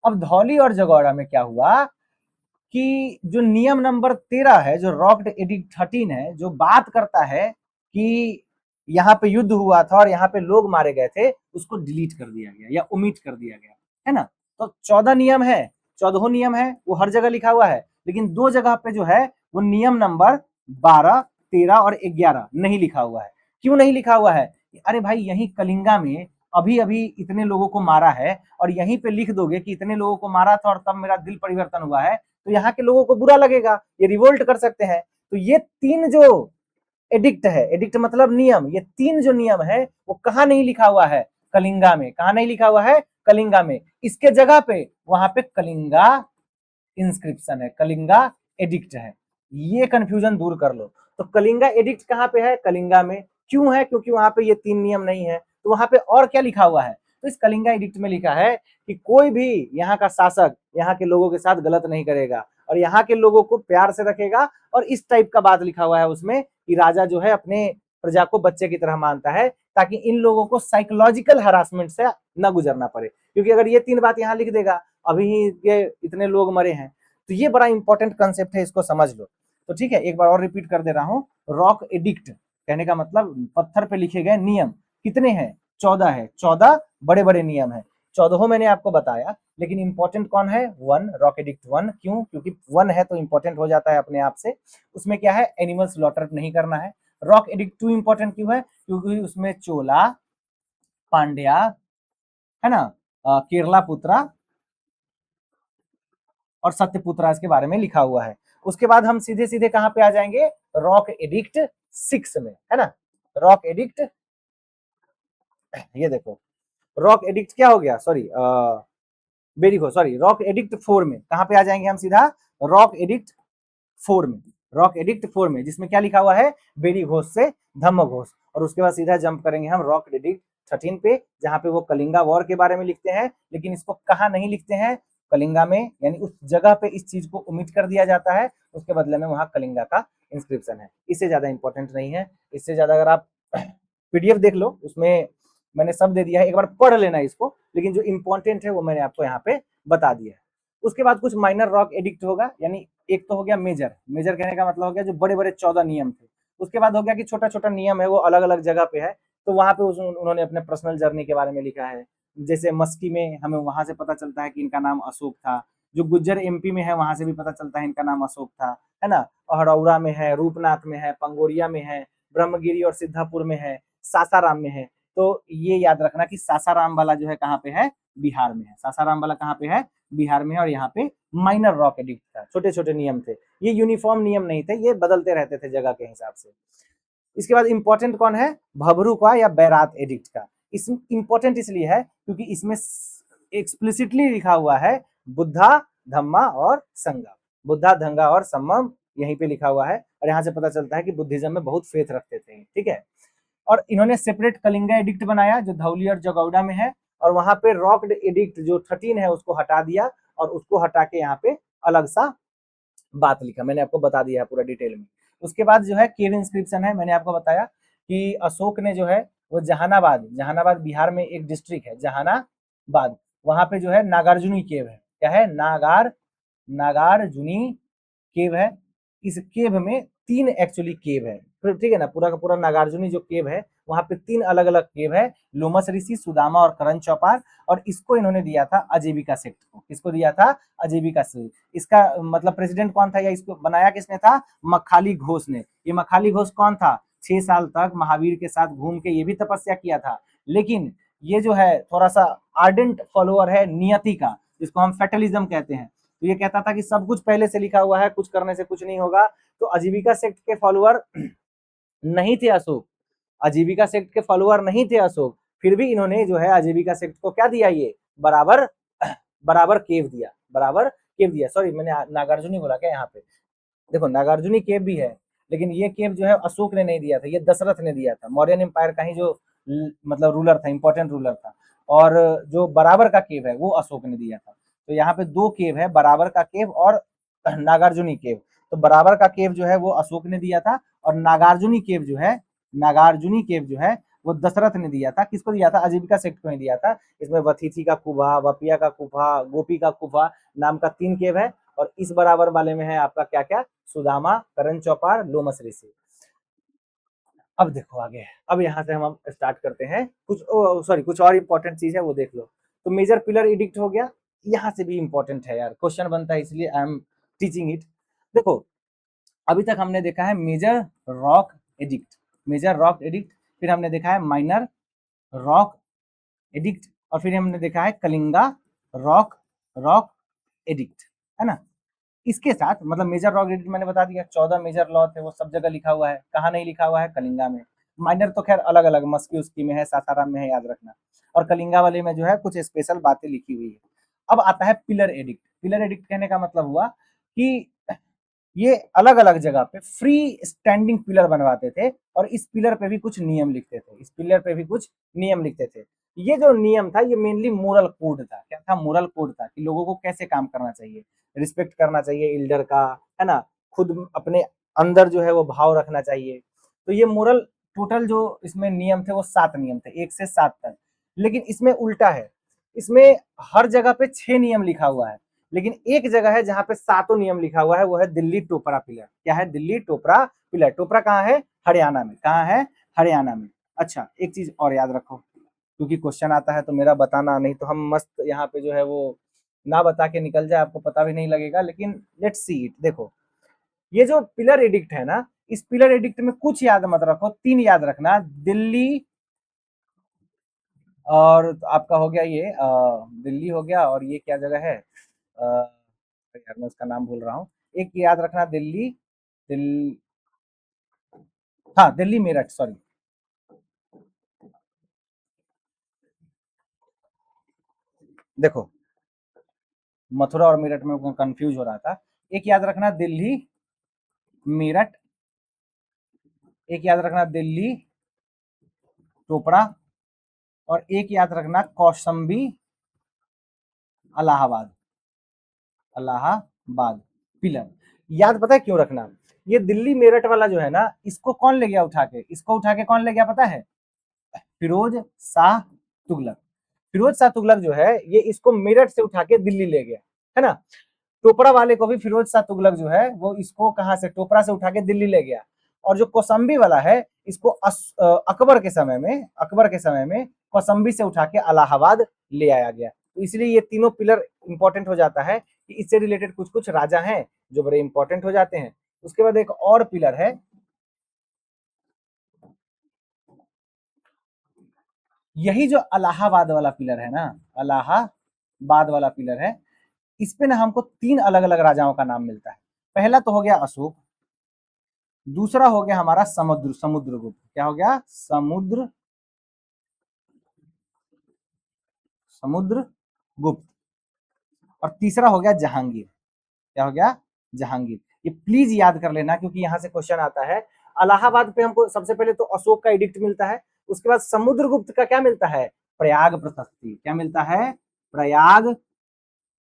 A: अब धौली और जगौड़ा में क्या हुआ कि जो नियम नंबर 13 है, जो रॉक एडिक्ट 13 है, जो बात करता है कि यहाँ पे युद्ध हुआ था और यहाँ पे लोग मारे गए थे, उसको डिलीट कर दिया गया या ओमिट कर दिया गया, है ना। तो 14 नियम है, 14 नियम है, वो हर जगह लिखा हुआ है, लेकिन 2 जगह पे जो है वो नियम नंबर 12, 13 और 11 नहीं लिखा हुआ है। क्यों नहीं लिखा हुआ है, अरे भाई यही कलिंगा में अभी अभी इतने लोगों को मारा है, और यहीं पे लिख दोगे कि इतने लोगों को मारा था और तब मेरा दिल परिवर्तन हुआ है, तो यहाँ के लोगों को बुरा लगेगा, ये रिवोल्ट कर सकते हैं। तो ये 3 जो एडिक्ट है, एडिक्ट मतलब नियम। ये 3 जो नियम है वो कहाँ नहीं लिखा हुआ है? कलिंगा में। कहाँ नहीं लिखा हुआ है? कलिंगा में। इसके जगह पे वहां पे कलिंगा इंस्क्रिप्शन है, कलिंगा एडिक्ट है। ये कंफ्यूजन दूर कर लो। तो कलिंगा एडिक्ट कहाँ पे है? कलिंगा में। क्यों है? क्योंकि वहां पे ये 3 नियम नहीं है। तो वहां पे और क्या लिखा हुआ है? तो इस कलिंगा एडिक्ट में लिखा है कि कोई भी यहाँ का शासक यहाँ के लोगों के साथ गलत नहीं करेगा और यहाँ के लोगों को प्यार से रखेगा। और इस टाइप का बात लिखा हुआ है उसमें कि राजा जो है अपने प्रजा को बच्चे की तरह मानता है, ताकि इन लोगों को साइकोलॉजिकल हरासमेंट से न गुजरना पड़े। क्योंकि अगर ये 3 बात यहाँ लिख देगा, अभी ही ये इतने लोग मरे हैं, तो ये बड़ा इंपॉर्टेंट कंसेप्ट है, इसको समझ लो। तो ठीक है, एक बार और रिपीट कर दे रहा हूँ। रॉक एडिक्ट कहने का मतलब पत्थर पे लिखे गए नियम। कितने हैं? 14 है। 14 बड़े बड़े नियम है। 14 मैंने आपको बताया, लेकिन इंपॉर्टेंट कौन है? 1, रॉक एडिक्ट 1। क्यों? क्योंकि 1 है तो इंपॉर्टेंट हो जाता है अपने आप से। उसमें क्या है? एनिमल स्लॉटर नहीं करना है। रॉक एडिक्ट 2 इंपॉर्टेंट क्यों है? क्योंकि उसमें चोला, पांड्या, है ना, केरला पुत्रा और सत्यपुत्रा इसके बारे में लिखा हुआ है। उसके बाद हम सीधे सीधे कहां पे आ जाएंगे? रॉक एडिक्ट 6 में, है ना। रॉक एडिक्ट, ये देखो, रॉक एडिक्ट क्या हो गया? सॉरी, बेरीगो, सॉरी, रॉक एडिक्ट 4 में। कहां पे आ जाएंगे हम? सीधा रॉक एडिक्ट 4 में। रॉक एडिक्ट 4 में, जिसमें क्या लिखा हुआ है? बेरी घोष से धम्म घोष। और उसके बाद सीधा जंप करेंगे हम रॉक एडिक्ट 13 पे, जहां पे वो कलिंगा वॉर के बारे में लिखते हैं। लेकिन इसको कहा नहीं लिखते हैं? कलिंगा में, यानी उस जगह पे इस चीज को ओमिट कर दिया जाता है, उसके बदले में वहां कलिंगा का इंस्क्रिप्शन है। इससे ज्यादा इंपॉर्टेंट नहीं है। इससे ज्यादा अगर आप पीडीएफ देख लो, उसमें मैंने सब दे दिया है, एक बार पढ़ लेना इसको। लेकिन जो इंपॉर्टेंट है वो मैंने आपको यहाँ पे बता दिया है। उसके बाद कुछ माइनर रॉक एडिक्ट होगा, यानी एक तो हो गया मेजर। मेजर कहने का मतलब हो गया जो बड़े बड़े 14 नियम थे। उसके बाद हो गया कि छोटा छोटा नियम है, वो अलग अलग जगह पे है। तो वहां पे उन्होंने अपने पर्सनल जर्नी के बारे में लिखा है। जैसे मस्की में हमें वहां से पता चलता है कि इनका नाम अशोक था। जो गुज्जर एमपी में है वहां से भी पता चलता है इनका नाम अशोक था, है ना। अहरौरा में है, रूपनाथ में है, पंगोरिया में है, ब्रह्मगिरी और सिद्धापुर में है, सासाराम में है। तो ये याद रखना कि सासाराम वाला जो है कहाँ पे है? बिहार में है। सासाराम वाला कहाँ पे है? बिहार में है। और यहाँ पे माइनर रॉक एडिक्ट था, छोटे छोटे नियम थे। ये यूनिफॉर्म नियम नहीं थे, ये बदलते रहते थे जगह के हिसाब से। इसके बाद इंपॉर्टेंट कौन है? भभरू का या बैरात एडिक्ट का। इस इंपॉर्टेंट इसलिए है क्योंकि इसमें एक्सप्लिसिटली लिखा हुआ है बुद्धा, धम्मा और संगम। बुद्धा, धंगा और सम्मम यहीं पे लिखा हुआ है। और यहाँ से पता चलता है कि बुद्धिज्म में बहुत फेथ रखते थे, ठीक है। और इन्होंने सेपरेट कलिंगा एडिक्ट बनाया जो धौली और जगौड़ा में है। और वहां पे रॉक्ड एडिक्ट जो 13 है उसको हटा दिया, और उसको हटा के यहाँ पे अलग सा बात लिखा। मैंने आपको बता दिया है पूरा डिटेल में। उसके बाद जो है केव इंस्क्रिप्शन है। मैंने आपको बताया कि अशोक ने जो है वो जहानाबाद, जहानाबाद बिहार में एक डिस्ट्रिक्ट है जहानाबाद, वहां पे जो है नागार्जुनी केव है। क्या है? नागार्जुनी केव है। इस केव में 3 एक्चुअली केव है, ठीक है ना। पूरा का पूरा नागार्जुनी जो केव है वहां पे 3 अलग अलग केव है, लोमस ऋषि, सुदामा और करण चौपार। और इसको इन्होंने दिया था आजीविका सेक्ट को। किसको दिया था? आजीविका सेक्ट। इसका मतलब प्रेसिडेंट कौन था या इसको बनाया किसने था? मखाली घोष ने। ये मखाली घोष कौन था? 6 साल तक महावीर के साथ घूम के ये भी तपस्या किया था। लेकिन ये जो है थोड़ा सा आर्डेंट फॉलोअर है नियति का, जिसको हम फेटलिज्म कहते हैं। तो ये कहता था कि सब कुछ पहले से लिखा हुआ है, कुछ करने से कुछ नहीं होगा। तो आजीविका सेक्ट के फॉलोअर नहीं थे अशोक। आजीविका सेक्ट के फॉलोअर नहीं थे अशोक। फिर भी इन्होंने जो है आजीविका सेक्ट को क्या दिया? ये बराबर बराबर केव दिया, बराबर केव दिया। सॉरी, मैंने नागार्जुनी बोला क्या? यहाँ पे देखो नागार्जुनी केव भी है, लेकिन ये केव जो है अशोक ने नहीं दिया था, ये दशरथ ने दिया था। मौर्यन एम्पायर का ही जो मतलब रूलर था, इंपॉर्टेंट रूलर था। और जो बराबर का केव है वो अशोक ने दिया था। तो यहाँ पे 2 केव है, बराबर का केव और नागार्जुनी केव। तो बराबर का केव जो है वो अशोक ने दिया था, और नागार्जुनी केव जो है, नागार्जुनी केव जो है वो दशरथ ने दिया था। किसको दिया था? आजीविका सेक्ट को ही दिया था। इसमें वथिथि का कुभा, वपिया का कुभा, गोपी का कुभा नाम का 3 केव है। और इस बराबर वाले में है आपका क्या क्या? सुदामा, करण चौपार, लोमस ऋषि। अब देखो आगे, अब यहाँ से हम स्टार्ट करते हैं। कुछ सॉरी, कुछ और इंपॉर्टेंट चीज है वो देख लो। तो मेजर पिलर एडिक्ट हो गया। यहाँ से भी इंपॉर्टेंट है यार, क्वेश्चन बनता है, इसलिए आई एम टीचिंग इट। देखो, अभी तक हमने देखा है major rock edict, major rock edict. फिर हमने देखा है माइनर रॉक एडिक्ट। और फिर हमने देखा है कलिंगा रॉक रॉक एडिक्ट, है ना। इसके साथ मतलब मेजर लॉ एडिक्ट मैंने बता दिया, 14 मेजर लॉ थे, वो सब जगह लिखा हुआ है। कहाँ नहीं लिखा हुआ है? कलिंगा में। माइनर तो खैर अलग अलग मस्की उसकी में है, सासाराम में है, याद रखना। और कलिंगा वाले में जो है कुछ स्पेशल बातें लिखी हुई है। अब आता है पिलर एडिक्ट। पिलर एडिक्ट कहने का मतलब हुआ कि ये अलग अलग जगह पे फ्री स्टैंडिंग पिलर बनवाते थे और इस पिलर पे भी कुछ नियम लिखते थे, इस पिलर पे भी कुछ नियम लिखते थे। ये जो नियम था ये मेनली मोरल कोड था। क्या था? मोरल कोड था कि लोगों को कैसे काम करना चाहिए, रिस्पेक्ट करना चाहिए एल्डर का, है ना, खुद अपने अंदर जो है वो भाव रखना चाहिए। तो ये मोरल टोटल जो इसमें नियम थे वो 7 नियम थे, 1 से 7 तक। लेकिन इसमें उल्टा है, इसमें हर जगह पे 6 नियम लिखा हुआ है, लेकिन एक जगह है जहां पे 7 नियम लिखा हुआ है, वो है दिल्ली टोपरा पिलर। क्या है? दिल्ली टोपरा पिलर। टोपरा कहाँ है? हरियाणा में। कहाँ है? हरियाणा में। अच्छा, एक चीज और याद रखो, क्योंकि क्वेश्चन आता है तो मेरा बताना, नहीं तो हम मस्त यहाँ पे जो है वो ना बता के निकल जाए, आपको पता भी नहीं लगेगा। लेकिन लेट्स सी इट। देखो, ये जो पिलर एडिक्ट है ना, इस पिलर एडिक्ट में कुछ याद मत रखो, 3 याद रखना। दिल्ली, और आपका हो गया ये दिल्ली हो गया, और ये क्या जगह है? यार मैं उसका नाम भूल रहा हूँ। एक याद रखना, दिल्ली, दिल्ली, हाँ दिल्ली मेरठ, सॉरी। देखो, मथुरा और मेरठ में कंफ्यूज हो रहा था। एक याद रखना दिल्ली मेरठ, एक याद रखना दिल्ली चोपड़ा, और एक याद रखना कौशाम्बी इलाहाबाद, इलाहाबाद पिलर। याद पता है क्यों रखना? ये दिल्ली मेरठ वाला जो है ना, इसको कौन ले गया उठा के? इसको उठा के कौन ले गया पता है? फिरोज शाह तुगलक। फिरोज शाह तुगलक जो है ये इसको मेरठ से उठा के दिल्ली ले गया, है ना। टोपरा वाले को भी फिरोज शाह तुगलक जो है वो इसको कहां से? टोपरा से उठा के दिल्ली ले गया। और जो कौसम्बी वाला है इसको अकबर के समय में, अकबर के समय में कौसम्बी से उठा के इलाहाबाद ले आया गया। तो इसलिए ये तीनों पिलर इंपॉर्टेंट हो जाता है कि इससे रिलेटेड कुछ कुछ राजा हैं जो बड़े इंपॉर्टेंट हो जाते हैं। उसके बाद एक और पिलर है, यही जो इलाहाबाद वाला पिलर है ना, इलाहाबाद वाला पिलर है, इस पे ना हमको 3 अलग अलग राजाओं का नाम मिलता है। पहला तो हो गया अशोक, दूसरा हो गया हमारा समुद्रगुप्त। क्या हो गया? समुद्रगुप्त। और तीसरा हो गया जहांगीर। क्या हो गया? जहांगीर। ये प्लीज याद कर लेना क्योंकि यहां से क्वेश्चन आता है। इलाहाबाद पे हमको सबसे पहले तो अशोक का एडिक्ट मिलता है, उसके बाद समुद्रगुप्त का क्या मिलता है? प्रयाग प्रशस्ति। क्या मिलता है? प्रयाग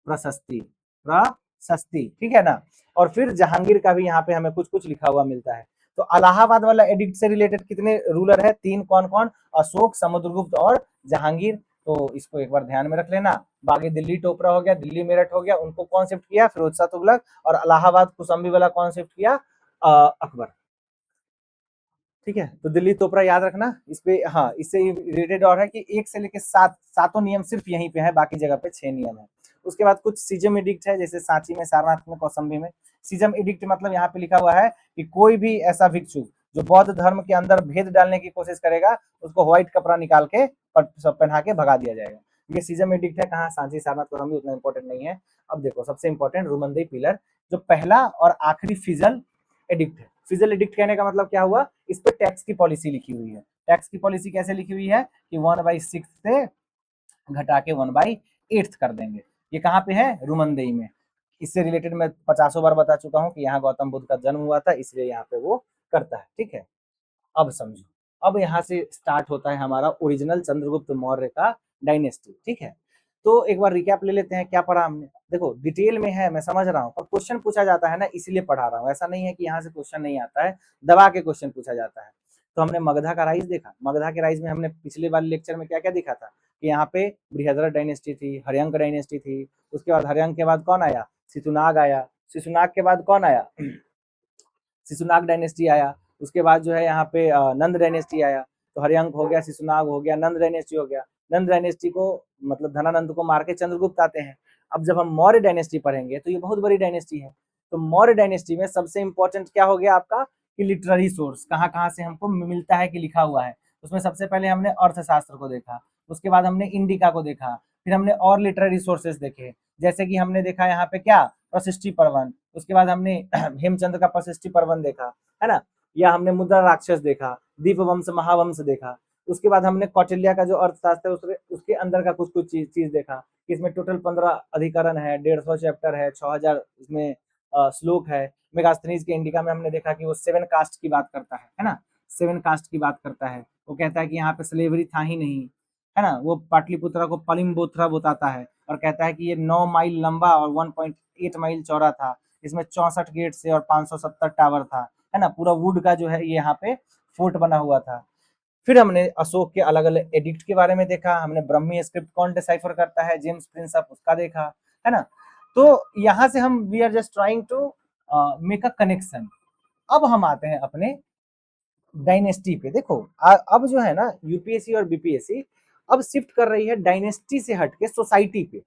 A: प्रशस्ति, प्रशस्ति, ठीक है ना। और फिर जहांगीर का भी यहाँ पे हमें कुछ कुछ लिखा हुआ मिलता है। तो इलाहाबाद वाला एडिक्ट से रिलेटेड कितने रूलर है? 3। कौन कौन? अशोक, समुद्रगुप्त और जहांगीर। तो इसको एक बार ध्यान में रख लेना। बाकी दिल्ली टोपरा हो गया, दिल्ली मेरठ हो गया, उनको कौन शिफ्ट किया? फिरोज शाह तुगलक। और इलाहाबाद कौशाम्बी वाला कौन शिफ्ट किया? अकबर। ठीक है, तो दिल्ली तोपरा याद रखना। इस पे हाँ, इससे रिलेटेड और है कि 1 से लेके 7, सातों नियम सिर्फ यहीं पे है, बाकी जगह पे 6 नियम है। उसके बाद कुछ सीजम एडिक्ट है, जैसे सांची में, सारनाथ में, कौशाम्बी में। सीजम एडिक्ट मतलब यहाँ पे लिखा हुआ है कि कोई भी ऐसा भिक्षु जो बौद्ध धर्म के अंदर भेद डालने की कोशिश करेगा, उसको व्हाइट कपड़ा निकाल के पहना के भगा दिया जाएगा। ये सीजम एडिक्ट है। कहाँ? सांची, सारनाथ, कौशाम्बी। उतना इंपॉर्टेंट नहीं है। अब देखो सबसे इंपॉर्टेंट रूमंदेई पिलर, जो पहला और आखिरी फिजल एडिक्ट है। फिजल एडिक्ट कहने का मतलब क्या हुआ? इस पे टैक्स की पॉलिसी लिखी हुई है। टैक्स की पॉलिसी कैसे लिखी हुई है कि 1/6 से घटा के 1/8 कर देंगे। ये कहाँ पे है? रुमनदेई में। इससे रिलेटेड मैं 50 बार बता चुका हूँ कि यहाँ गौतम बुद्ध का जन्म हुआ था, इसलिए यहाँ पे वो करता है। ठीक है, अब समझो। अब यहाँ से स्टार्ट होता है हमारा ओरिजिनल चंद्रगुप्त मौर्य का डायनेस्टी। ठीक है, तो एक बार रिकैप ले लेते हैं क्या पढ़ा हमने। देखो डिटेल में है, मैं समझ रहा हूँ, पर क्वेश्चन पूछा जाता है ना, इसलिए पढ़ा रहा हूँ। ऐसा नहीं है कि यहाँ से क्वेश्चन नहीं आता है, दबा के क्वेश्चन पूछा जाता है। तो हमने मगधा का राइज देखा। मगधा के राइज में हमने पिछले वाले लेक्चर में क्या क्या देखा था कि यहाँ पे बृहद्रथ डायनेस्टी थी, हर्यंक डायनेस्टी थी। उसके बाद हर्यंक के बाद कौन आया? शिशुनाग आया। शिशुनाग के बाद कौन आया? शिशुनाग डायनेस्टी आया। उसके बाद जो है यहाँ पे नंद डायनेस्टी आया। तो हर्यंक हो गया, शिशुनाग हो गया, नंद डायनेस्टी हो गया। नंद डायनेस्टी को मतलब धनानंद को मार के चंद्रगुप्त आते हैं। अब जब हम मौर्य डायनेस्टी पढ़ेंगे तो ये बहुत बड़ी डायनेस्टी है। तो मौर्य डायनेस्टी में सबसे इंपॉर्टेंट क्या हो गया आपका कि लिटरेरी सोर्स कहाँ कहाँ से हमको मिलता है कि लिखा हुआ है। उसमें सबसे पहले हमने अर्थशास्त्र को देखा, उसके बाद हमने इंडिका को देखा, फिर हमने और लिटरेरी सोर्सेस देखे। जैसे कि हमने देखा यहाँ पे क्या प्रशिष्टि पर्वन, उसके बाद हमने हेमचंद्र का प्रशिष्टि पर्वन देखा, है ना, या हमने मुद्रा राक्षस देखा, दीपवंश महावंश देखा। उसके बाद हमने कौटिल्य का जो अर्थशास्त्र है उसके अंदर का कुछ कुछ चीज देखा कि इसमें टोटल 15 अधिकरण है, 150 चैप्टर है, 6000 इसमें श्लोक है। मेगास्थनीज के इंडिका में हमने देखा कि वो 7 कास्ट की बात करता है ना, 7 कास्ट की बात करता है। वो कहता है कि यहाँ पे स्लेवरी था ही नहीं, है ना। वो पाटलिपुत्रा को पलिम्बोत्रा बताता है और कहता है कि ये 9 माइल लंबा और 1.8 माइल चौड़ा था, इसमें 64 गेट से और 570 टावर था, है ना। पूरा वुड का जो है ये यहाँ पे फोर्ट बना हुआ था। फिर हमने अशोक के अलग अलग एडिक्ट के बारे में देखा, हमने ब्रह्मी स्क्रिप्ट कौन डिसाइफर करता है, जेम्स प्रिंस ऑफ उसका देखा, है ना। तो यहाँ से हम we are just trying to make a connection. अब हम आते हैं अपने डायनेस्टी पे। देखो अब जो है ना यूपीएससी और बीपीएससी अब शिफ्ट कर रही है डायनेस्टी से हटके सोसाइटी पे।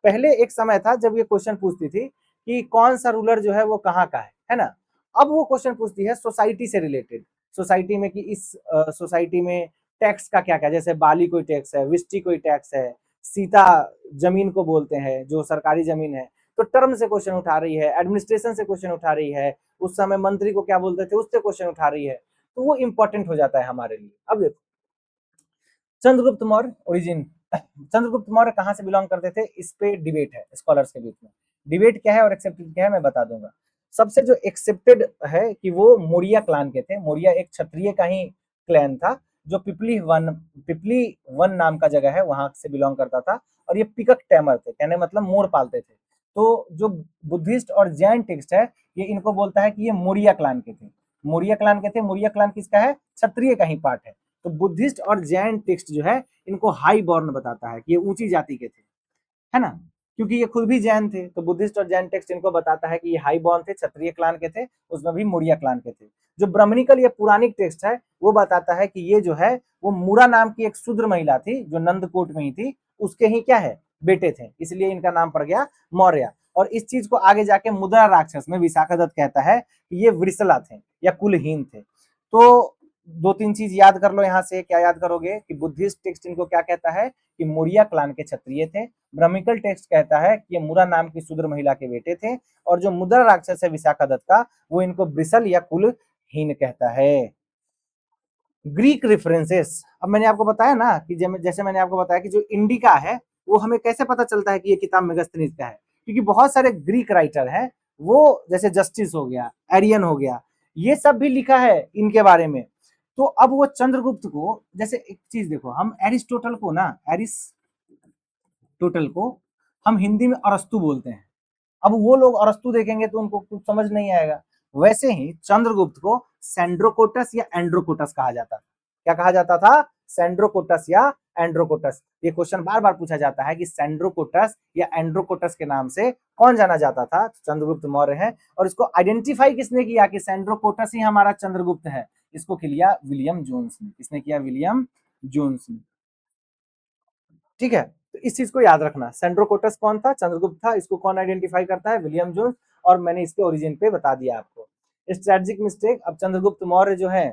A: पहले एक समय था जब ये क्वेश्चन पूछती थी कि कौन सा रूलर जो है वो कहाँ का है ना। अब वो क्वेश्चन पूछती है सोसाइटी से रिलेटेड, सोसाइटी में कि इस सोसाइटी में टैक्स का क्या क्या, जैसे बाली कोई टैक्स है, विष्टि कोई टैक्स है, सीता जमीन को बोलते हैं जो सरकारी जमीन है। तो टर्म से क्वेश्चन उठा रही है, एडमिनिस्ट्रेशन से क्वेश्चन उठा रही है, उस समय मंत्री को क्या बोलते थे उससे क्वेश्चन उठा रही है। तो वो इंपॉर्टेंट हो जाता है हमारे लिए। अब देखो चंद्रगुप्त मौर्य ओरिजिन, चंद्रगुप्त मौर्य कहाँ से बिलोंग करते थे, इस पे डिबेट है स्कॉलर्स के बीच में। डिबेट क्या है और एक्सेप्टेड क्या है मैं बता दूंगा। सबसे जो एक्सेप्टेड है कि वो मौर्य क्लान के थे। मौर्य एक क्षत्रिय का ही क्लैन था जो पिपली वन नाम का जगह है वहां से बिलोंग करता था। और ये पिकक टैमर थे, कहने मतलब मोर पालते थे। तो जो बुद्धिस्ट और जैन टेक्स्ट है ये इनको बोलता है कि ये मौर्य क्लान के थे। मौर्य क्लान के थे। मौर्य क्लान किसका है, क्षत्रिय का ही पार्ट है। तो बुद्धिस्ट और जैन टेक्स्ट जो है इनको हाई बॉर्न बताता है कि ये ऊंची जाति के थे, है ना। क्योंकि ये खुद भी जैन थे तो बुद्धिस्ट और जैन टेक्स्ट इनको बताता है कि ये हाई बॉर्न थे, क्षत्रिय क्लान के थे, उसमें भी मौर्य क्लान के थे। जो ब्राह्मणिकल या पुराणिक टेक्स्ट है वो बताता है कि ये जो है वो मूरा नाम की एक शूद्र महिला थी जो नंदकोट में ही थी, उसके ही क्या है बेटे थे, इसलिए इनका नाम पड़ गया मौर्य। और इस चीज को आगे जाके मुद्रा राक्षस में विशाखादत्त कहता है कि ये वृषला थे या कुलहीन थे। तो दो तीन चीज याद कर लो यहाँ से। क्या याद करोगे कि बुद्धिस्ट टेक्स्ट इनको क्या कहता है कि मौर्य क्लान के क्षत्रिय थे। ब्राह्मिकल टेक्स्ट कहता है कि ये मुरा नाम की शूद्र महिला के बेटे थे। और जो मुद्रा राक्षस है विशाखादत्त का वो इनको वृषल या कुलहीन कहता है। ग्रीक रेफरेंसेस, अब मैंने आपको बताया ना कि जैसे मैंने आपको बताया कि जो इंडिका है वो हमें कैसे पता चलता है कि ये किताब मेगास्थनीज का है, क्योंकि बहुत सारे ग्रीक राइटर हैं वो जैसे जस्टिस हो गया, एरियन हो गया, ये सब भी लिखा है इनके बारे में। तो अब वो चंद्रगुप्त को, जैसे एक चीज देखो, हम एरिस्टोटल को ना, एरिस्टोटल को हम हिंदी में अरस्तु बोलते हैं। अब वो लोग अरस्तु देखेंगे तो उनको कुछ समझ नहीं आएगा। वैसे ही चंद्रगुप्त को सेंड्रोकोटस या एंड्रोकोटस कहा जाता था। क्या कहा जाता था, सेंड्रोकोटस या एंड्रोकोटस। ये क्वेश्चन बार बार पूछा जाता है कि सेंड्रोकोटस या एंड्रोकोटस के नाम से कौन जाना जाता था, चंद्रगुप्त मौर्य है। और इसको आइडेंटिफाई किसने किया कि सेंड्रोकोटस ही हमारा चंद्रगुप्त है, इसको किया विलियम जोन्स ने। किसने किया, विलियम जोन्स ने। ठीक है, तो इस चीज को याद रखना। सेंड्रोकोटस कौन था, चंद्रगुप्त था। इसको कौन आइडेंटिफाई करता है, विलियम जोन्स। और मैंने इसके ओरिजिन पे बता दिया आपको। स्ट्रेटजिक मिस्टेक, अब चंद्रगुप्त मौर्य जो है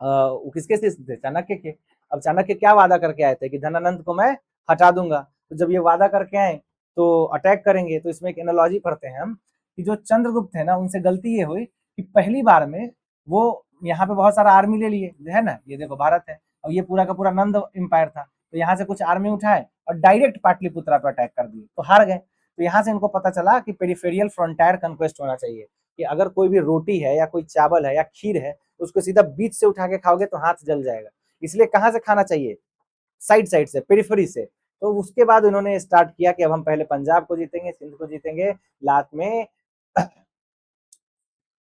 A: वो किसके शिष्य थे, चाणक्य के। अब चाणक्य क्या वादा करके आए थे कि धनानंद को मैं हटा दूंगा। तो जब ये वादा करके आए तो अटैक करेंगे, तो इसमें एक एनालॉजी पढ़ते हैं हम कि जो चंद्रगुप्त है ना उनसे गलती ये हुई कि पहली बार में वो यहाँ पे बहुत सारा आर्मी ले लिए, है ना। ये देखो भारत है और ये पूरा का पूरा नंद एम्पायर था। तो यहाँ से कुछ आर्मी उठाए और डायरेक्ट पाटलिपुत्रा पर अटैक कर दिए, तो हार गए। तो यहाँ से इनको पता चला कि पेरिफेरियल फ्रंटायर कंक्वेस्ट होना चाहिए, कि अगर कोई भी रोटी है या कोई चावल है या खीर है उसको सीधा बीच से उठा के खाओगे तो हाथ जल जाएगा। इसलिए कहाँ से खाना चाहिए, साइड साइड से, पेरिफेरी से। तो उसके बाद उन्होंने स्टार्ट किया कि अब हम पहले पंजाब को जीतेंगे, सिंध को जीतेंगे। लास्ट में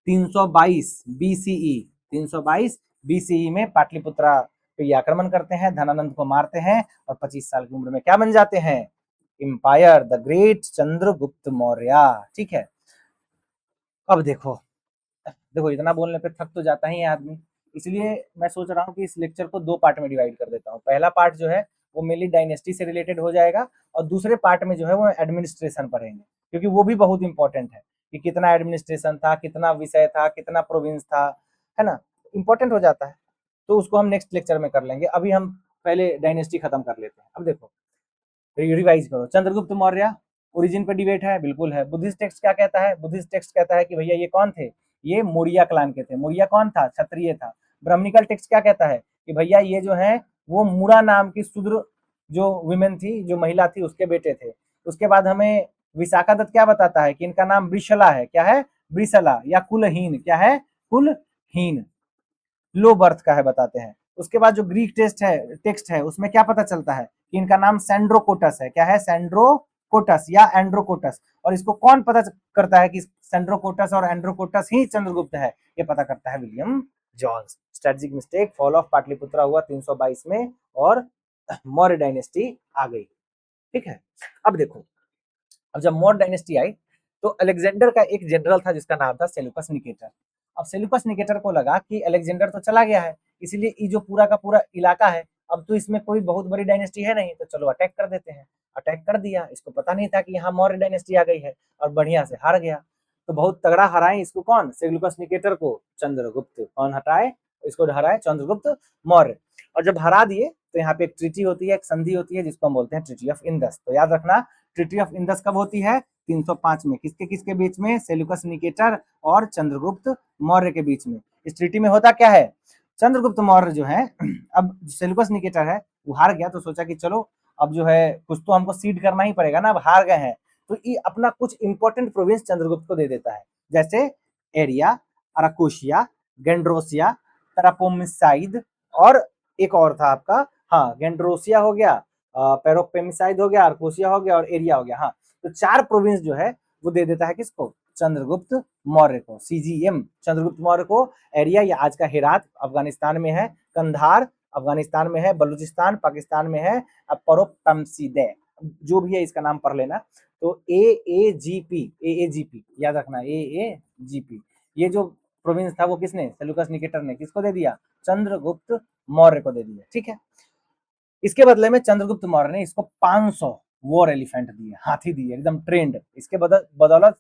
A: 322 बीसीई, 322 बीसीई में पाटलिपुत्रा पे ये आक्रमण करते हैं, धनानंद को मारते हैं और 25 साल की उम्र में क्या बन जाते हैं, empire the great Chandragupta Maurya. ठीक है, अब देखो देखो इतना बोलने पे थक तो जाता ही है आदमी, इसलिए मैं सोच रहा हूँ कि इस लेक्चर को दो पार्ट में डिवाइड कर देता हूँ। पहला पार्ट जो है वो मेनली डायनेस्टी से रिलेटेड हो जाएगा और दूसरे पार्ट में जो है वो एडमिनिस्ट्रेशन पढ़ेंगे, क्योंकि वो भी बहुत इंपॉर्टेंट है कि कितना एडमिनिस्ट्रेशन था, कितना विषय था, कितना प्रोविंस था, है ना, इंपॉर्टेंट हो जाता है। तो उसको हम नेक्स्ट लेक्चर में कर लेंगे। अभी हम पहले डायनेस्टी खत्म कर लेते हैं। अब देखो रिवाइज करो, चंद्रगुप्त मौर्य ओरिजिन पे डिबेट है, बिल्कुल है। बुद्धिस्ट टेक्स्ट क्या कहता है? बुद्धिस्ट टेक्स्ट कहता है कि भैया ये कौन थे? ये मौर्य क्लान के थे। मौर्य कौन था? क्षत्रिय था। ब्राह्मणिकल टेक्स्ट क्या कहता है कि भैया ये जो है वो मुरा नाम की शूद्र जो विमेन थी, जो महिला थी, उसके बेटे थे। उसके बाद हमें विशाखा दत्त क्या बताता है कि इनका नाम वृषला है। क्या है? वृषला, या कुलहीन। क्या है? कुलहीन, लो बर्थ का है बताते हैं। उसके बाद जो ग्रीक टेक्स्ट है उसमें क्या पता चलता है कि इनका नाम सैंड्रोकोटस है। क्या है? सैंड्रोकोटस या एंड्रोकोटस। और इसको कौन पता करता है कि सैंड्रोकोटस और एंड्रोकोटस ही चंद्रगुप्त है? ये पता करता है William Jones. Strategic mistake, fall of Pataliputra हुआ 322 में और मौर्य डायनेस्टी आ गई। ठीक है, अब देखो, अब जब मौर्य डायनेस्टी आई तो अलेक्जेंडर का एक जनरल था जिसका नाम था सेल्यूकस निकेटर। अब सेल्यूकस निकेटर को लगा कि अलेक्जेंडर तो चला गया है, इसलिए ये जो पूरा का पूरा इलाका है, अब तो इसमें कोई बहुत बड़ी डायनेस्टी है नहीं, तो चलो अटैक कर देते हैं। अटैक कर दिया। इसको पता नहीं था कि यहाँ मौर्य डायनेस्टी आ गई है, और बढ़िया से हार गया। तो बहुत तगड़ा हराए इसको। कौन? सेल्यूकस निकेटर को चंद्रगुप्त। कौन हटाए इसको? हराए चंद्रगुप्त मौर्य। और जब हरा दिए तो यहाँ पे एक ट्रीटी होती है, एक संधि होती है, जिसको हम बोलते हैं ट्रीटी ऑफ इंदस। तो याद रखना, ट्रीटी ऑफ इंदस कब होती है? 305 में। किसके किसके बीच में? सेल्यूकस निकेटर और चंद्रगुप्त मौर्य के बीच में। इस ट्रीटी में होता क्या है? चंद्रगुप्त मौर्य जो है, अब सेल्यूकस निकेटर है वो हार गया, तो सोचा कि चलो अब जो है कुछ तो हमको सीड करना ही पड़ेगा ना, अब हार गए हैं तो ये अपना कुछ इंपॉर्टेंट प्रोविंस चंद्रगुप्त को दे देता है। जैसे एरिया, अराकोशिया, गेंड्रोसिया, पेरापोमिसाइड, और एक और था आपका, हाँ गेंड्रोसिया हो गया, पेरोपेमिसाइड हो गया, अरकोसिया हो गया और एरिया हो गया। हाँ, तो 4 प्रोविंस जो है वो दे देता है किसको? चंद्रगुप्त मौर्य को। सीजीएम चंद्रगुप्त मौर्य को। एरिया ये आज का हेरात अफगानिस्तान में है, कंधार अफगानिस्तान में है, बलूचिस्तान पाकिस्तान में है, अब पेरोपेमसीडे जो भी है इसका नाम पढ़ लेना। तो एएजीपी याद रखना, एएजीपी ये जो प्रोविंस था वो किसने? सेल्यूकस निकेटर ने किसको दे दिया? चंद्रगुप्त मौर्य को दे दिया। ठीक है, इसके बदले में चंद्रगुप्त मौर्य ने इसको 500 वॉर एलिफेंट दिए, हाथी दिए एकदम ट्रेंड। इसके बदौलत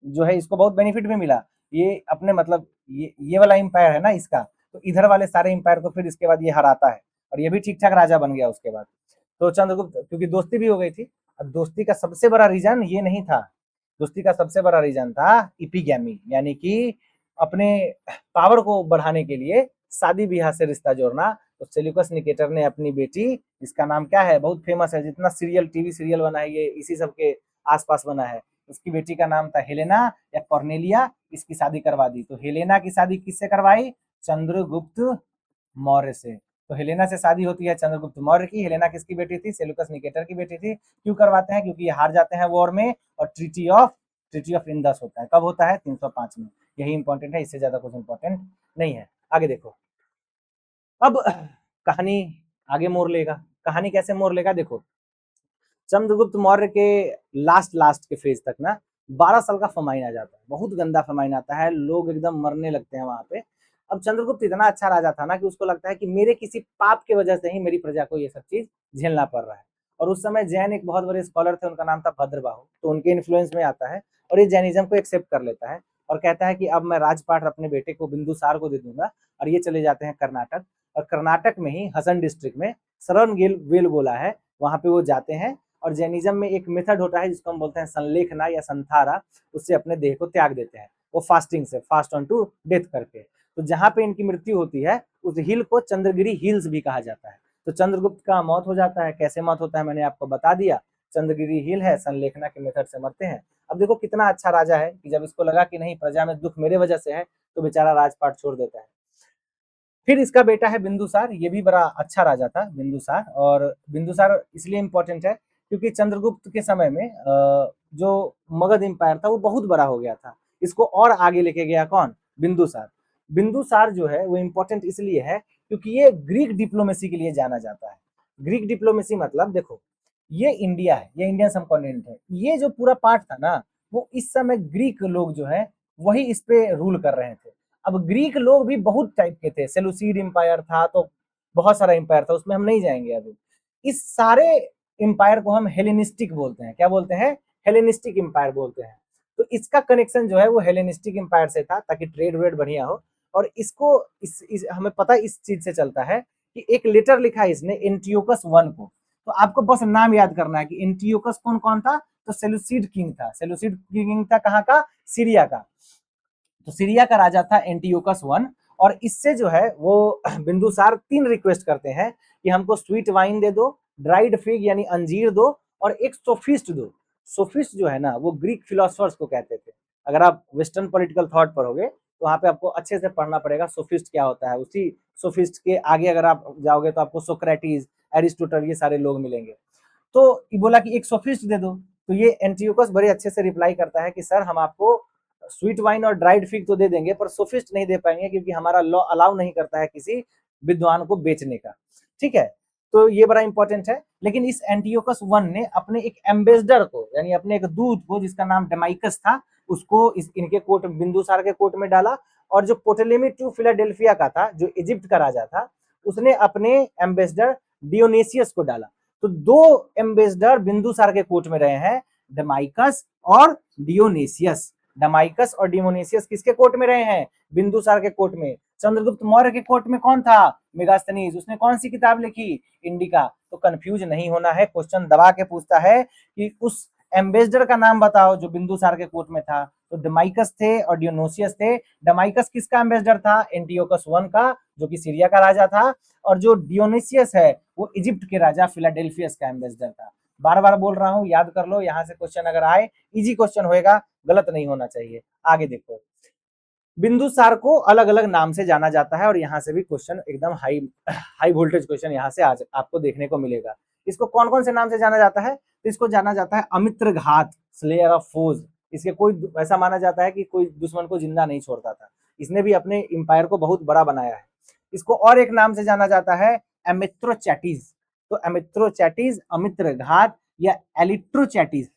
A: जो है इसको बहुत बेनिफिट भी मिला। ये अपने मतलब ये वाला एम्पायर है ना इसका, तो इधर वाले सारे एम्पायर को फिर इसके बाद ये हराता है, और ये भी ठीक ठाक राजा बन गया उसके बाद। तो चंद्रगुप्त, क्योंकि दोस्ती भी हो गई थी, अब दोस्ती का सबसे बड़ा रीजन ये नहीं था। दोस्ती का सबसे बड़ा रीजन था इपिगैमी, यानी कि अपने पावर को बढ़ाने के लिए शादी ब्याह से रिश्ता जोड़ना। तो सेल्यूकस निकेटर ने अपनी बेटी, इसका नाम क्या है, बहुत फेमस है, जितना सीरियल टीवी सीरियल बना है ये इसी सब के आसपास बना है, उसकी बेटी का नाम था हेलेना या कॉर्नेलिया, इसकी शादी करवा दी। तो हेलेना की शादी किससे करवाई? चंद्रगुप्त मौर्य से। तो हेलेना से शादी होती है चंद्रगुप्त मौर्य की। हेलेना किसकी बेटी थी? सेल्यूकस निकेटर की बेटी थी। क्यों करवाते हैं? क्योंकि ये हार जाते हैं वॉर में, और ट्रीटी ऑफ इंदस होता है। कब होता है? 305 में। यही इंपॉर्टेंट है, इससे ज्यादा कुछ इंपॉर्टेंट नहीं है। आगे देखो, अब कहानी आगे मोड़ लेगा। कहानी कैसे मोड़ लेगा? देखो, चंद्रगुप्त मौर्य के लास्ट के फेज तक ना 12 साल का फमाइन आ जाता है, बहुत गंदा फमाइन आता है, लोग एकदम मरने लगते हैं वहां पे। अब चंद्रगुप्त इतना अच्छा राजा था ना कि उसको लगता है कि मेरे किसी पाप की वजह से ही मेरी प्रजा को ये सब चीज झेलना पड़ रहा है। और उस समय जैन एक बहुत बड़े स्कॉलर थे, उनका नाम था भद्रबाहु, तो उनके इन्फ्लुएंस में आता है और ये जैनिज्म को एक्सेप्ट कर लेता है और कहता है कि अब मैं राजपाट अपने बेटे को बिंदुसार को दे दूंगा। और ये चले जाते हैं कर्नाटक, और कर्नाटक में ही हसन डिस्ट्रिक्ट में सरन वेल बोला है, वहां पे वो जाते हैं। और जैनिज्म में एक मेथड होता है जिसको हम बोलते हैं संलेखना या संथारा, उससे अपने देह को त्याग देते हैं वो फास्टिंग से, फास्ट ऑन टू डेथ करके। तो जहां पे इनकी मृत्यु होती है उस हिल को चंद्रगिरी हिल्स भी कहा जाता है। तो चंद्रगुप्त का मौत हो जाता है। कैसे मौत होता है मैंने आपको बता दिया, चंद्रगिरी हिल है, संलेखना के मेथड से मरते हैं। अब देखो कितना अच्छा राजा है कि जब इसको लगा कि नहीं प्रजा में दुख मेरे वजह से है, तो बेचारा राजपाट छोड़ देता है। फिर इसका बेटा है बिंदुसार, ये भी बड़ा अच्छा राजा था बिंदुसार। और बिंदुसार इसलिए इंपॉर्टेंट है क्योंकि चंद्रगुप्त के समय में जो मगध एम्पायर था वो बहुत बड़ा हो गया था, इसको और आगे लेके गया कौन? बिंदुसार। बिंदुसार जो है वो इंपॉर्टेंट इसलिए है क्योंकि ये ग्रीक डिप्लोमेसी के लिए जाना जाता है। ग्रीक डिप्लोमेसी मतलब देखो, ये इंडिया है, ये इंडियन सबकॉन्टिनेंट है, ये जो पूरा पार्ट था ना, वो इस समय ग्रीक लोग जो है वही इस पे रूल कर रहे थे। अब ग्रीक लोग भी बहुत टाइप के थे, सेलुसिड एम्पायर था, तो बहुत सारा एम्पायर था, उसमें हम नहीं जाएंगे अभी। इस सारे एम्पायर को हम हेलेनिस्टिक बोलते हैं। क्या बोलते हैं? हेलेनिस्टिक एम्पायर बोलते हैं। तो इसका कनेक्शन जो है वो हेलेनिस्टिक एम्पायर से था, ताकि ट्रेड वेड बढ़िया हो। और इसको हमें पता इस चीज से चलता है कि एक लेटर लिखा है इसने एंटियोकस वन को। तो आपको बस नाम याद करना है कि एंटियोकस कौन कौन था? तो सेलूसिड किंग था। सेलूसिड किंग था कहाँ का? सीरिया का। तो सीरिया का राजा था एंटियोकस वन। और इससे जो है वो बिंदुसार 3 रिक्वेस्ट करते हैं कि हमको स्वीट वाइन दे दो, ड्राइड फिग यानी अंजीर दो, और एक सोफिस्ट दो। सोफिस्ट जो है ना वो ग्रीक फिलोसफर्स को कहते थे। अगर आप वेस्टर्न पॉलिटिकल थॉट पढ़ोगे तो वहां पे आपको अच्छे से पढ़ना पड़ेगा सोफिस्ट क्या होता है। उसी सोफिस्ट के आगे अगर आप जाओगे तो आपको सोक्रेटिस, एरिस्टोटल, ये सारे लोग मिलेंगे। तो ये बोला कि एक सोफिस्ट दे दो। तो ये एंटियोकस बड़े अच्छे से रिप्लाई करता है कि सर हम आपको स्वीट वाइन और ड्राइड फिग तो दे देंगे पर सोफिस्ट नहीं दे पाएंगे, क्योंकि हमारा लॉ अलाउ नहीं करता है किसी विद्वान को बेचने का। ठीक है, तो ये बड़ा इंपॉर्टेंट है। लेकिन इस एंटियोकस वन ने अपने एक एम्बेसडर को, यानी अपने एक दूत को जिसका नाम डेमाइकस था, उसको इनके कोर्ट, बिंदुसार के कोर्ट में डाला। और जो पोटलेमी टू फिलाडेल्फिया का था, जो इजिप्ट का राजा था, उसने अपने एम्बेसडर डियोनेसियस को डाला। तो 2 एम्बेसडर बिंदुसार के कोर्ट में रहे हैं, डेमाइकस और डियोनेसियस। डेमाइकस और डियोनेसियस किसके कोर्ट में रहे हैं? बिंदुसार के कोर्ट में। चंद्रगुप्त मौर्य के कोर्ट में कौन था? मेगास्थनीज। उसने कौन सी किताब लिखी? इंडिका। तो कंफ्यूज नहीं होना है, क्वेश्चन दबा के पूछता है कि उस एम्बेसडर का नाम बताओ जो बिंदुसार के कोर्ट में था। तो डेमाइकस थे और डियोनेसियस थे। डेमाइकस किसका एम्बेसडर था? एंटियोकस वन का, जो कि सीरिया का राजा था। और जो डियोनेसियस है वो इजिप्ट के राजा फिलाडेल्फियस का एम्बेसडर था। बार बार बोल रहा हूं, याद कर लो, यहां से क्वेश्चन अगर आए, इजी क्वेश्चन होएगा, गलत नहीं होना चाहिए। आगे देखो, बिंदुसार को अलग अलग नाम से जाना जाता है, और यहां से भी क्वेश्चन एकदम हाई हाई वोल्टेज क्वेश्चन यहां से आज आपको देखने को मिलेगा। इसको कौन कौन से नाम से जाना जाता है? तो इसको जाना जाता है अमित्र घात, स्लेयर ऑफ फोज। इसके कोई ऐसा माना जाता है कि कोई दुश्मन को जिंदा नहीं छोड़ता था। इसने भी अपने इंपायर को बहुत बड़ा बनाया है। इसको और एक नाम से जाना जाता है एमित्रोचैटिस। तो एमित्रोचैटिस, अमित्र घात या एलिट्रोचैटिस,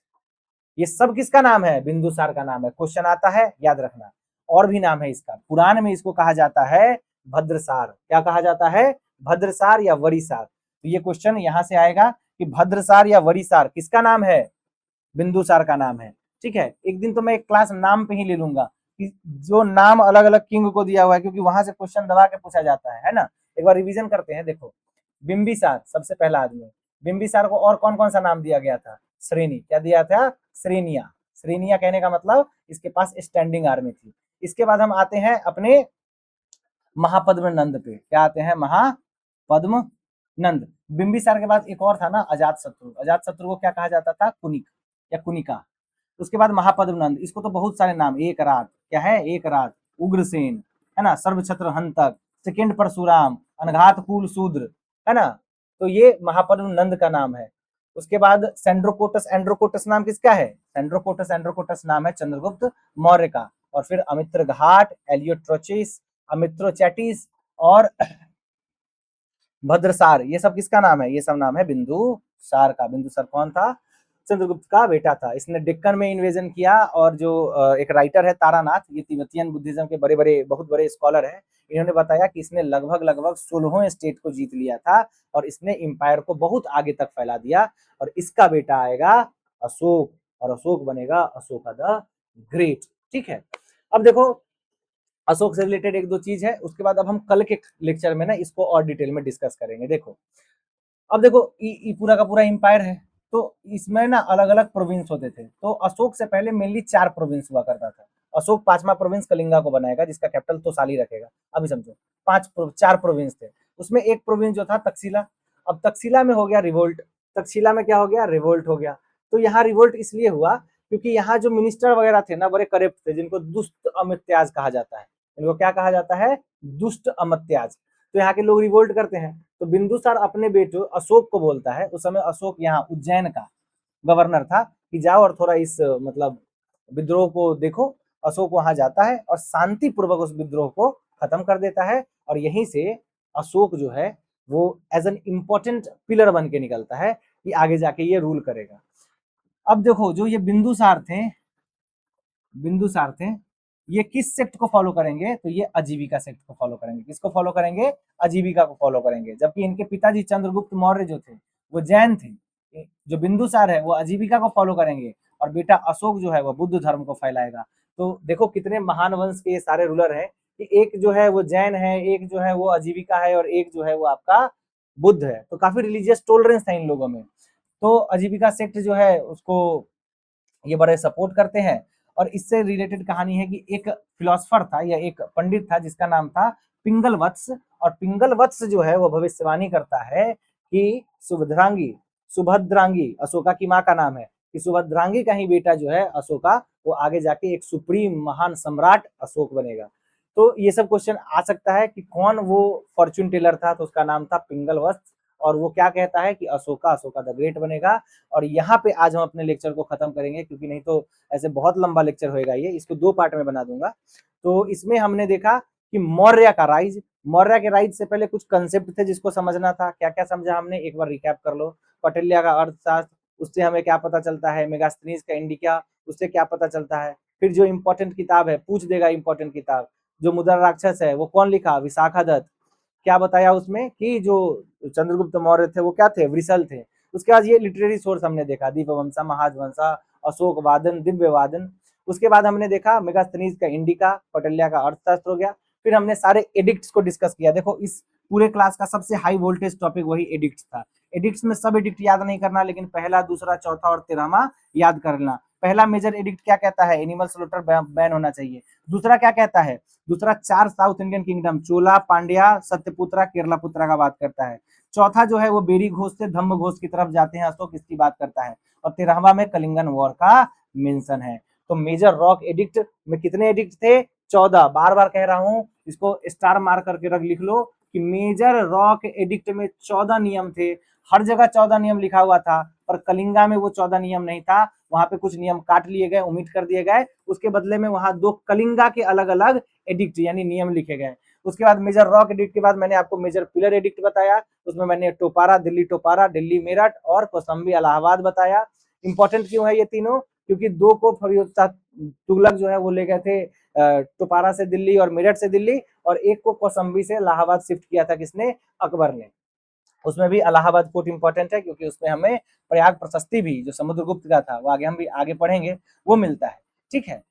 A: ये सब किसका नाम है? बिंदुसार का नाम है। क्वेश्चन आता है, याद रखना। और भी नाम है इसका, पुराण में इसको कहा जाता है भद्रसार। क्या कहा जाता है? भद्रसार या वरिसार। तो ये क्वेश्चन यहां से आएगा कि भद्रसार या वरिसार किसका नाम है? बिंदुसार का नाम है। ठीक है, एक दिन तो मैं एक क्लास नाम पे ही ले लूंगा कि जो नाम अलग अलग किंग को दिया हुआ है, क्योंकि वहां से क्वेश्चन दबा के पूछा जाता है ना। एक बार रिवीजन करते हैं। देखो, बिंबिसार सबसे पहला आदमी। बिंबिसार को और कौन कौन सा नाम दिया गया था? श्रेणी। क्या दिया था? श्रेणिया। श्रेणिया कहने का मतलब इसके पास स्टैंडिंग आर्मी थी। इसके बाद हम आते हैं अपने महापद्म नंद पे। क्या आते हैं? महापद्म नंद। बिंबिसार के बाद एक और था ना, अजात शत्रु। अजात शत्रु को क्या कहा जाता था? कुनिक या कुनिका। उसके बाद महापद्म नंद, इसको तो बहुत सारे नाम, एक रात, क्या है? एक रात, उग्रसेन, है ना, सर्वछत्र हंतक, सेकेंड परशुराम, अनघात कुल शूद्र, है ना। तो ये महापद्म नंद का नाम है। उसके बाद सेंड्रोकोटस एंड्रोकोटस नाम किसका है? सेंड्रोकोटस एंड्रोकोटस नाम है चंद्रगुप्त मौर्य का। और फिर अमित्र घाट, एलियोट्रोचिस, अमित्रोचैटिस और भद्रसार, ये सब किसका नाम है? ये सब नाम है बिंदुसार का। बिंदुसार कौन था? चंद्रगुप्त का बेटा था। इसने डेक्कन में इन्वेजन किया। और जो एक राइटर है तारानाथ, ये तिब्बतियन बुद्धिज्म के बड़े बड़े बहुत बड़े स्कॉलर हैं, इन्होंने बताया कि इसने लगभग लगभग 16वें स्टेट को जीत लिया था, और इसने इंपायर को बहुत आगे तक फैला दिया। और इसका बेटा आएगा अशोक, और अशोक बनेगा अशोका द ग्रेट। ठीक है, अब देखो, अशोक से रिलेटेड एक दो चीज है, उसके बाद अब हम कल के लेक्चर में ना इसको और डिटेल में डिस्कस करेंगे। देखो, अब देखो, पूरा का पूरा एम्पायर है, तो इसमें ना अलग अलग प्रोविंस होते थे। तो अशोक से पहले मेनली 4 प्रोविंस हुआ करता था। अशोक 5वां प्रोविंस कलिंगा को बनाएगा, जिसका कैपिटल तोसाली रखेगा। अभी समझो, 4 प्रोविंस थे, उसमें एक प्रोविंस जो था तक्षशिला। अब तक्षशिला में हो गया रिवोल्ट। तक्षशिला में क्या हो गया? रिवोल्ट हो गया। तो यहाँ रिवोल्ट इसलिए हुआ क्योंकि यहाँ जो मिनिस्टर वगैरह थे ना, बड़े करप्ट थे, जिनको दुष्ट अमित्याज कहा जाता है। इनको क्या कहा जाता है? दुष्ट अमित्याज। तो यहाँ के लोग रिवोल्ट करते हैं। तो बिंदुसार अपने बेटे अशोक को बोलता है, उस समय अशोक यहाँ उज्जैन का गवर्नर था, कि जाओ और थोड़ा इस मतलब विद्रोह को देखो। अशोक वहां जाता है और शांति पूर्वक उस विद्रोह को खत्म कर देता है। और यहीं से अशोक जो है वो एज एन इम्पोर्टेंट पिलर बन के निकलता है कि आगे जाके ये रूल करेगा। अब देखो, जो ये बिंदुसार थे, ये किस सेक्ट को फॉलो करेंगे? तो ये आजीविका सेक्ट को फॉलो करेंगे। किसको फॉलो करेंगे? आजीविका को फॉलो करेंगे। जबकि इनके पिताजी चंद्रगुप्त मौर्य जो थे वो जैन थे। जो बिंदुसार है वो आजीविका को फॉलो करेंगे, और बेटा अशोक जो है वो बुद्ध धर्म को फैलाएगा। तो देखो कितने महान वंश के ये सारे रूलर हैं, कि एक जो है वो जैन है, एक जो है वो आजीविका है, और एक जो है वो आपका बुद्ध है। तो काफी रिलीजियस टॉलरेंस था इन लोगों में। तो आजीविका सेक्ट जो है उसको ये बड़े सपोर्ट करते हैं। और इससे रिलेटेड कहानी है कि एक फिलोसफर था या एक पंडित था जिसका नाम था पिंगल वत्स, और पिंगल वत्स जो है वो भविष्यवाणी करता है कि सुभद्रांगी अशोका की माँ का नाम है, कि सुभद्रांगी का ही बेटा जो है अशोका, वो आगे जाके एक सुप्रीम महान सम्राट अशोक बनेगा। तो ये सब क्वेश्चन आ सकता है कि कौन वो फॉर्च्यून टेलर था, तो उसका नाम था पिंगल वत्स, और वो क्या कहता है कि अशोका अशोका द ग्रेट बनेगा। और यहाँ पे आज हम अपने लेक्चर को खत्म करेंगे, क्योंकि नहीं तो ऐसे बहुत लंबा लेक्चर होएगा, ये इसको 2 पार्ट में बना दूंगा। तो इसमें हमने देखा कि मौर्य का राइज, मौर्य के राइज से पहले कुछ कंसेप्ट थे जिसको समझना था। क्या क्या समझा हमने, एक बार रिकैप कर लो। कौटिल्य का अर्थशास्त्र, उससे हमें क्या पता चलता है। मेगास्थनीज का इंडिका, उससे क्या पता चलता है। फिर जो इंपॉर्टेंट किताब है, पूछ देगा इंपॉर्टेंट किताब, जो मुद्रा राक्षस है वो कौन लिखा, विशाखादत्त। क्या बताया उसमें कि जो चंद्रगुप्त मौर्य थे वो क्या थे, वृषल थे। उसके बाद ये लिटरेरी सोर्स हमने देखा, दीपवंसा, महाजवंसा, अशोक वादन, दिव्य वादन। उसके बाद हमने देखा मेगास्थनीज का इंडिका, कौटिल्य का अर्थशास्त्र हो गया। फिर हमने सारे एडिक्ट्स को डिस्कस किया। देखो इस पूरे क्लास का सबसे हाई वोल्टेज टॉपिक वही एडिक्ट्स था। एडिक्ट्स में सब एडिक्ट याद नहीं करना, लेकिन पहला, दूसरा, चौथा और 13वां याद कर लेना। पहला मेजर एडिक्ट क्या कहता है, एनिमल स्लॉटर बैन होना चाहिए। दूसरा क्या कहता है, दूसरा 4 साउथ इंडियन किंगडम, चोला, पांड्या, सत्यपुत्रा, केरलापुत्रा का बात करता है। चौथा जो है वो बेरी घोष से धम्म घोष की तरफ जाते हैं अशोक, इसकी बात करता है। और 13वां में कलिंगन वॉर का मेंशन है। तो मेजर रॉक एडिक्ट में कितने एडिक्ट थे, 14। बार बार कह रहा हूं, इसको स्टार मार्क करके रख लिख लो कि मेजर रॉक एडिक्ट में 14 नियम थे। हर जगह 14 नियम लिखा हुआ था, पर कलिंगा में वो 14 नियम नहीं था। वहां पे कुछ नियम काट लिए गए, ओमिट कर दिए गए। उसके बदले में वहां 2 कलिंगा के अलग अलग एडिक्ट यानी नियम लिखे गए। उसके बाद मेजर रॉक एडिक्ट के बाद मैंने आपको मेजर पिलर एडिक्ट बताया। उसमें मैंने टोपारा, दिल्ली मेरठ और कौशाम्बी इलाहाबाद बताया। इंपॉर्टेंट क्यों है ये तीनों, क्योंकि 2 को फरीद तुगलक जो है वो ले गए थे टोपारा से दिल्ली और मेरठ से दिल्ली, और एक को कौशाम्बी से इलाहाबाद शिफ्ट किया था किसने, अकबर ने। उसमें भी इलाहाबाद फोर्ट इंपॉर्टेंट है, क्योंकि उसमें हमें प्रयाग प्रशस्ति भी जो समुद्रगुप्त का था वो आगे हम भी आगे पढ़ेंगे, वो मिलता है। ठीक है।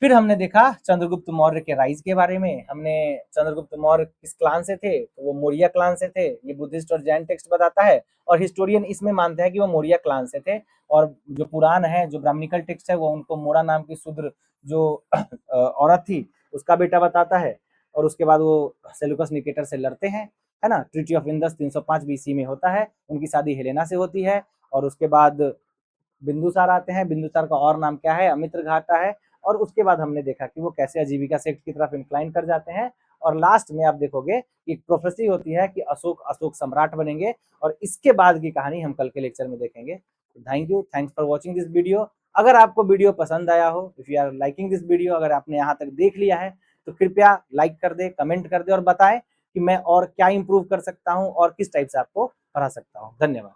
A: फिर हमने देखा चंद्रगुप्त मौर्य के राइज के बारे में। हमने चंद्रगुप्त मौर्य किस क्लान से थे, तो वो मौर्य क्लान से थे। ये बुद्धिस्ट और जैन टेक्स्ट बताता है, और हिस्टोरियन इसमें मानते हैं कि वो मौर्य क्लान से थे। और जो पुराण है, जो ब्राह्मणिकल टेक्स्ट है, वो उनको मोरा नाम की शूद्र जो औरत थी उसका बेटा बताता है। और उसके बाद वो सेल्यूकस निकेटर से लड़ते हैं, है ना। ट्रीटी ऑफ इंदस 305 बीसी में होता है। उनकी शादी हेलेना से होती है। और उसके बाद बिंदुसार आते हैं। बिंदुसार का और नाम क्या है, अमित्र घाटा है। और उसके बाद हमने देखा कि वो कैसे आजीविका सेक्ट की तरफ इंक्लाइन कर जाते हैं। और लास्ट में आप देखोगे एक प्रोफेसी होती है कि अशोक सम्राट बनेंगे। और इसके बाद की कहानी हम कल के लेक्चर में देखेंगे। Thank you, thanks for watching this video. अगर आपको वीडियो पसंद आया हो, if you are liking this video, अगर आपने यहाँ तक देख लिया है, तो कृपया लाइक कर दे, कमेंट कर दे और बताएं कि मैं और क्या इंप्रूव कर सकता हूँ और किस टाइप से आपको पढ़ा सकता हूँ। धन्यवाद।